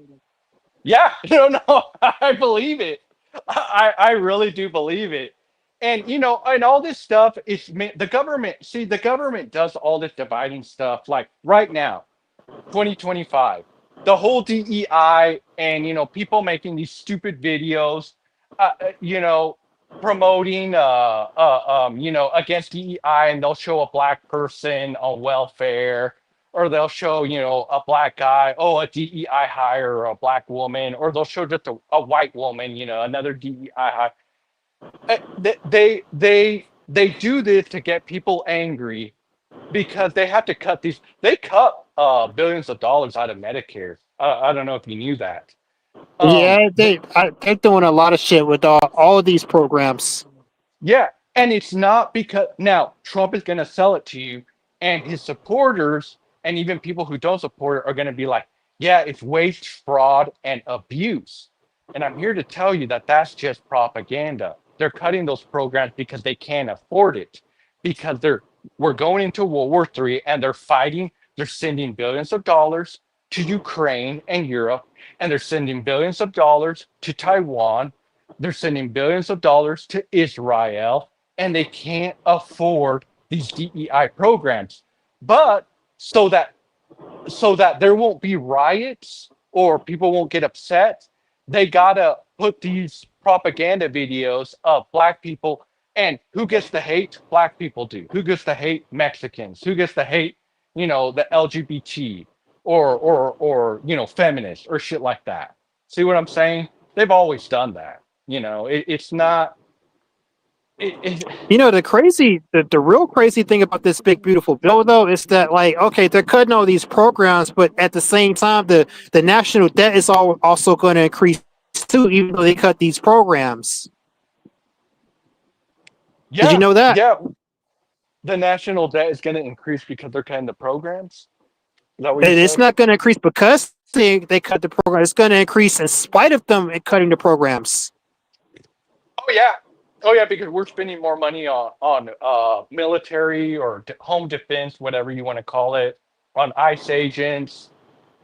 Yeah, no, I believe it. I really do believe it. And and all this stuff is the government. See, the government does all this dividing stuff. Like right now, 2025. The whole DEI and people making these stupid videos, uh, uh, you know, promoting against DEI, and they'll show a black person on welfare, or they'll show a black guy, oh, a DEI hire, or a black woman, or they'll show just a white woman, another DEI hire. They do this to get people angry because they have to cut these. They cut billions of dollars out of Medicare. I don't know if you knew that. Um,
Yeah,
th-
they're doing a lot of shit with all of these programs.
yeah, and it's not because now Trump is going to sell it to you, and his supporters and even people who don't support it are going to be like, yeah, it's waste, fraud, and abuse. And I'm here to tell you that that's just propaganda. They're cutting those programs because they can't afford it, because we're going into World War III, and they're fighting. They're sending billions of dollars to Ukraine and Europe, and they're sending billions of dollars to Taiwan. They're sending billions of dollars to Israel, and they can't afford these DEI programs. But so that there won't be riots or people won't get upset, they gotta put these propaganda videos of black people. And who gets to hate? Black people do. Who gets to hate? Mexicans. Who gets to hate? The LGBT, or feminists or shit like that. See what I'm saying? They've always done that. It's not. It,
The real crazy thing about this big beautiful bill though is that like, okay, they're cutting all these programs, but at the same time, the national debt is also going to increase too, even though they cut these programs. Did you
yeah,
know that?
yeah. The national debt is going to increase because they're cutting the programs. Is that what you
It's
said?
not going to increase because they cut the program. It's going to increase in spite of them cutting the programs.
Oh yeah, oh yeah, because we're spending more money on military or home defense, whatever you want to call it, on ICE agents.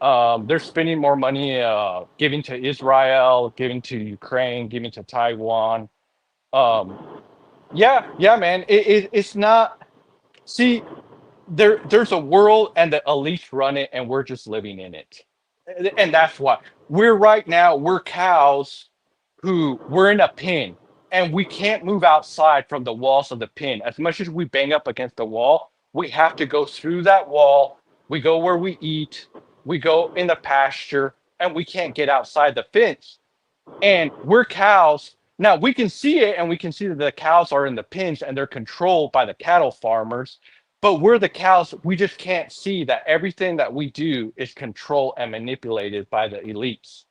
They're spending more money giving to Israel, giving to Ukraine, giving to Taiwan. Um, yeah, yeah, man. It's not. See, there's a world and the elites run it, and we're just living in it. And that's why we're cows who we're in a pen, and we can't move outside from the walls of the pen. As much as we bang up against the wall, we have to go through that wall. We go where we eat, we go in the pasture, and we can't get outside the fence. And we're cows. Now we can see it, and we can see that the cows are in the pens and they're controlled by the cattle farmers. But we're the cows. We just can't see that everything that we do is controlled and manipulated by the elites.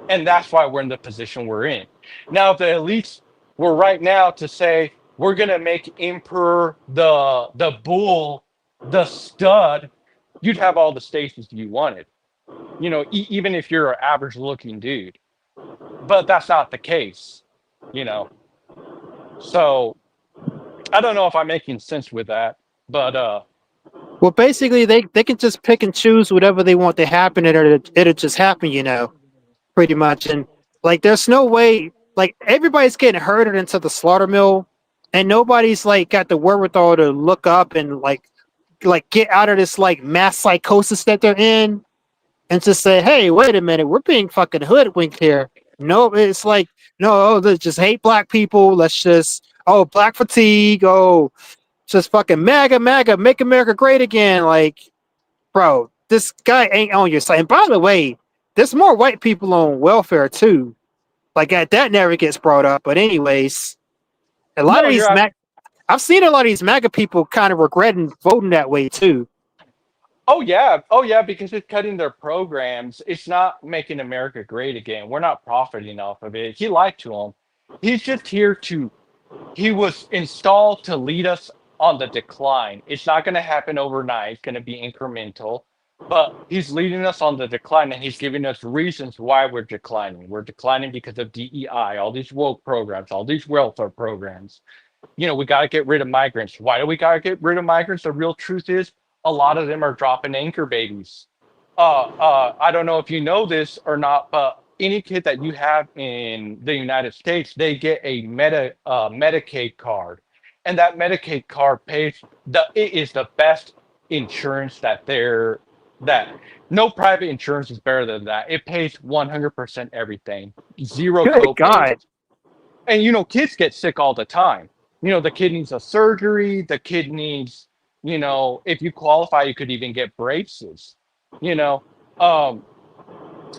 And that's why we're in the position we're in. Now, if the elites were right now to say, we're going to make Emperor the bull the stud, you'd have all the stations you wanted, even if you're an average looking dude. But that's not the case, you know. So I don't know if I'm making sense with that, but
Well, basically, they can just pick and choose whatever they want to happen, and it'll just happen, pretty much. And like, there's no way, like, everybody's getting herded into the slaughter mill, and nobody's like got the wherewithal to look up and like get out of this like mass psychosis that they're in, and just say, hey, wait a minute, we're being fucking hoodwinked here. No, it's like, no, oh, let's just hate black people. Let's just, oh, black fatigue. Oh, just fucking MAGA, make America great again. Like, bro, this guy ain't on your side. And by the way, there's more white people on welfare too. Like that never gets brought up. But anyways, a lot
no,
of
you're
these
at.
I've seen a lot of these MAGA people kind of regretting voting that way too.
Oh yeah, because it's cutting their programs. It's not making America great again. We're not profiting off of it. He lied to them. He's just here to. He was installed to lead us on the decline. It's not going to happen overnight. It's going to be incremental, but he's leading us on the decline, and he's giving us reasons why we're declining. We're declining because of DEI, all these woke programs, all these welfare programs. We got to get rid of migrants. Why do we got to get rid of migrants? The real truth is a lot of them are dropping anchor babies. I don't know if you know this or not, but any kid that you have in the United States, they get a Medicaid card, and that Medicaid card pays it is the best insurance that that no private insurance is better than that. It pays 100% everything, zero
Good
copays.
God.
And kids get sick all the time. The kid needs a surgery, the kid needs, if you qualify, you could even get braces. You know, um,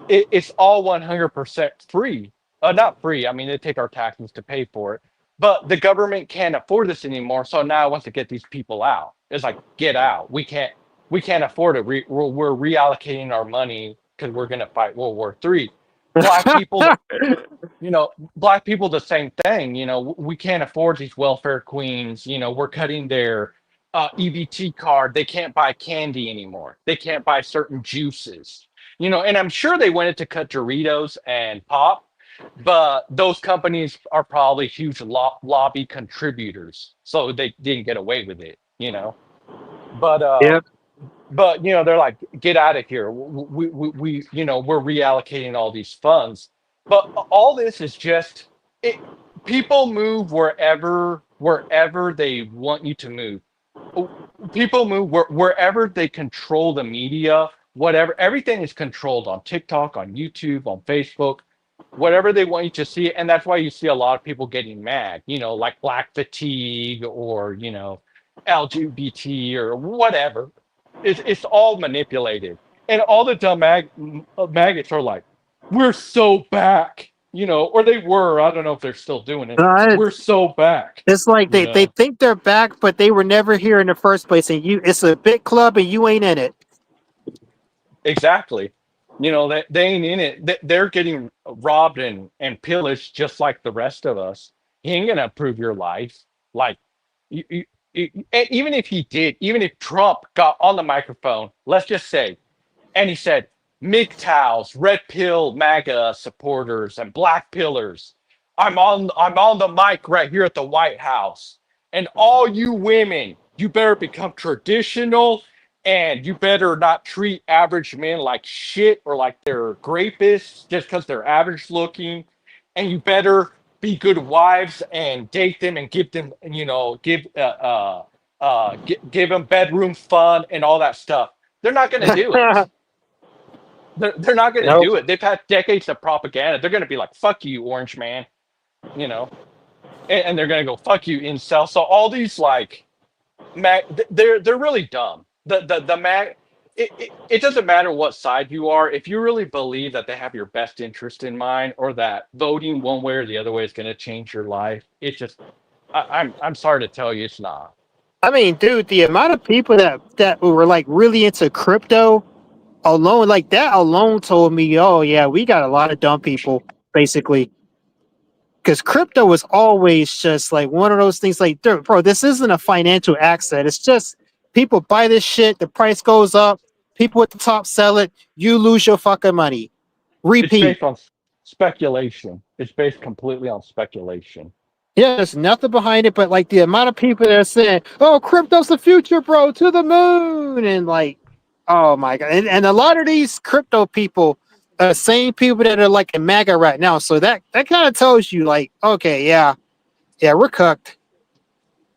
it's all 100% free. Not free. I mean, they take our taxes to pay for it, but the government can't afford this anymore. So now it wants to get these people out. It's like, get out. We can't afford it. We're reallocating our money because we're going to fight World War III. Black people, black people, the same thing. We can't afford these welfare queens. We're cutting their EBT card. They can't buy candy anymore. They can't buy certain juices. And I'm sure they wanted to cut Doritos and pop, but those companies are probably huge lobby contributors, so they didn't get away with it. But
Yep.
they're like, get out of here. We're reallocating all these funds, but all this is just it. People move wherever they want you to move. People move wherever they control the media. Whatever, everything is controlled on TikTok, on YouTube, on Facebook, whatever they want you to see. And that's why you see a lot of people getting mad. Like black fatigue, or LGBT or whatever. It's all manipulated, and all the dumb maggots are like, "We're so back," or they were. I don't know if they're still doing it.
Uh,
We're so back,
it's like they think they're back, but they were never here in the first place. And it's a big club, and you ain't in it.
Exactly. They ain't in it. They're getting robbed and pillaged just like the rest of us. He ain't gonna improve your life. Like, and even if he did, even if Trump got on the microphone, let's just say, and he said, MGTOWs, red pill MAGA supporters, and black pillars. I'm on the mic right here at the White House. And all you women, you better become traditional, and you better not treat average men like shit or like they're grapists just because they're average looking. And you better be good wives and date them and give them, give them bedroom fun and all that stuff. They're not going to do it. They're not going to
Nope.
do it. They've had decades of propaganda. They're going to be like, fuck you, orange man, you know, and they're going to go, fuck you, incel. So all these like, they're really dumb. The mag, it doesn't matter what side you are. If you really believe that they have your best interest in mind, or that voting one way or the other way is going to change your life, it's just, I'm sorry to tell you, it's not.
I mean, dude, the amount of people that were like really into crypto alone, like that alone, told me, oh yeah, we got a lot of dumb people, basically. Because crypto was always just like one of those things. Like, dude, bro, this isn't a financial asset. It's just people buy this shit, the price goes up, people at the top sell it, you lose your fucking money.
It's
Repeat.
based on speculation. It's based completely on speculation.
Yeah, there's nothing behind it, but like the amount of people that are saying, "Oh, crypto's the future, bro, to the moon," and like, oh my god, and a lot of these crypto people are the same people that are like in MAGA right now. So that kind of tells you, like, okay, yeah, we're cooked.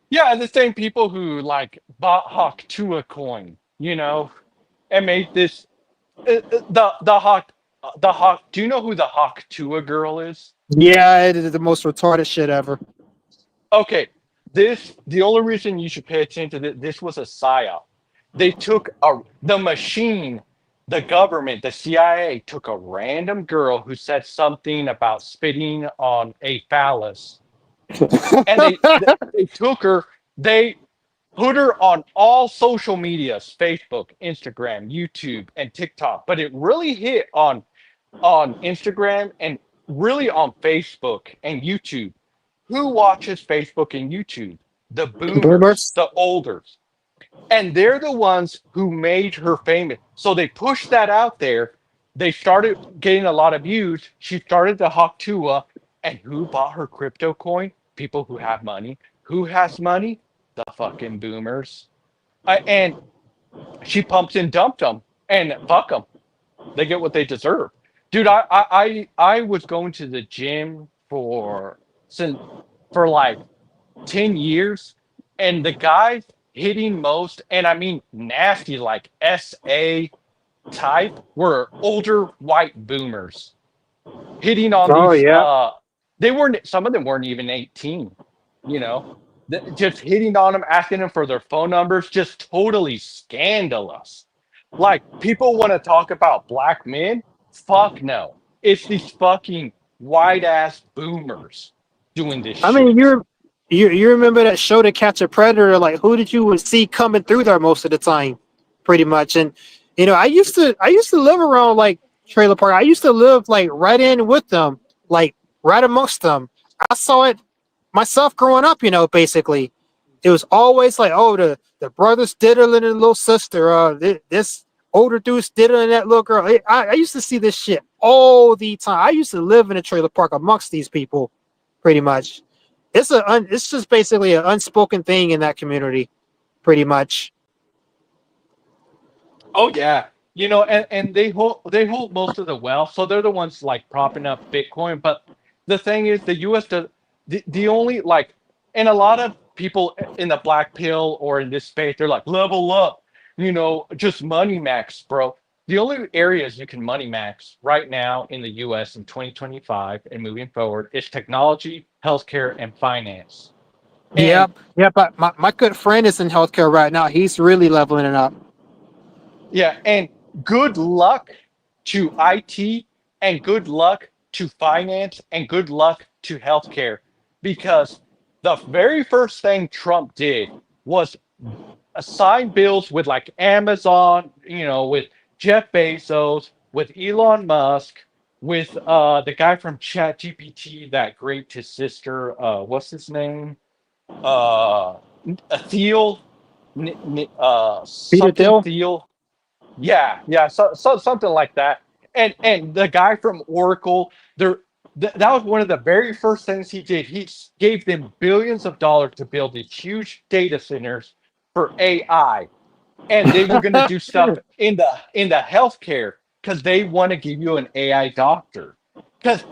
Yeah, and the same people who like bought Hawk Tua coin, and made this the Hawk the Hawk. Do you know who the Hawk Tua girl is?
Yeah, it is the most retarded shit ever.
Okay, the only reason you should pay attention to this was a psyop. They took the machine, the government, the CIA took a random girl who said something about spitting on a phallus, and they took her. They put her on all social medias: Facebook, Instagram, YouTube, and TikTok. But it really hit on Instagram and really on Facebook and YouTube. Who watches Facebook and YouTube? The boomers,
Boomers.
the olders. And they're the ones who made her famous. So they pushed that out there. They started getting a lot of views. She started the Hawk Tua. And who bought her crypto coin? People who have money. Who has money? The fucking boomers. And she pumps and dumped them. And fuck them. They get what they deserve. Dude, I was going to the gym for like 10 years, and the guys hitting most, and I mean nasty, like SA type were older white boomers hitting on
Oh
these
yeah.
they weren't, some of them weren't even 18, you know, just hitting on them, asking them for their phone numbers, just totally scandalous. Like, people want to talk about black men, fuck no, it's these fucking white ass boomers doing this
I mean,
shit.
you remember that show to catch a predator? Like, who did you would see coming through there most of the time, pretty much? And I used to live around like trailer park. I used to live like right in with them, like right amongst them. I saw it myself growing up. Basically, it was always like, oh, the brothers diddling and little sister. This older dude's diddling that little girl. I used to see this shit all the time. I used to live in a trailer park amongst these people, pretty much. It's just basically an unspoken thing in that community, pretty much.
Oh yeah, you know, and they hold most of the wealth, so they're the ones like propping up Bitcoin. But the thing is, the U.S. does the only like, and a lot of people in the black pill or in this space, they're like level up, you know, just money max, bro. The only areas you can money max right now in the U.S. in 2025 and moving forward is technology, healthcare, and finance. And
Yep, yep. But my good friend is in healthcare right now. He's really leveling it up.
yeah, and good luck to IT, and good luck to finance, and good luck to healthcare, because the very first thing Trump did was assign bills with like Amazon, you know, with Jeff Bezos, with Elon Musk, with the guy from ChatGPT that raped his sister. What's his name? Uh, Thiel,
Peter
something
Thiel.
Thiel. Yeah, so something like that. And the guy from Oracle, there, that was one of the very first things he did. He gave them billions of dollars to build these huge data centers for AI, and they were going to do stuff in the healthcare because they want to give you an AI doctor. Because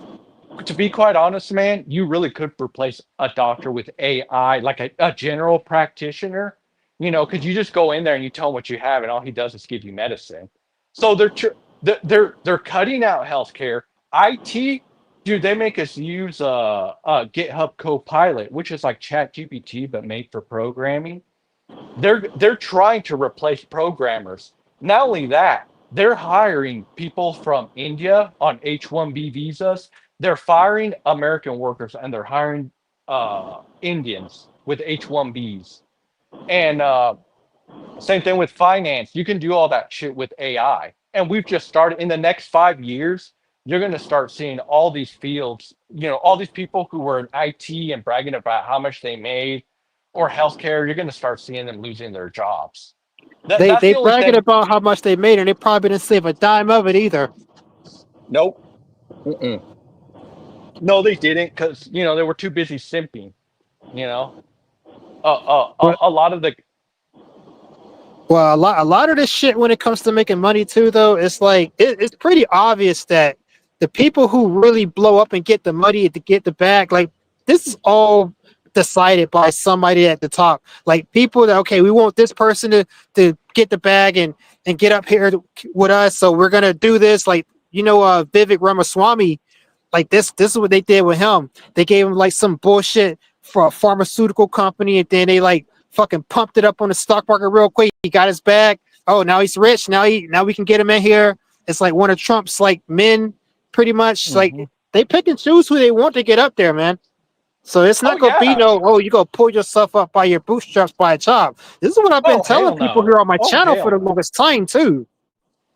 to be quite honest, man, you really could replace a doctor with AI, like a general practitioner, you know, because you just go in there and you tell him what you have, and all he does is give you medicine. So they're cutting out healthcare. IT, dude, they make us use a GitHub Copilot, which is like Chat GPT but made for programming. They're trying to replace programmers. Not only that, they're hiring people from India on H-1B visas. They're firing American workers, and they're hiring Indians with H-1Bs. And same thing with finance. You can do all that shit with AI. And we've just started. In the next 5 years, you're going to start seeing all these fields, you know, all these people who were in IT and bragging about how much they made, or healthcare, you're going to start seeing them losing their jobs.
They
That's
they
the only
bragging
thing.
about how much they made, and they probably didn't save a dime of it either.
Nope. Mm-mm. No, they didn't, because, you know, they were too busy simping, you know.
But
A lot of the.
well, a lot of this shit when it comes to making money too, though, it's like it's pretty obvious that the people who really blow up and get the money to get the bag, like this is all decided by somebody at the top. Like people that okay, we want this person to get the bag and get up here with us, so we're gonna do this. Like Vivek Ramaswamy, like this is what they did with him. They gave him like some bullshit for a pharmaceutical company, and then they like fucking pumped it up on the stock market real quick. He got his bag. Oh, now he's rich. Now we can get him in here. It's like one of Trump's like men, pretty much.
Mhm.
Like they pick and choose who they want to get up there, man. So it's
Oh
not gonna be
yeah.
no, oh, you gonna pull yourself up by your bootstraps by a job. This is what I've been
Oh
telling
hell
people
no.
here on my
Oh
channel for
hell
the
no.
longest time too.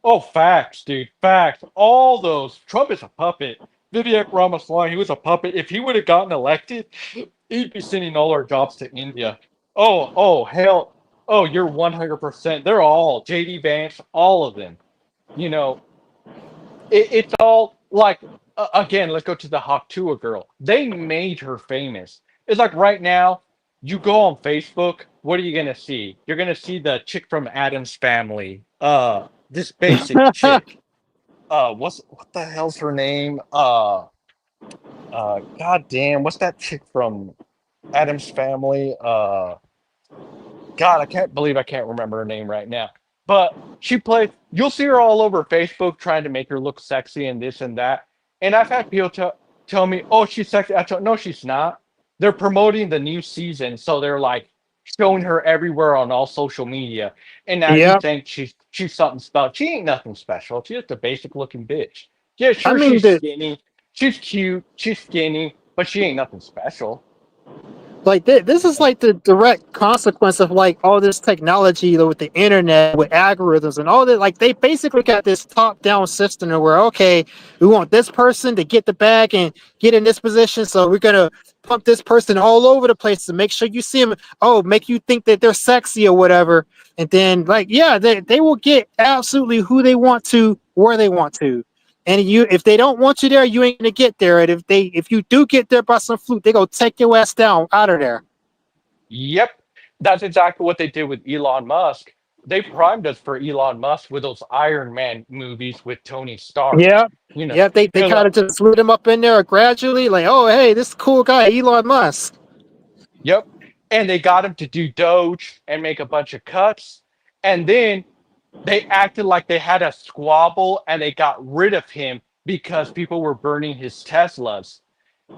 Oh, facts, dude. Facts. All those. Trump is a puppet. Vivek Ramaswamy, he was a puppet. If he would have gotten elected, he'd be sending all our jobs to India. Oh, hell. Oh, you're 100%. They're all JD Vance, all of them. You know, it's all like, again, let's go to the Haktua girl. They made her famous. It's like right now, you go on Facebook, what are you gonna see? You're gonna see the chick from Adam's Family. This basic chick. What the hell's her name? God damn, what's that chick from Adam's Family? God, I can't believe I can't remember her name right now. But she plays. You'll see her all over Facebook trying to make her look sexy and this and that. And I've had people tell me, "Oh, she's sexy." I tell, no, she's not. They're promoting the new season, so they're like showing her everywhere on all social media. And now you
Yeah,
think she's something special. She ain't nothing special. She's just a basic looking bitch. Yeah,
I
sure,
mean
she's
the
skinny. She's cute. She's skinny, but she ain't nothing special.
like this is like the direct consequence of like all this technology with the internet with algorithms and all that. Like they basically got this top down system where okay, we want this person to get the bag and get in this position, so we're gonna pump this person all over the place to make sure you see them. Oh, make you think that they're sexy or whatever, and then like yeah, they will get absolutely who they want to where they want to. And you, if they don't want you there, you ain't gonna get there. And if you do get there by some fluke, they go take your ass down out of there.
Yep, that's exactly what they did with Elon Musk. They primed us for Elon Musk with those Iron Man movies with Tony Stark.
Yeah,
You know,
yeah. They
they're
kind
like,
of just slid him up in there gradually, like, oh hey, this cool guy, Elon Musk.
yep. And they got him to do Doge and make a bunch of cuts. And then they acted like they had a squabble and they got rid of him because people were burning his Teslas.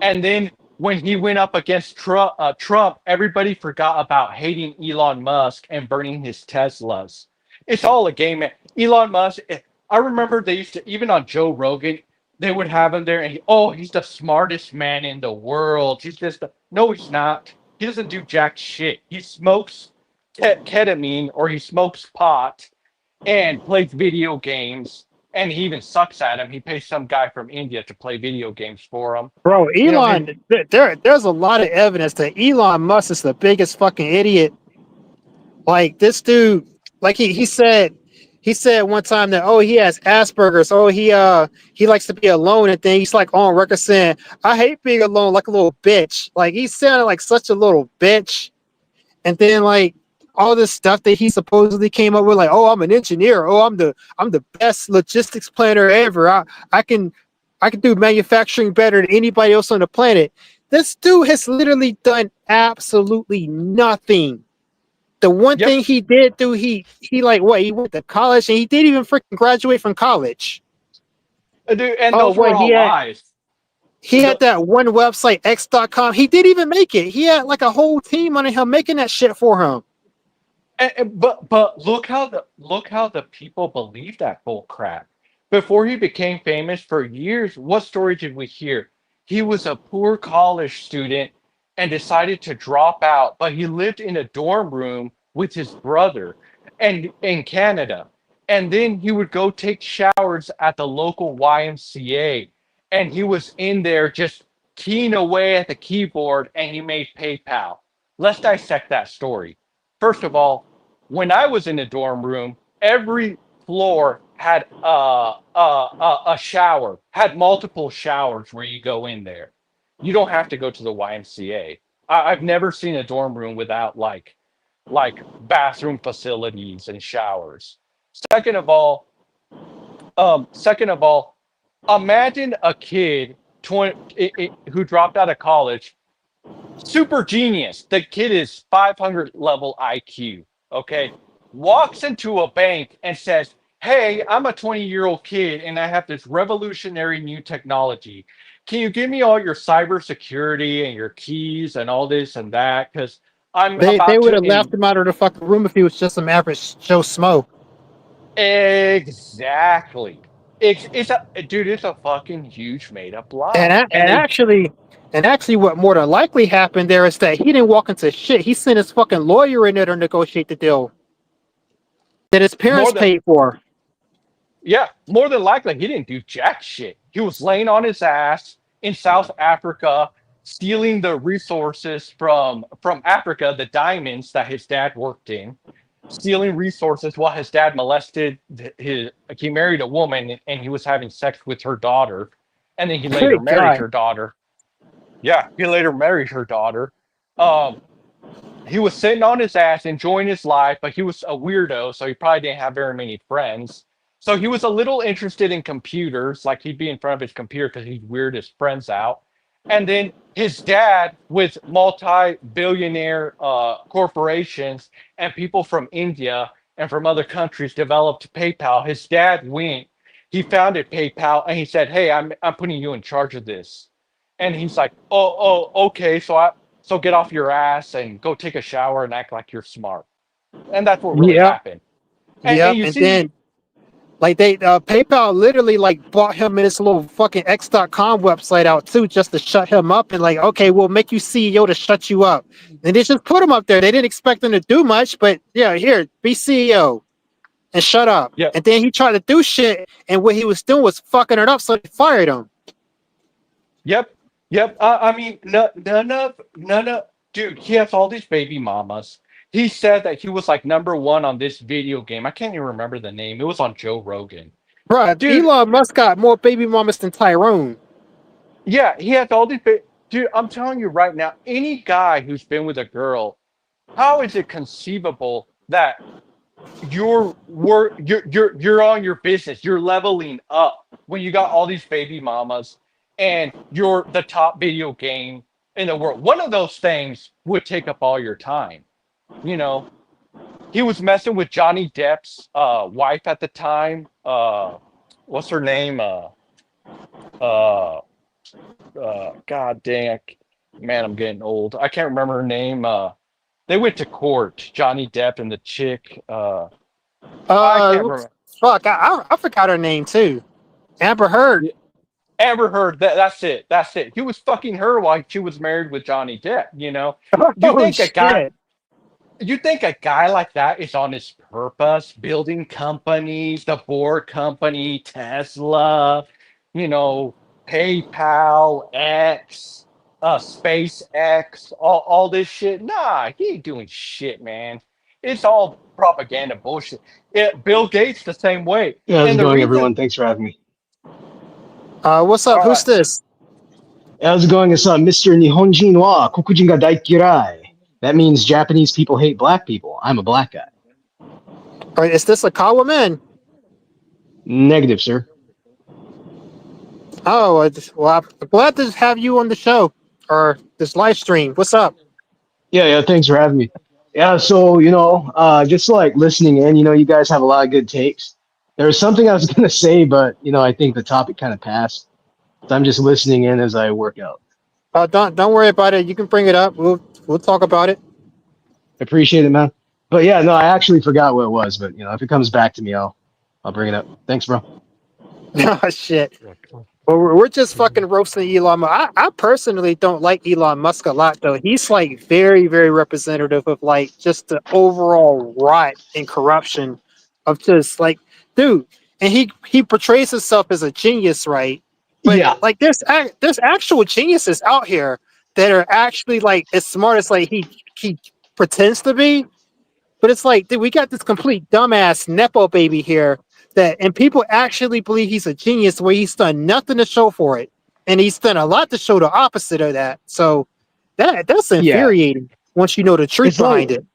And then when he went up against Trump, everybody forgot about hating Elon Musk and burning his Teslas. It's all a game, man. Elon Musk. I remember they used to even on Joe Rogan, they would have him there, and he's the smartest man in the world. He's just no, he's not. He doesn't do jack shit. He smokes ketamine or he smokes pot and plays video games. And he even sucks at him. He pays some guy from India to play video games for him.
Bro,
You know, his,
Elon, there's a lot of evidence that Elon Musk is the biggest fucking idiot. Like this dude, like he said one time that oh he has Asperger's, oh he likes to be alone, and then he's like on record saying I hate being alone like a little bitch. Like he sounded like such a little bitch. And then like all this stuff that he supposedly came up with, like oh I'm an engineer, oh I'm the best logistics planner ever. I can do manufacturing better than anybody else on the planet. This dude has literally done absolutely nothing. The one
yep,
thing he did do, he like what he went to college and he didn't even freaking graduate from college.
dude, and
Oh
those were
wait,
all lies.
he had
The
that one website X.com. He didn't even make it. He had like a whole team under him making that shit for him.
but look how the people believe that bull crap. Before he became famous for years, what story did we hear? He was a poor college student and decided to drop out, but he lived in a dorm room with his brother and in Canada. And then he would go take showers at the local YMCA. And he was in there just keying away at the keyboard and he made PayPal. Let's dissect that story. First of all, when I was in a dorm room, every floor had a shower, had multiple showers where you go in there. You don't have to go to the YMCA. I've never seen a dorm room without like bathroom facilities and showers. Second of all, second of all, imagine a kid 20, who dropped out of college, super genius. The kid is 500 level IQ. Okay. Walks into a bank and says, hey, I'm a 20-year-old kid and I have this revolutionary new technology. Can you give me all your cybersecurity and your keys and all this and that? Because I'm
They
about
would
to
have laughed him out of the fucking room if he was just some average Joe Smo.
exactly. It's a dude, it's a fucking huge made up
And
lie.
a-
And
and
they
actually, and actually, what more than likely happened there is that he didn't walk into shit. He sent his fucking lawyer in there to negotiate the deal that his
more
parents
than
paid for.
Yeah, more than likely, he didn't do jack shit. He was laying on his ass in South Africa, stealing the resources from Africa, the diamonds that his dad worked in, stealing resources while his dad molested his. He married a woman and he was having sex with her daughter, and then he later
Good
married
God.
her daughter. Yeah, he later married her daughter. Um, he was sitting on his ass enjoying his life, but he was a weirdo, so he probably didn't have very many friends. So he was a little interested in computers, like he'd be in front of his computer because he'd weird his friends out. And then his dad, with multi-billionaire corporations and people from India and from other countries developed PayPal. His dad went, he founded PayPal, and he said, "Hey, I'm putting you in charge of this." And he's like, okay, so get off your ass and go take a shower and act like you're smart." And that's what really
Yep,
happened. And
yep.
you
And
see,
then like they PayPal literally like bought him in this little fucking X.com website out too, just to shut him up and like, okay, we'll make you CEO to shut you up. And they just put him up there. They didn't expect him to do much, but yeah, here, be CEO and shut up.
yeah,
And then he tried to do shit, and what he was doing was fucking it up, so they fired him.
yep, yep. I mean, none of, dude, he has all these baby mamas. He said that he was like #1 on this video game. I can't even remember the name. It was on Joe Rogan.
Bruh,
Dude,
Elon Musk got more baby mamas than Tyrone.
yeah, he has all these. Dude, I'm telling you right now, any guy who's been with a girl, how is it conceivable that you're on your business, you're leveling up when you got all these baby mamas and you're the top video game in the world? One of those things would take up all your time. You know, he was messing with Johnny Depp's wife at the time. What's her name? Uh, God dang, man, I'm getting old. I can't remember her name. They went to court, Johnny Depp and the chick. I can't
Uh,
remember.
fuck, I forgot her name too. Amber Heard.
Yeah, Amber Heard. That's it. That's it. He was fucking her while she was married with Johnny Depp. You know, you
Oh
think a guy,
shit.
you think a guy like that is on his purpose, building companies, the Ford company, Tesla, you know, PayPal, X, SpaceX, all this shit? Nah, he ain't doing shit, man. It's all propaganda bullshit. Bill Gates the same way.
Yeah, how's it
And the
going,
reason,
everyone? Thanks for having me.
What's up?
all
Who's
right,
this?
How's it going? It's Mr. Nihonjin wa Kokujin ga daikirai. That means Japanese people hate black people. I'm a black guy.
Or is this a Kawa man?
Negative, sir.
Oh, well, I'm glad to have you on the show or this live stream. What's up?
Yeah, thanks for having me. Yeah, so, just like listening in, you guys have a lot of good takes. There was something I was going to say, but, I think the topic kind of passed. So I'm just listening in as I work out.
Don't worry about it. You can bring it up. We'll talk about it.
Appreciate it, man. But yeah, no, I actually forgot what it was, but, if it comes back to me, I'll bring it up. Thanks, bro.
Oh shit. Well, we're just fucking roasting Elon Musk. I personally don't like Elon Musk a lot, though. He's like very, very representative of like just the overall rot and corruption of just like, dude. And he portrays himself as a genius, right? But
Yeah.
like, there's actual geniuses out here that are actually like as smart as like he pretends to be. But it's like, dude, we got this complete dumbass nepo baby here and people actually believe he's a genius where he's done nothing to show for it, and he's done a lot to show the opposite of that. So that's
Yeah.
infuriating once you know the truth
It's like
behind it.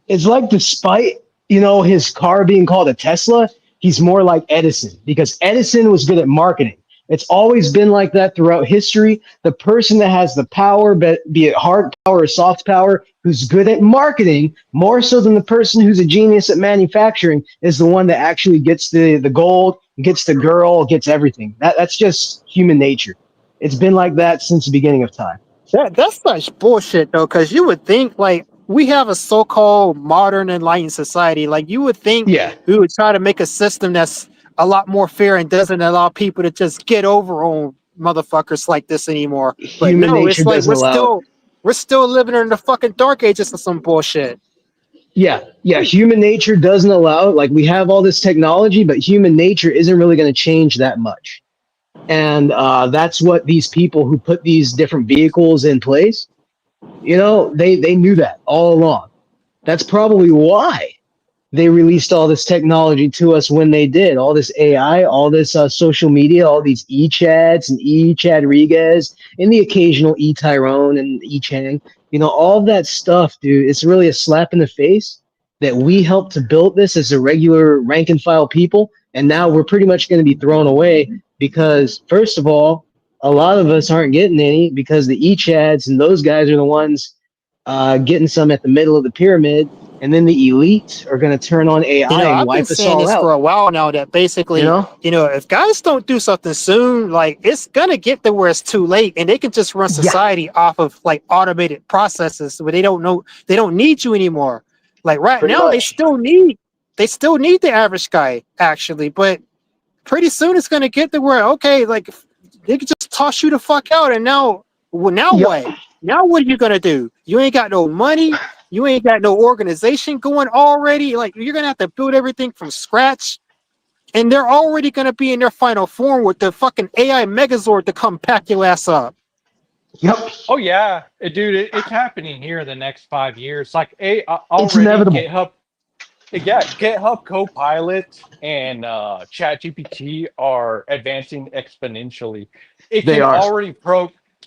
it's like despite, his car being called a Tesla, he's more like Edison because Edison was good at marketing. It's always been like that throughout history. The person that has the power, be it hard power or soft power, who's good at marketing, more so than the person who's a genius at manufacturing, is the one that actually gets the gold, gets the girl, gets everything. That's just human nature. It's been like that since the beginning of time.
That's such bullshit though, because you would think like we have a so-called modern enlightened society. Like you would think
Yeah.
we would try to make a system that's a lot more fair and doesn't allow people to just get over on motherfuckers like this anymore. But
Human
no,
nature
it's like
doesn't allow it.
we're still living in the fucking dark ages of some bullshit.
Yeah. Human nature doesn't allow it. Like we have all this technology, but human nature isn't really going to change that much. And that's what these people who put these different vehicles in place, they knew that all along. That's probably why they released all this technology to us when they did. All this AI, all this social media, all these E-Chads and E-Chadriguez, and the occasional E-Tyrone and E-Chang. All that stuff, dude, it's really a slap in the face that we helped to build this as a regular rank and file people. And now we're pretty much going to be thrown away because, first of all, a lot of us aren't getting any because the E-Chads and those guys are the ones getting some at the middle of the pyramid. and then the elite are going to turn on AI and
I've been
wipe us
saying
all
this for
out.
a while now that
You
basically,
know?
if guys don't do something soon, like it's gonna get to where it's too late, and they can just run
Yeah.
society off of like automated processes where they don't need you anymore. Like right
Pretty
now,
much.
they still need the average guy actually, but pretty soon it's gonna get to where okay, like they can just toss you the fuck out, and now
Yep.
what? Now what are you gonna do? You ain't got no money. You ain't got no organization going already. Like you're gonna have to build everything from scratch, and they're already gonna be in their final form with the fucking AI Megazord to come pack your ass up.
Yep.
Oh yeah, dude, it's happening here in the next 5 years. Like,
It's
already
inevitable.
GitHub Copilot and ChatGPT are advancing exponentially. It
They
can
are.
already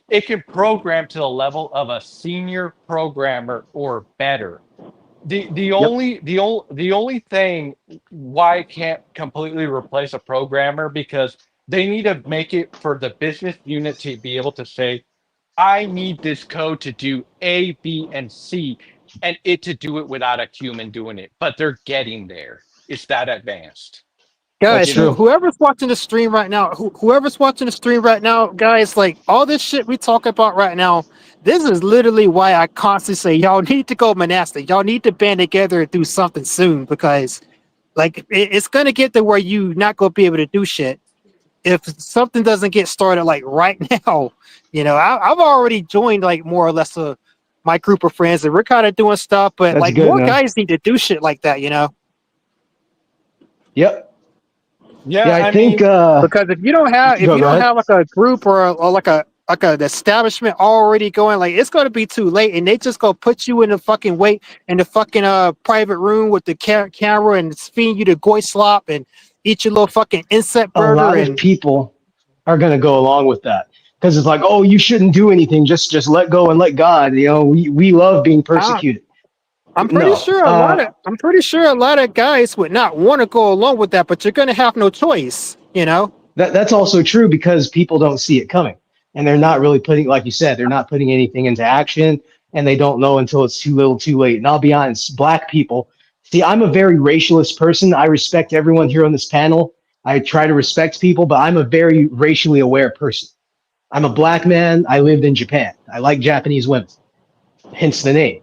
it can program to the level of a senior programmer or better.
Yep.
The only thing why it can't completely replace a programmer, because they need to make it for the business unit to be able to say, I need this code to do A, B, and C, and it to do it without a human doing it. But they're getting there. It's that advanced.
That's
Guys,
You know?
true.
whoever's watching the stream right now, whoever's watching the stream right now, guys, like all this shit we talk about right now, this is literally why I constantly say y'all need to go monastic. Y'all need to band together and do something soon because, like, it's gonna get to where you not gonna be able to do shit if something doesn't get started like right now. I've already joined like more or less my group of friends, and we're kind of doing stuff, but
That's
like
good,
more
man.
guys need to do shit like that.
Yep. Yeah,
Yeah,
I
I
think
mean,
Because if you don't
go ahead.
have like a group or like an establishment already going, like it's gonna be too late, and they just gonna put you in the fucking private room with the camera and feeding you the goy slop and eat your little fucking insect
A
burger
lot of
and
people are going to go along with that because it's like, oh, you shouldn't do anything. Just let go and let God. We love being
I,
persecuted.
I'm pretty
No.
sure a lot of guys would not want to go along with that, but you're gonna have no choice.
That's also true because people don't see it coming, and they're not really putting, like you said, they're not putting anything into action, and they don't know until it's too little, too late. And I'll be honest, black people. See, I'm a very racialist person. I respect everyone here on this panel. I try to respect people, but I'm a very racially aware person. I'm a black man. I lived in Japan. I like Japanese women, hence the name.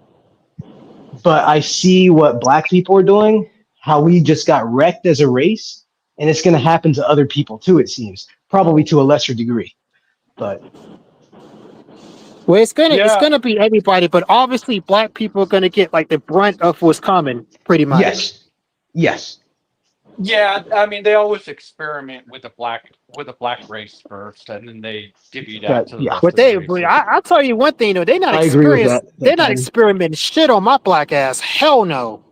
But I see what black people are doing, how we just got wrecked as a race, and it's going to happen to other people too, it seems, probably to a lesser degree. But
Well, it's
yeah,
gonna be everybody, but obviously black people are gonna get like the brunt of what's coming, pretty much.
yes, yes,
yeah. I mean, they always experiment with the black race first, and then they divvy it out
that,
to the
yeah,
rest of the
But
races.
I'll tell you one thing, they're not
I agree with that.
they're
That
not
Kevin.
experimenting shit on my black ass. Hell no.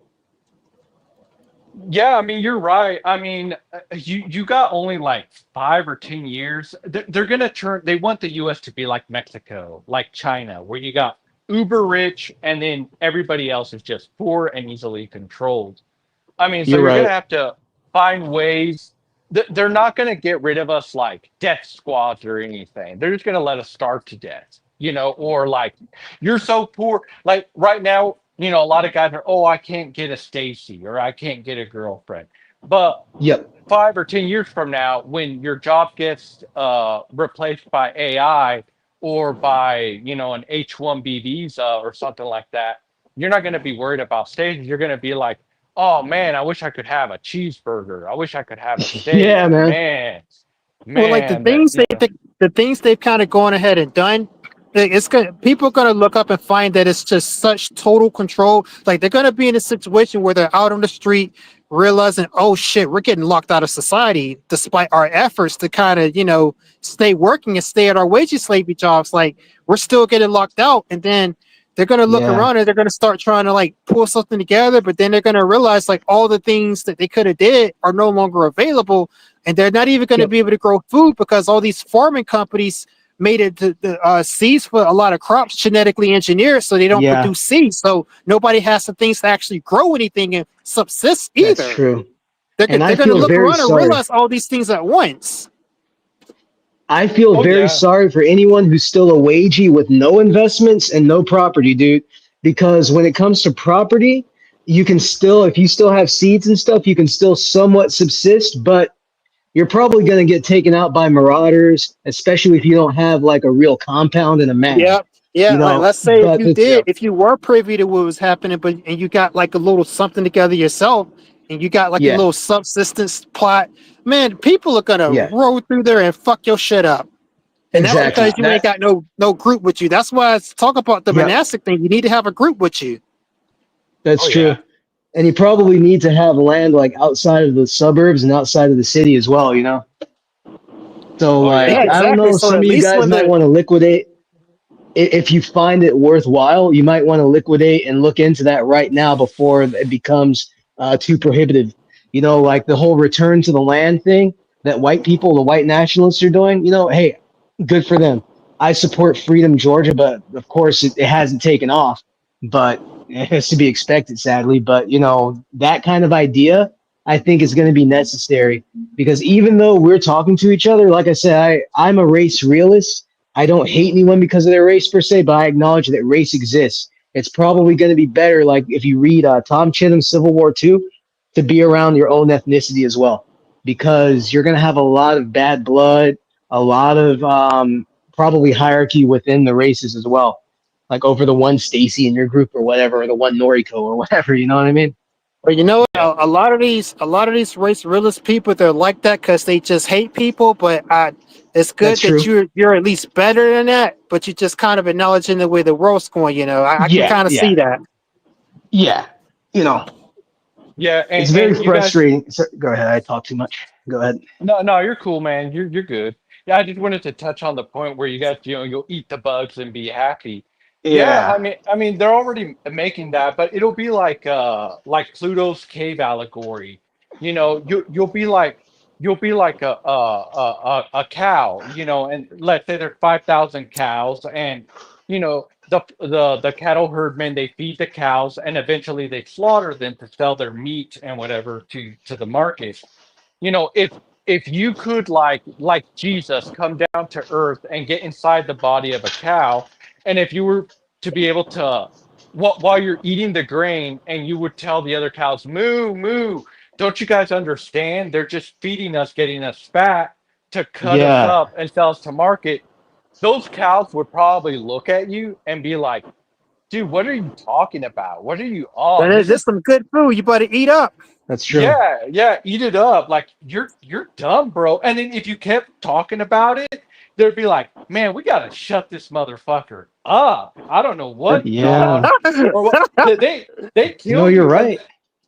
Yeah, I mean, you're right. I mean, you got only like 5 or 10 years. They're gonna turn. They want the U.S. to be like Mexico, like China, where you got uber rich, and then everybody else is just poor and easily controlled. I mean, so
You're
you're gonna
right.
have to find ways. They're not gonna get rid of us like death squads or anything. They're just gonna let us starve to death, or like you're so poor. Like right now, a lot of guys are, oh, I can't get a Stacy or I can't get a girlfriend. But
Yep.
5 or 10 years from now, when your job gets replaced by AI or by an H-1B visa or something like that, you're not going to be worried about stages. You're going to be like, oh man, I wish I could have a cheeseburger. I wish I could have a steak.
Yeah, man.
Well, like
Man, that
the things they've kind of gone ahead and done, it's gonna people are gonna look up and find that it's just such total control. Like they're gonna be in a situation where they're out on the street realizing, oh shit, we're getting locked out of society, despite our efforts to kind of stay working and stay at our wages slavery jobs. Like we're still getting locked out, and then they're gonna look
Yeah.
around and they're gonna start trying to like pull something together, but then they're gonna realize like all the things that they could have did are no longer available, and they're not even going to
Yep.
be able to grow food because all these farming companies made it the seeds for a lot of crops genetically engineered, so they don't
Yeah,
produce seeds. So nobody has the things to actually grow anything and subsist
that's
either.
true. And
They're
I
going to
feel
look
very
around and
sorry.
realize all these things at once.
I feel
oh
very
yeah.
sorry for anyone who's still a wagey with no investments and no property, dude. Because when it comes to property, you can still, if you still have seeds and stuff, you can still somewhat subsist, but you're probably going to get taken out by marauders, especially if you don't have like a real compound and a map,
Yeah, yeah.
you
Like,
know.
let's say if
But
you
the,
Yeah.
did, if you were privy to what was happening, but and you got like a little something together yourself, and you got like a
yeah,
little subsistence plot, man, people are gonna
yeah,
roll through there and fuck your shit up. And that's
Oh
exactly.
because
yeah,
you ain't got no group with you. That's why I talk about the
Yep,
monastic thing. You need to have a group with you.
that's
oh yeah,
true. And you probably need to have land like outside of the suburbs and outside of the city as well, you know. So
oh
Yeah,
like,
yeah.
I don't
exactly.
know,
So
some
at
of you
least
guys
when
might
the
want to liquidate if you find it worthwhile, you might want to liquidate and look into that right now before it becomes too prohibitive. You know, like the whole return to the land thing that white people, the white nationalists are doing, you know, hey, good for them. I support Freedom Georgia, but of course it hasn't taken off, but it has to be expected, sadly. But, you know, that kind of idea, I think is going to be necessary because even though we're talking to each other, like I said, I'm a race realist. I don't hate anyone because of their race per se, but I acknowledge that race exists. It's probably going to be better, like if you read Tom Chisholm's Civil War II, to be around your own ethnicity as well, because you're going to have a lot of bad blood, a lot of probably hierarchy within the races as well, like over the one Stacy in your group or whatever, or the one Noriko or whatever. You know what I mean?
But you know what?
Yeah.
A lot of these race realist people, they're like that because they just hate people. But it's
That's
good that
true.
you're at least better than that. But you just kind of acknowledging the way the world's going. You know, I can
Yeah,
kind of
yeah,
see that.
yeah. You know,
Yeah,
it's very
and you guys,
frustrating. So, go ahead. I talk too much. Go ahead.
no, you're cool, man. You're good. Yeah, I just wanted to touch on the point where you guys, you'll eat the bugs and be happy. Yeah,
Yeah,
I mean, they're already making that, but it'll be like Pluto's cave allegory. You know, you'll be like a cow. You know, and let's say there's 5,000 cows, and the cattle herdmen, they feed the cows, and eventually they slaughter them to sell their meat and whatever to the market. You know, if you could like Jesus come down to earth and get inside the body of a cow, and if you were to be able to while you're eating the grain, and you would tell the other cows, moo moo, don't you guys understand, they're just feeding us, getting us fat to cut us
yeah,
up and sell us to market. Those cows would probably look at you and be like, dude, what are you talking about? What are you
But
on? This
there's
is
some good food. You better eat up.
that's true.
yeah, yeah, eat it up. Like you're dumb, bro. And then if you kept talking about it, they'd be like, "Man, we gotta shut this motherfucker up." I don't know what
Yeah,
dog or what they
no,
kill
you're
you. And
right.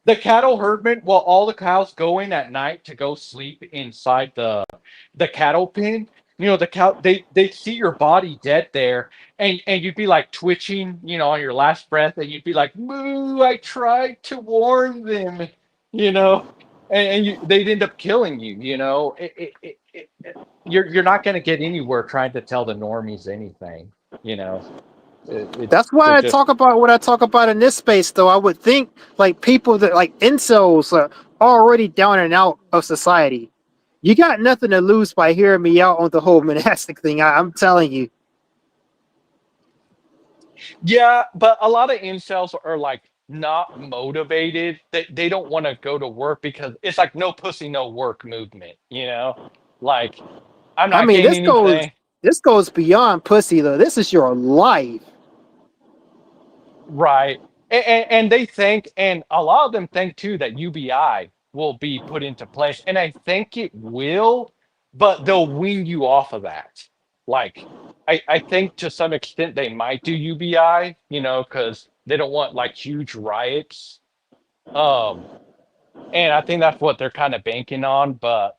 the cattle herdmen, well, all the cows go in at night to go sleep inside the cattle pen. You know, the cow they see your body dead there, and you'd be like twitching, on your last breath, and you'd be like, "Moo! I tried to warn them," you know, and they'd end up killing you. You're not going to get anywhere trying to tell the normies anything. You know,
That's
they're
why I
just
talk about what I talk about in this space. Though I would think like people that like incels are already down and out of society. You got nothing to lose by hearing me out on the whole monastic thing. I'm telling you.
yeah, but a lot of incels are like not motivated. They don't want to go to work because it's like no pussy, no work movement, Like I'm
I
not
mean,
getting anything.
this goes beyond pussy though. This is your life.
Right. And they think, and a lot of them think too, that UBI will be put into place. And I think it will, but they'll wean you off of that. Like, I think to some extent they might do UBI, because they don't want like huge riots. Um, and I think that's what they're kind of banking on. But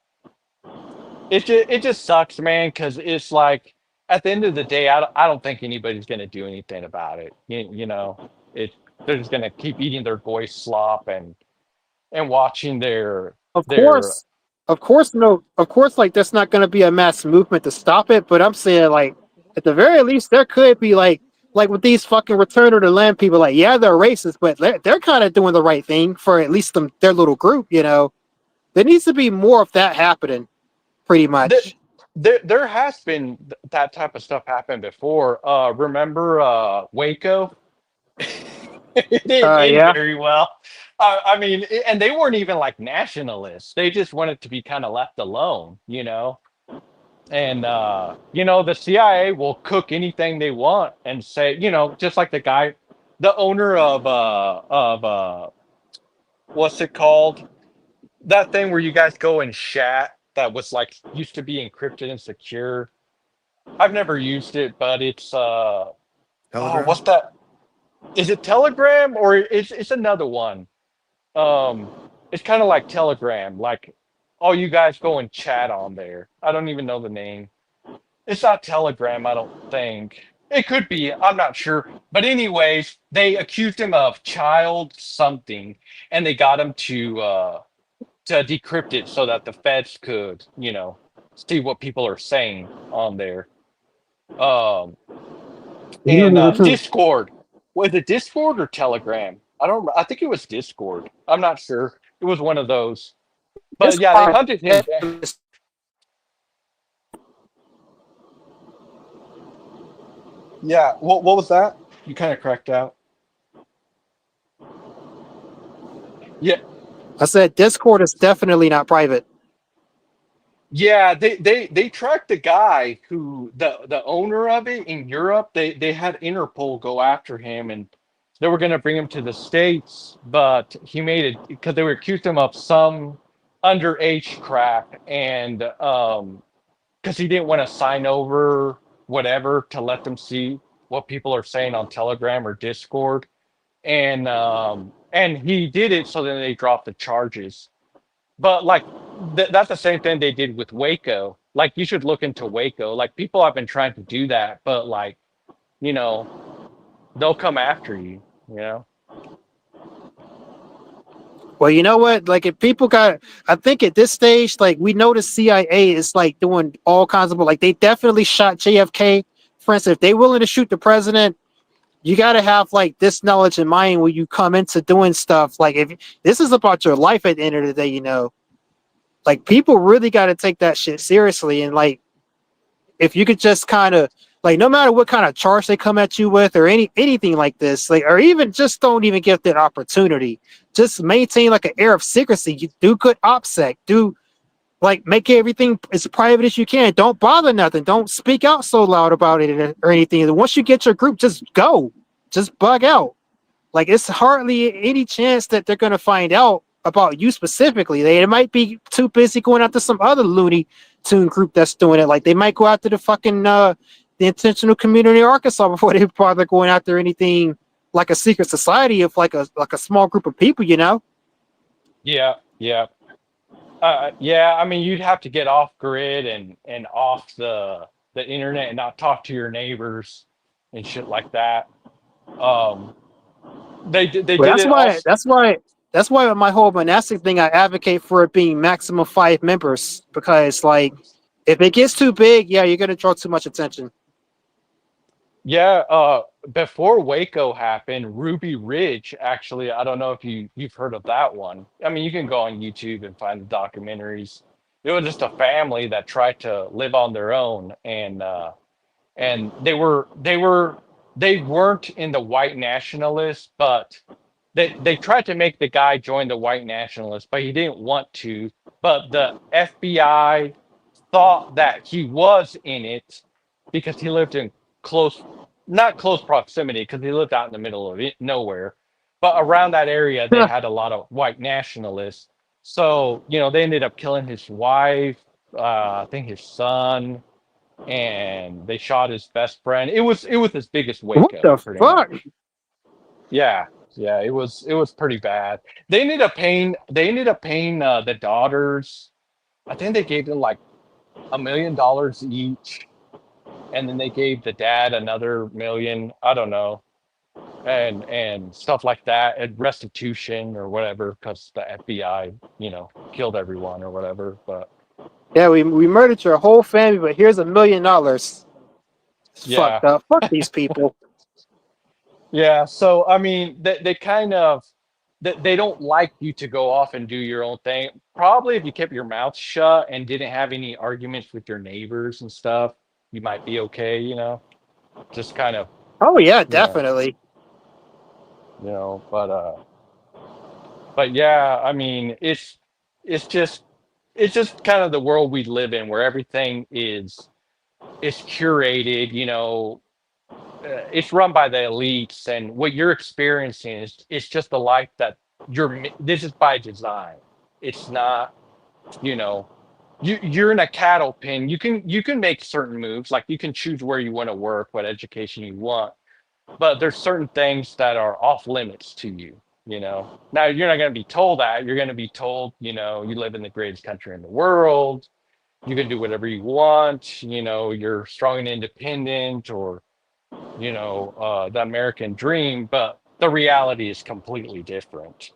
it just sucks, man, because it's like at the end of the day, I don't think anybody's gonna do anything about it. It they're just gonna keep eating their voice slop and watching
Of
their
course, of course, no, of course, like there's not going to be a mass movement to stop it. But I'm saying, like, at the very least, there could be like with these fucking return of the land people. Like, yeah, they're racist, but they're kind of doing the right thing for at least their little group. There needs to be more of that happening. Pretty
there
much.
there has been that type of stuff happen before. Remember Waco? It didn't end
Yeah.
very well. I mean, and they weren't even like nationalists. They just wanted to be kind of left alone, you know. And the CIA will cook anything they want and say, just like the guy, the owner of what's it called? That thing where you guys go and chat that was like used to be encrypted and secure. I've never used it, but it's oh, what's
Telegram.
that? Is it Telegram or it's another one? Um, it's kind of like Telegram, like all you guys go and chat on there. I don't even know the name. It's not Telegram, I don't think. It could be, I'm not sure. But anyways, they accused him of child something, and they got him to decrypt it so that the feds could, see what people are saying on there. Um, and Discord. Was it Discord or Telegram? I don't. I think it was Discord. I'm not sure. It was one of those. But
This
yeah, they
part
hunted him down.
is-
Yeah. What was that? You kind of cracked out. Yeah.
I said Discord is definitely not private.
Yeah, they tracked the guy who the owner of it in Europe. They had Interpol go after him, and they were going to bring him to the States, but he made it because they were accused him of some underage crap, and because he didn't want to sign over whatever to let them see what people are saying on Telegram or Discord, and he did it, so then they dropped the charges. But like that's the same thing they did with Waco. Like you should look into Waco. Like people have been trying to do that, but like, you know, they'll come after you, you know?
Well, you know what? Like, if people got, I think at this stage, like, we know the CIA is like doing all kinds of, like, they definitely shot JFK. For instance, if they willing to shoot the president, you got to have like this knowledge in mind when you come into doing stuff. Like, if this is about your life at the end of the day, like, people really got to take that shit seriously. And like, if you could just kind of like, no matter what kind of charge they come at you with or anything like this, like, or even just don't even give that opportunity, just maintain like an air of secrecy. You do good OPSEC, do like make everything as private as you can. Don't bother nothing, don't speak out so loud about it or anything. And once you get your group, just go, just bug out. Like, it's hardly any chance that they're going to find out about you specifically. They might be too busy going after some other Looney Tune group that's doing it. Like, they might go after the fucking the intentional community in Arkansas before they bother going after anything like a secret society of like a small group of people.
Yeah, yeah. Yeah, I mean you'd have to get off grid and off the internet and not talk to your neighbors and shit like that. Um they
But
did
that's
it
why
also.
with my whole monastic thing, I advocate for it being maximum 5 members, because like if it gets too big, yeah, you're gonna draw too much attention.
Yeah, before Waco happened, Ruby Ridge actually, I don't know if you've heard of that one. I mean, you can go on YouTube and find the documentaries. It was just a family that tried to live on their own, and they weren't in the white nationalists, but they tried to make the guy join the white nationalists, but he didn't want to. But the FBI thought that he was in it because he lived in close, not close proximity, because he lived out in the middle of it, nowhere. But around that area, they had a lot of white nationalists. So, they ended up killing his wife, I think his son, and they shot his best friend. It was his biggest
What
Waco,
the
pretty
fuck?
much. Yeah, yeah, it was pretty bad. They ended up paying the daughters. I think they gave them like $1 million each, and then they gave the dad another million. I don't know, and stuff like that, and restitution or whatever, because the FBI, killed everyone or whatever. But
Yeah, we murdered your whole family, but here's $1 million. It's
yeah,
fucked up. Fuck these people.
yeah. So I mean, they kind of they don't like you to go off and do your own thing. Probably if you kept your mouth shut and didn't have any arguments with your neighbors and stuff, you might be okay. Just kind of,
Oh yeah,
you know.
definitely.
But yeah, I mean, it's just it's just kind of the world we live in, where everything is curated. It's run by the elites, and what you're experiencing is just the life that this is by design. It's not, you know, you're in a cattle pen. You can make certain moves, like you can choose where you want to work, what education you want, but there's certain things that are off limits to you. Now you're not going to be told that. You're going to be told, you live in the greatest country in the world. You can do whatever you want. You're strong and independent, or the American dream. But the reality is completely different.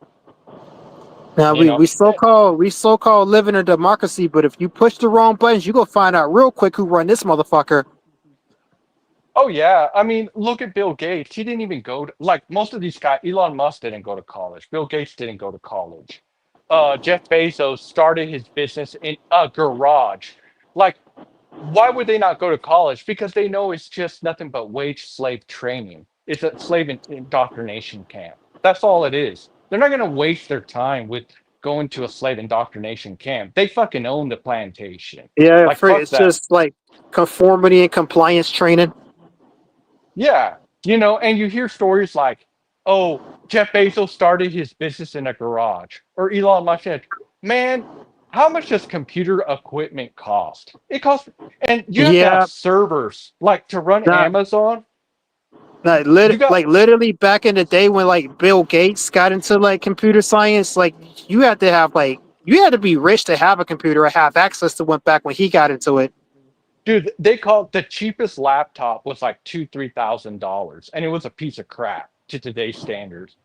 Now
You
we
know.
we so called we so called live in a democracy, but if you push the wrong buttons, you gonna find out real quick who run this motherfucker.
Oh yeah, I mean, look at Bill Gates. He didn't even go to, like, most of these guys. Elon Musk didn't go to college. Bill Gates didn't go to college. Jeff Bezos started his business in a garage. Like, why would they not go to college? Because they know it's just nothing but wage slave training. It's a slave indoctrination camp. That's all it is. They're not going to waste their time with going to a slave indoctrination camp. They fucking own the plantation.
Yeah,
Like, fuck
it's
that.
just like conformity and compliance training.
Yeah, and you hear stories like, "Oh, Jeff Bezos started his business in a garage," or Elon Musk said, "Man, how much does computer equipment cost? It costs, and you have to have
Yeah,
servers like to run
not
Amazon. You got,
like literally back in the day when like Bill Gates got into like computer science, like you had to be rich to have a computer or have access to one back when he got into it.
dude. They call the cheapest laptop was like $2,000-$3,000, and it was a piece of crap to today's standards.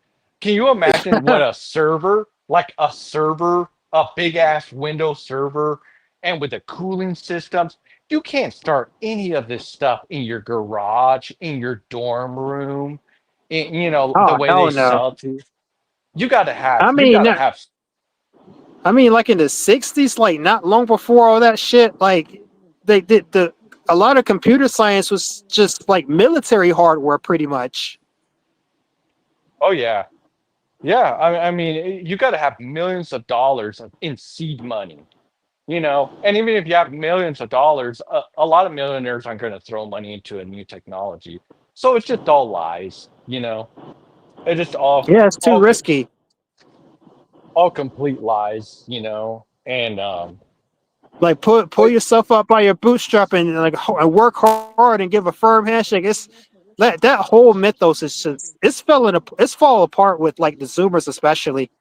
Can you imagine what a server, like a server, a big ass Windows server, and with the cooling systems? You can't start any of this stuff in your garage, in your dorm room, the
Oh
way they
hell no!
sell to you. You got to have,
I
you
mean,
got to
no-
have.
I mean, like in the '60s, like not long before all that shit, like they did a lot of computer science was just like military hardware, pretty much.
Oh yeah, yeah. I mean, you got to have millions of dollars in seed money. And even if you have millions of dollars, a lot of millionaires aren't going to throw money into a new technology. So it's just all lies. It's just
Yeah, it's too
all co-
risky.
all complete lies. And
Like pull
but
yourself up by your bootstrap and like and work hard and give a firm handshake. It's that whole mythos is just it's falling apart with like the Zoomers especially.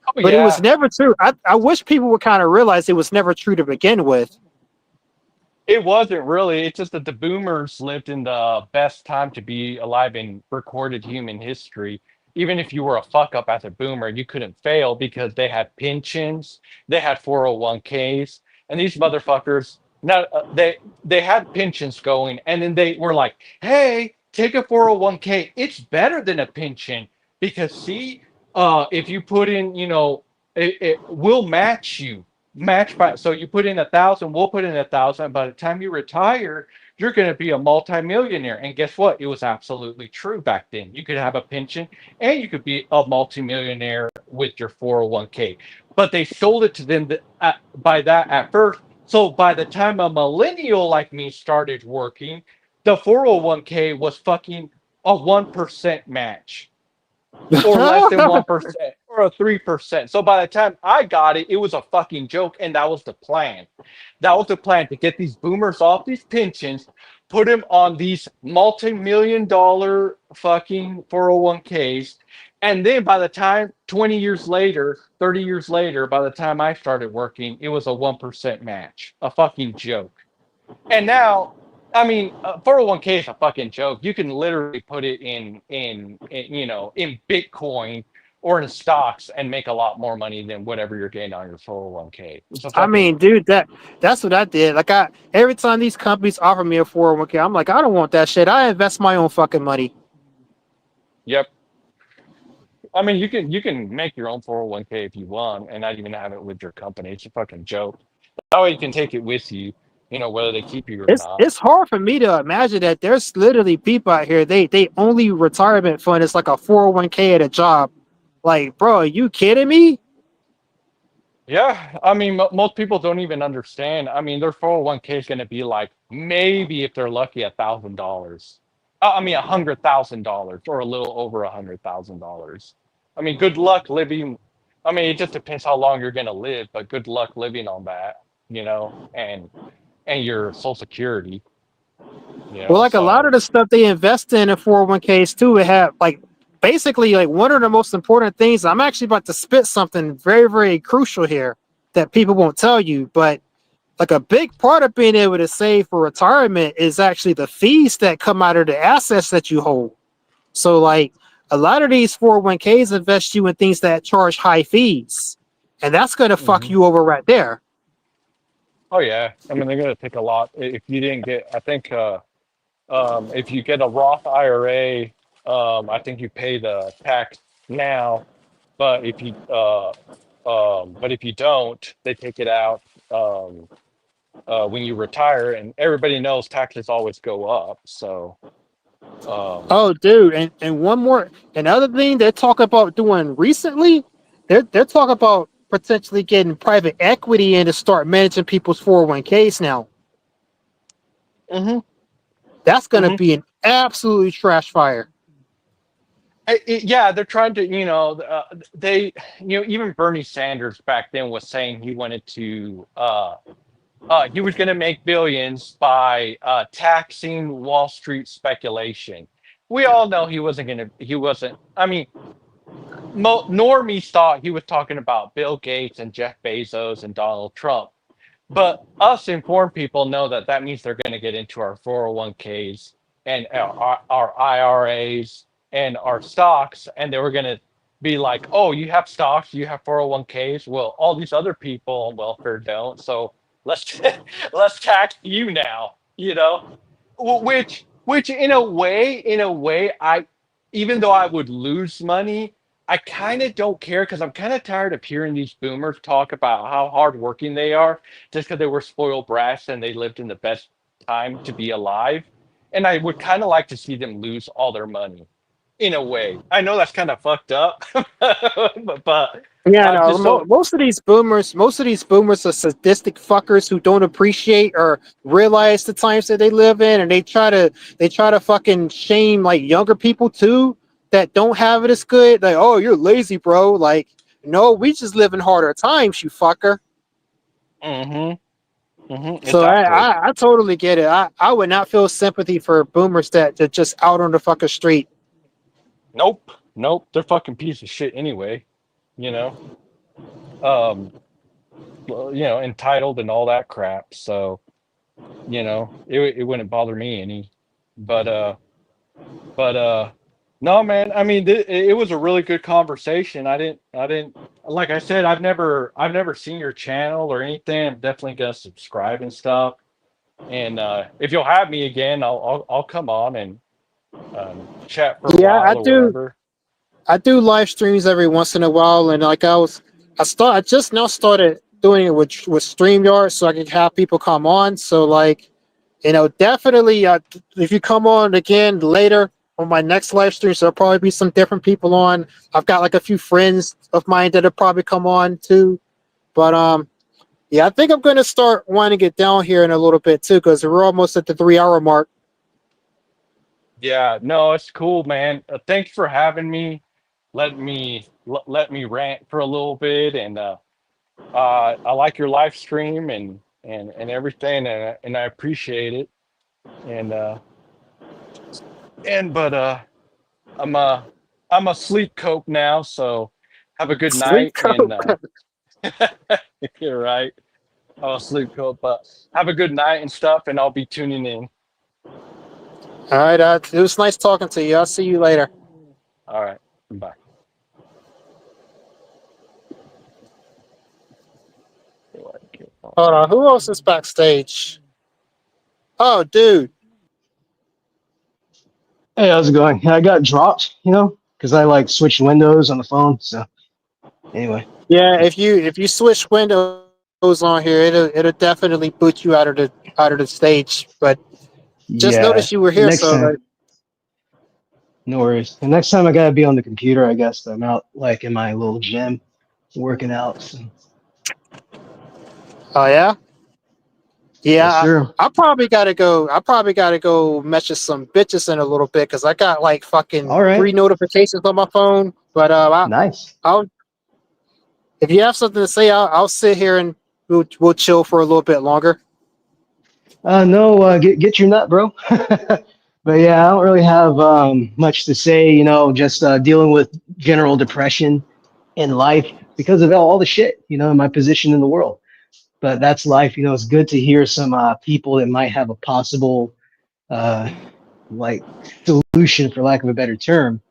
oh
But it was
yeah,
never true. I wish people would kind of realize it was never true to begin with.
it wasn't really. It's just that the boomers lived in the best time to be alive in recorded human history. Even if you were a fuck up as a boomer, you couldn't fail because they had pensions, they had 401ks, and these motherfuckers, now they had pensions going, and then they were like, "Hey, take a 401k. It's better than a pension because see, if you put in, we'll match you." Match by, so you put in 1,000, we'll put in 1,000. By the time you retire, you're going to be a multimillionaire. And guess what? It was absolutely true back then. You could have a pension and you could be a multimillionaire with your 401k. But they sold it to them by that at first. So by the time a millennial like me started working, the 401k was fucking a 1% match, or less than 1% or a 3%. So by the time I got it, it was a fucking joke. And that was the plan. That was the plan, to get these boomers off these pensions, put them on these multi-million dollar fucking 401ks. And then by the time 20 years later, 30 years later, by the time I started working, it was a 1% match. A fucking joke. And now, I mean, 401k is a fucking joke. You can literally put it in Bitcoin or in stocks and make a lot more money than whatever you're getting on your 401k. It's a
I
fucking,
mean, dude, that's what I did. Like every time these companies offer me a 401k, I'm like, I don't want that shit. I invest my own fucking money.
yep. I mean, you can make your own 401k if you want and not even have it with your company. It's a fucking joke. That way you can take it with you. whether they keep you or
It's
not.
it's hard for me to imagine that there's literally people out here. They only retirement fund is like a 401k at a job. Like, bro, are you kidding me?
Yeah, I mean, most people don't even understand. I mean, their 401k is going to be like maybe if they're lucky $1,000. I mean, $100,000 or a little over $100,000. I mean, good luck living. I mean, it just depends how long you're going to live, but good luck living on that, and your Social Security,
Well, like a lot
So
of the stuff they invest in 401ks too, it have like basically like one of the most important things. I'm actually about to spit something very, very crucial here that people won't tell you, but like a big part of being able to save for retirement is actually the fees that come out of the assets that you hold. So like a lot of these 401ks invest you in things that charge high fees, and that's going to fuck
hmm
you over right there.
oh yeah, I mean, they're going to take a lot. If you didn't get, I think, if you get a Roth IRA, I think you pay the tax now, but if you don't, they take it out um, when you retire, and everybody knows taxes always go up. So, um,
Oh, dude, and one more, another thing they're talking about doing recently, they're talking about potentially getting private equity in to start managing people's 401ks now.
hmm
That's gonna
hmm
be an absolutely trash fire.
yeah, they're trying to, they, even Bernie Sanders back then was saying he wanted to. He was going to make billions by taxing Wall Street speculation. We all know he wasn't going to. He wasn't. I mean, normies thought he was talking about Bill Gates and Jeff Bezos and Donald Trump. But us informed people know that that means they're going to get into our 401ks and our IRAs and our stocks, and they were going to be like, "Oh, you have stocks, you have 401ks. Well, all these other people on welfare don't. So let's let's tax you now." Which in a way, I even though I would lose money, I kind of don't care because I'm kind of tired of hearing these boomers talk about how hardworking they are just because they were spoiled brats and they lived in the best time to be alive. And I would kind of like to see them lose all their money in a way. I know that's kind of fucked up, but
Yeah,
I
no,
just don't.
most of these boomers are sadistic fuckers who don't appreciate or realize the times that they live in, and they try to fucking shame like younger people too that don't have it as good. Like, oh, you're lazy, bro. Like, no, we just live in harder times, you fucker.
hmm
So I,
exactly.
I, I totally get it. I would not feel sympathy for boomers that just out on the fucking street.
Nope, nope. They're fucking piece of shit anyway. You know, um, well, entitled and all that crap. So it wouldn't bother me any. But But no, man. I mean, it was a really good conversation. I didn't. Like I said, I've never seen your channel or anything. I'm definitely gonna subscribe and stuff. And if you'll have me again, I'll come on and chat for a
Yeah, I
while or
do.
whatever.
I do live streams every once in a while, and like I just now started doing it with StreamYard, so I can have people come on. So like, definitely, if you come on again later on my next live stream, so there'll probably be some different people on. I've got like a few friends of mine that'll probably come on too. But yeah, I think I'm gonna start winding it down here in a little bit too, because we're almost at the 3 hour mark.
Yeah, no, it's cool, man. Thanks for having me. Let me rant for a little bit, and I like your live stream and everything, and I appreciate it. And but I'm a I'm a sleep cope now, so have a good
Sleep
night. And
code.
you're right, I'm a sleep cope, but have a good night and stuff. And I'll be tuning in.
All right, it was nice talking to you. I'll see you later.
All right, bye.
Hold on, who else is backstage? Oh, dude.
Hey, how's it going? Yeah, I got dropped, because I like switched windows on the phone. So anyway,
Yeah, if you switch windows, goes on here, it'll definitely boot you out of the stage. But just
Yeah.
notice you were
The
here,
next
so
time, no worries. The next time I gotta be on the computer, I guess I'm out like in my little gym working out. So.
oh yeah,
Yes,
yeah.
sir.
I probably gotta go. I probably gotta go message some bitches in a little bit because I got like fucking
All right.
3 notifications on my phone. But
Nice.
I'll if you have something to say, I'll sit here and we'll chill for a little bit longer.
No, get your nut, bro. But yeah, I don't really have much to say. Just dealing with general depression in life because of all the shit. In my position in the world. But that's life. It's good to hear some people that might have a possible uh, like solution, for lack of a better term,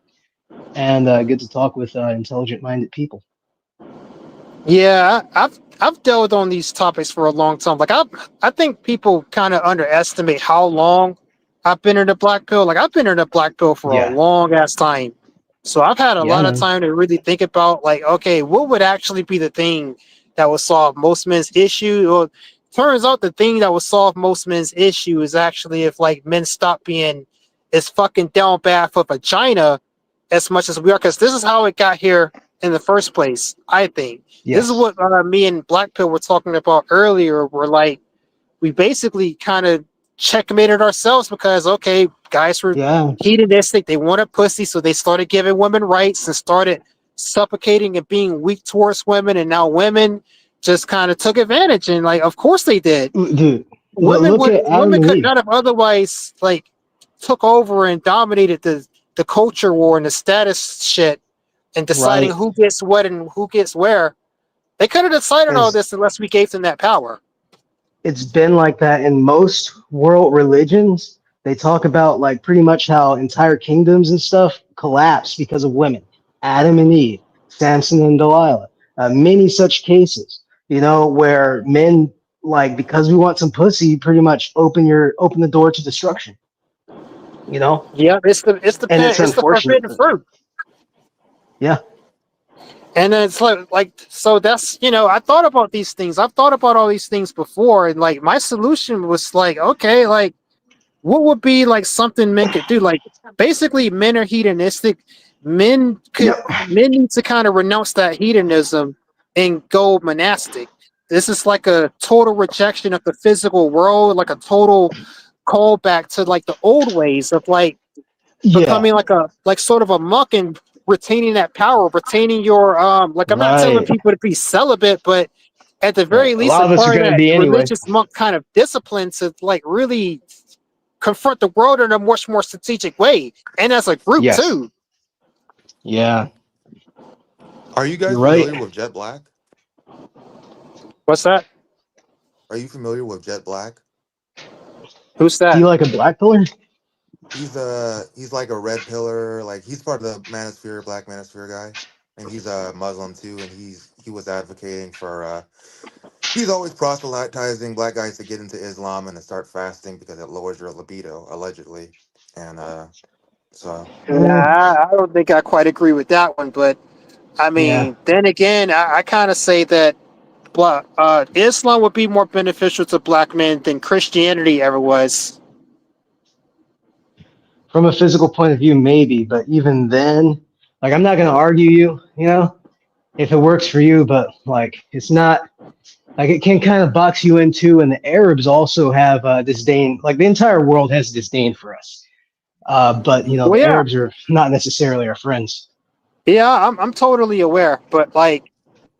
and good to talk with intelligent-minded people.
Yeah, I've dealt on these topics for a long time. Like I think people kind of underestimate how long I've been in the black pill. Like I've been in the black pill for a
Yeah,
long ass time. So I've had a
yeah,
lot of
man.
time to really think about like, okay, what would actually be the thing that would solve most men's issue? Well, turns out the thing that would solve most men's issue is actually if like men stop being as fucking down bad for vagina as much as we are, because this is how it got here in the first place, I think. This is
Yes.
what me and Black Pill were talking about earlier. We're like, we basically kind of checkmated ourselves because, okay, guys were
Yeah.
hedonistic. They wanted pussy, so they started giving women rights and started suffocating and being weak towards women. And now women just kind of took advantage. And like, of course they did.
Dude, look at Adam
Women
and
could
Eve.
not have otherwise like took over and dominated the culture war and the status shit and deciding
Right.
who gets what and who gets where. They could have decided all
As
this unless we gave them that power.
it's been like that in most world religions. They talk about like pretty much how entire kingdoms and stuff collapse because of women. Adam and Eve, Samson and Delilah, many such cases. Where men like because we want some pussy, pretty much open the door to destruction. You know,
Yeah,
and it's
it's the
unfortunate.
forbidden fruit.
Yeah,
And then it's like so that's I thought about these things. I've thought about all these things before, and like my solution was like, okay, like what would be like something men could do? Like basically men are hedonistic.
yep,
Men need to kind of renounce that hedonism and go monastic. This is like a total rejection of the physical world, like a total callback to like the old ways of like
yeah,
becoming like sort of a monk and retaining that power, retaining your like I'm not telling
right,
people to be celibate, but at the
right.
very
A
least
lot of us are
acquire
gonna
that
be anyway.
religious monk kind of discipline to like really confront the world in a much more strategic way. And as a group
Yes,
too.
yeah,
Are you
you're
guys
right.
familiar with Jet Black?
What's that?
Are you familiar with Jet Black?
Who's
Do you
that?
like a black pillar?
He's like a red pillar, like he's part of the Manosphere, Black Manosphere guy, and he's a Muslim too, and he was advocating for he's always proselytizing black guys to get into Islam and to start fasting because it lowers your libido, allegedly, and so
Uh,
I don't think I quite agree with that one, but I
yeah.
mean, then again, I kind of say that Islam would be more beneficial to black men than Christianity ever was.
From a physical point of view, maybe, but even then, like, I'm not gonna argue you. If it works for you, but like, it's not like it can kind of box you into. And the Arabs also have disdain. Like, the entire world has disdain for us. But
Well,
the
yeah,
Arabs are not necessarily our friends.
yeah, I'm totally aware, but like,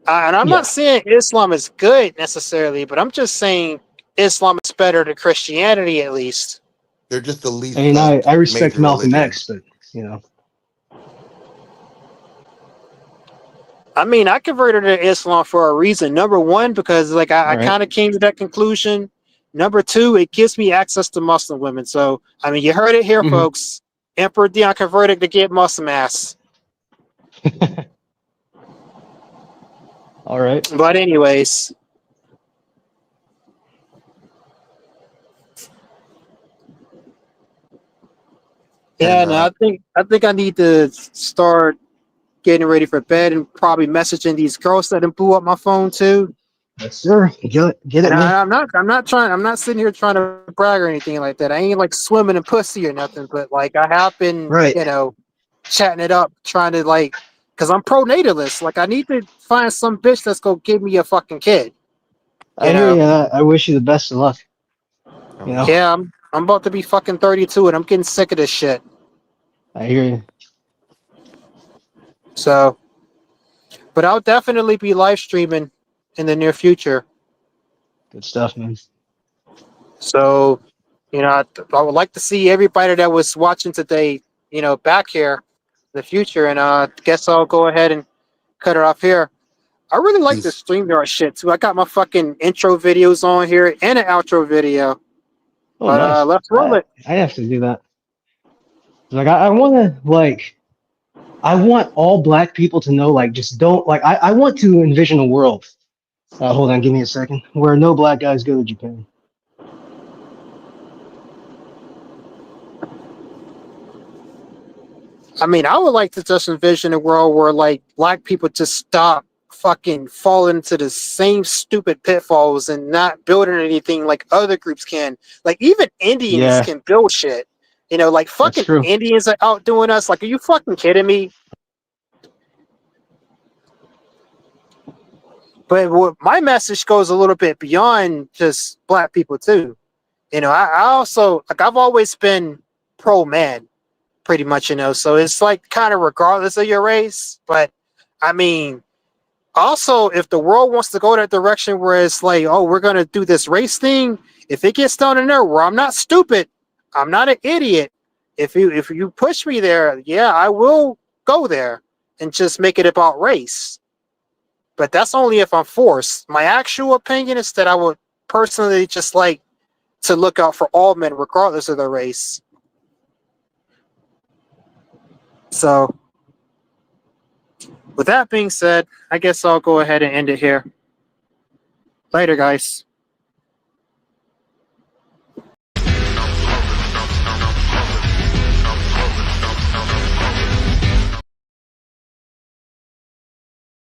and I'm not
Yeah,
saying Islam is good necessarily, but I'm just saying Islam is better than Christianity at least.
they're just the
I
least
mean, I
cussed
respect
major
Malcolm
religion.
X, but you know,
I mean, I converted to Islam for a reason. Number one, because like
all
I
right.
kind of came to that conclusion. Number two, it gives me access to Muslim women. So I mean, you heard it here,
Hmm.
folks. Emperor Dion converted to get Muslim ass.
All right.
But anyways, yeah,
And
no, I think I need to start getting ready for bed and probably messaging these girls that done blew up my phone too.
Yes, sir. Get it,
And
man.
I'm not sitting here trying to brag or anything like that. I ain't like swimming in pussy or nothing, but like I have been,
Right.
chatting it up, trying to like, cause I'm pro-natalist. Like I need to find some bitch that's gonna give me a fucking kid.
I
You
hear
know?
you. I wish you the best of luck.
Oh
You know,
yeah.
Yeah, I'm about to be fucking 32 and I'm getting sick of this shit.
I hear you.
So, but I'll definitely be live streaming in the near future.
Good stuff, man.
So, I would like to see everybody that was watching today, back here in the future. And guess I'll go ahead and cut it off here. I really like this
Peace.
StreamYard shit too. I got my fucking intro videos on here and an outro video.
Oh,
But
nice.
let's roll it.
I have to do that. Like, I want to like. I want all black people to know, like, just don't like. I want to envision a world. Hold on, give me a second. Where no black guys go to Japan.
I mean, I would like to just envision a world where like black people just stop fucking falling into the same stupid pitfalls and not building anything like other groups can. Like even Indians
Yeah,
can build shit. Like
that's
fucking
true.
Indians are outdoing us. Like, are you fucking kidding me? But my message goes a little bit beyond just black people too. I also like I've always been pro man, pretty much. So it's like kind of regardless of your race. But I mean, also, if the world wants to go that direction where it's like, oh, we're gonna do this race thing, if it gets down in there where I'm not stupid, I'm not an idiot. If you push me there, yeah, I will go there and just make it about race. But that's only if I'm forced. My actual opinion is that I would personally just like to look out for all men, regardless of their race. So, with that being said, I guess I'll go ahead and end it here. Later, guys.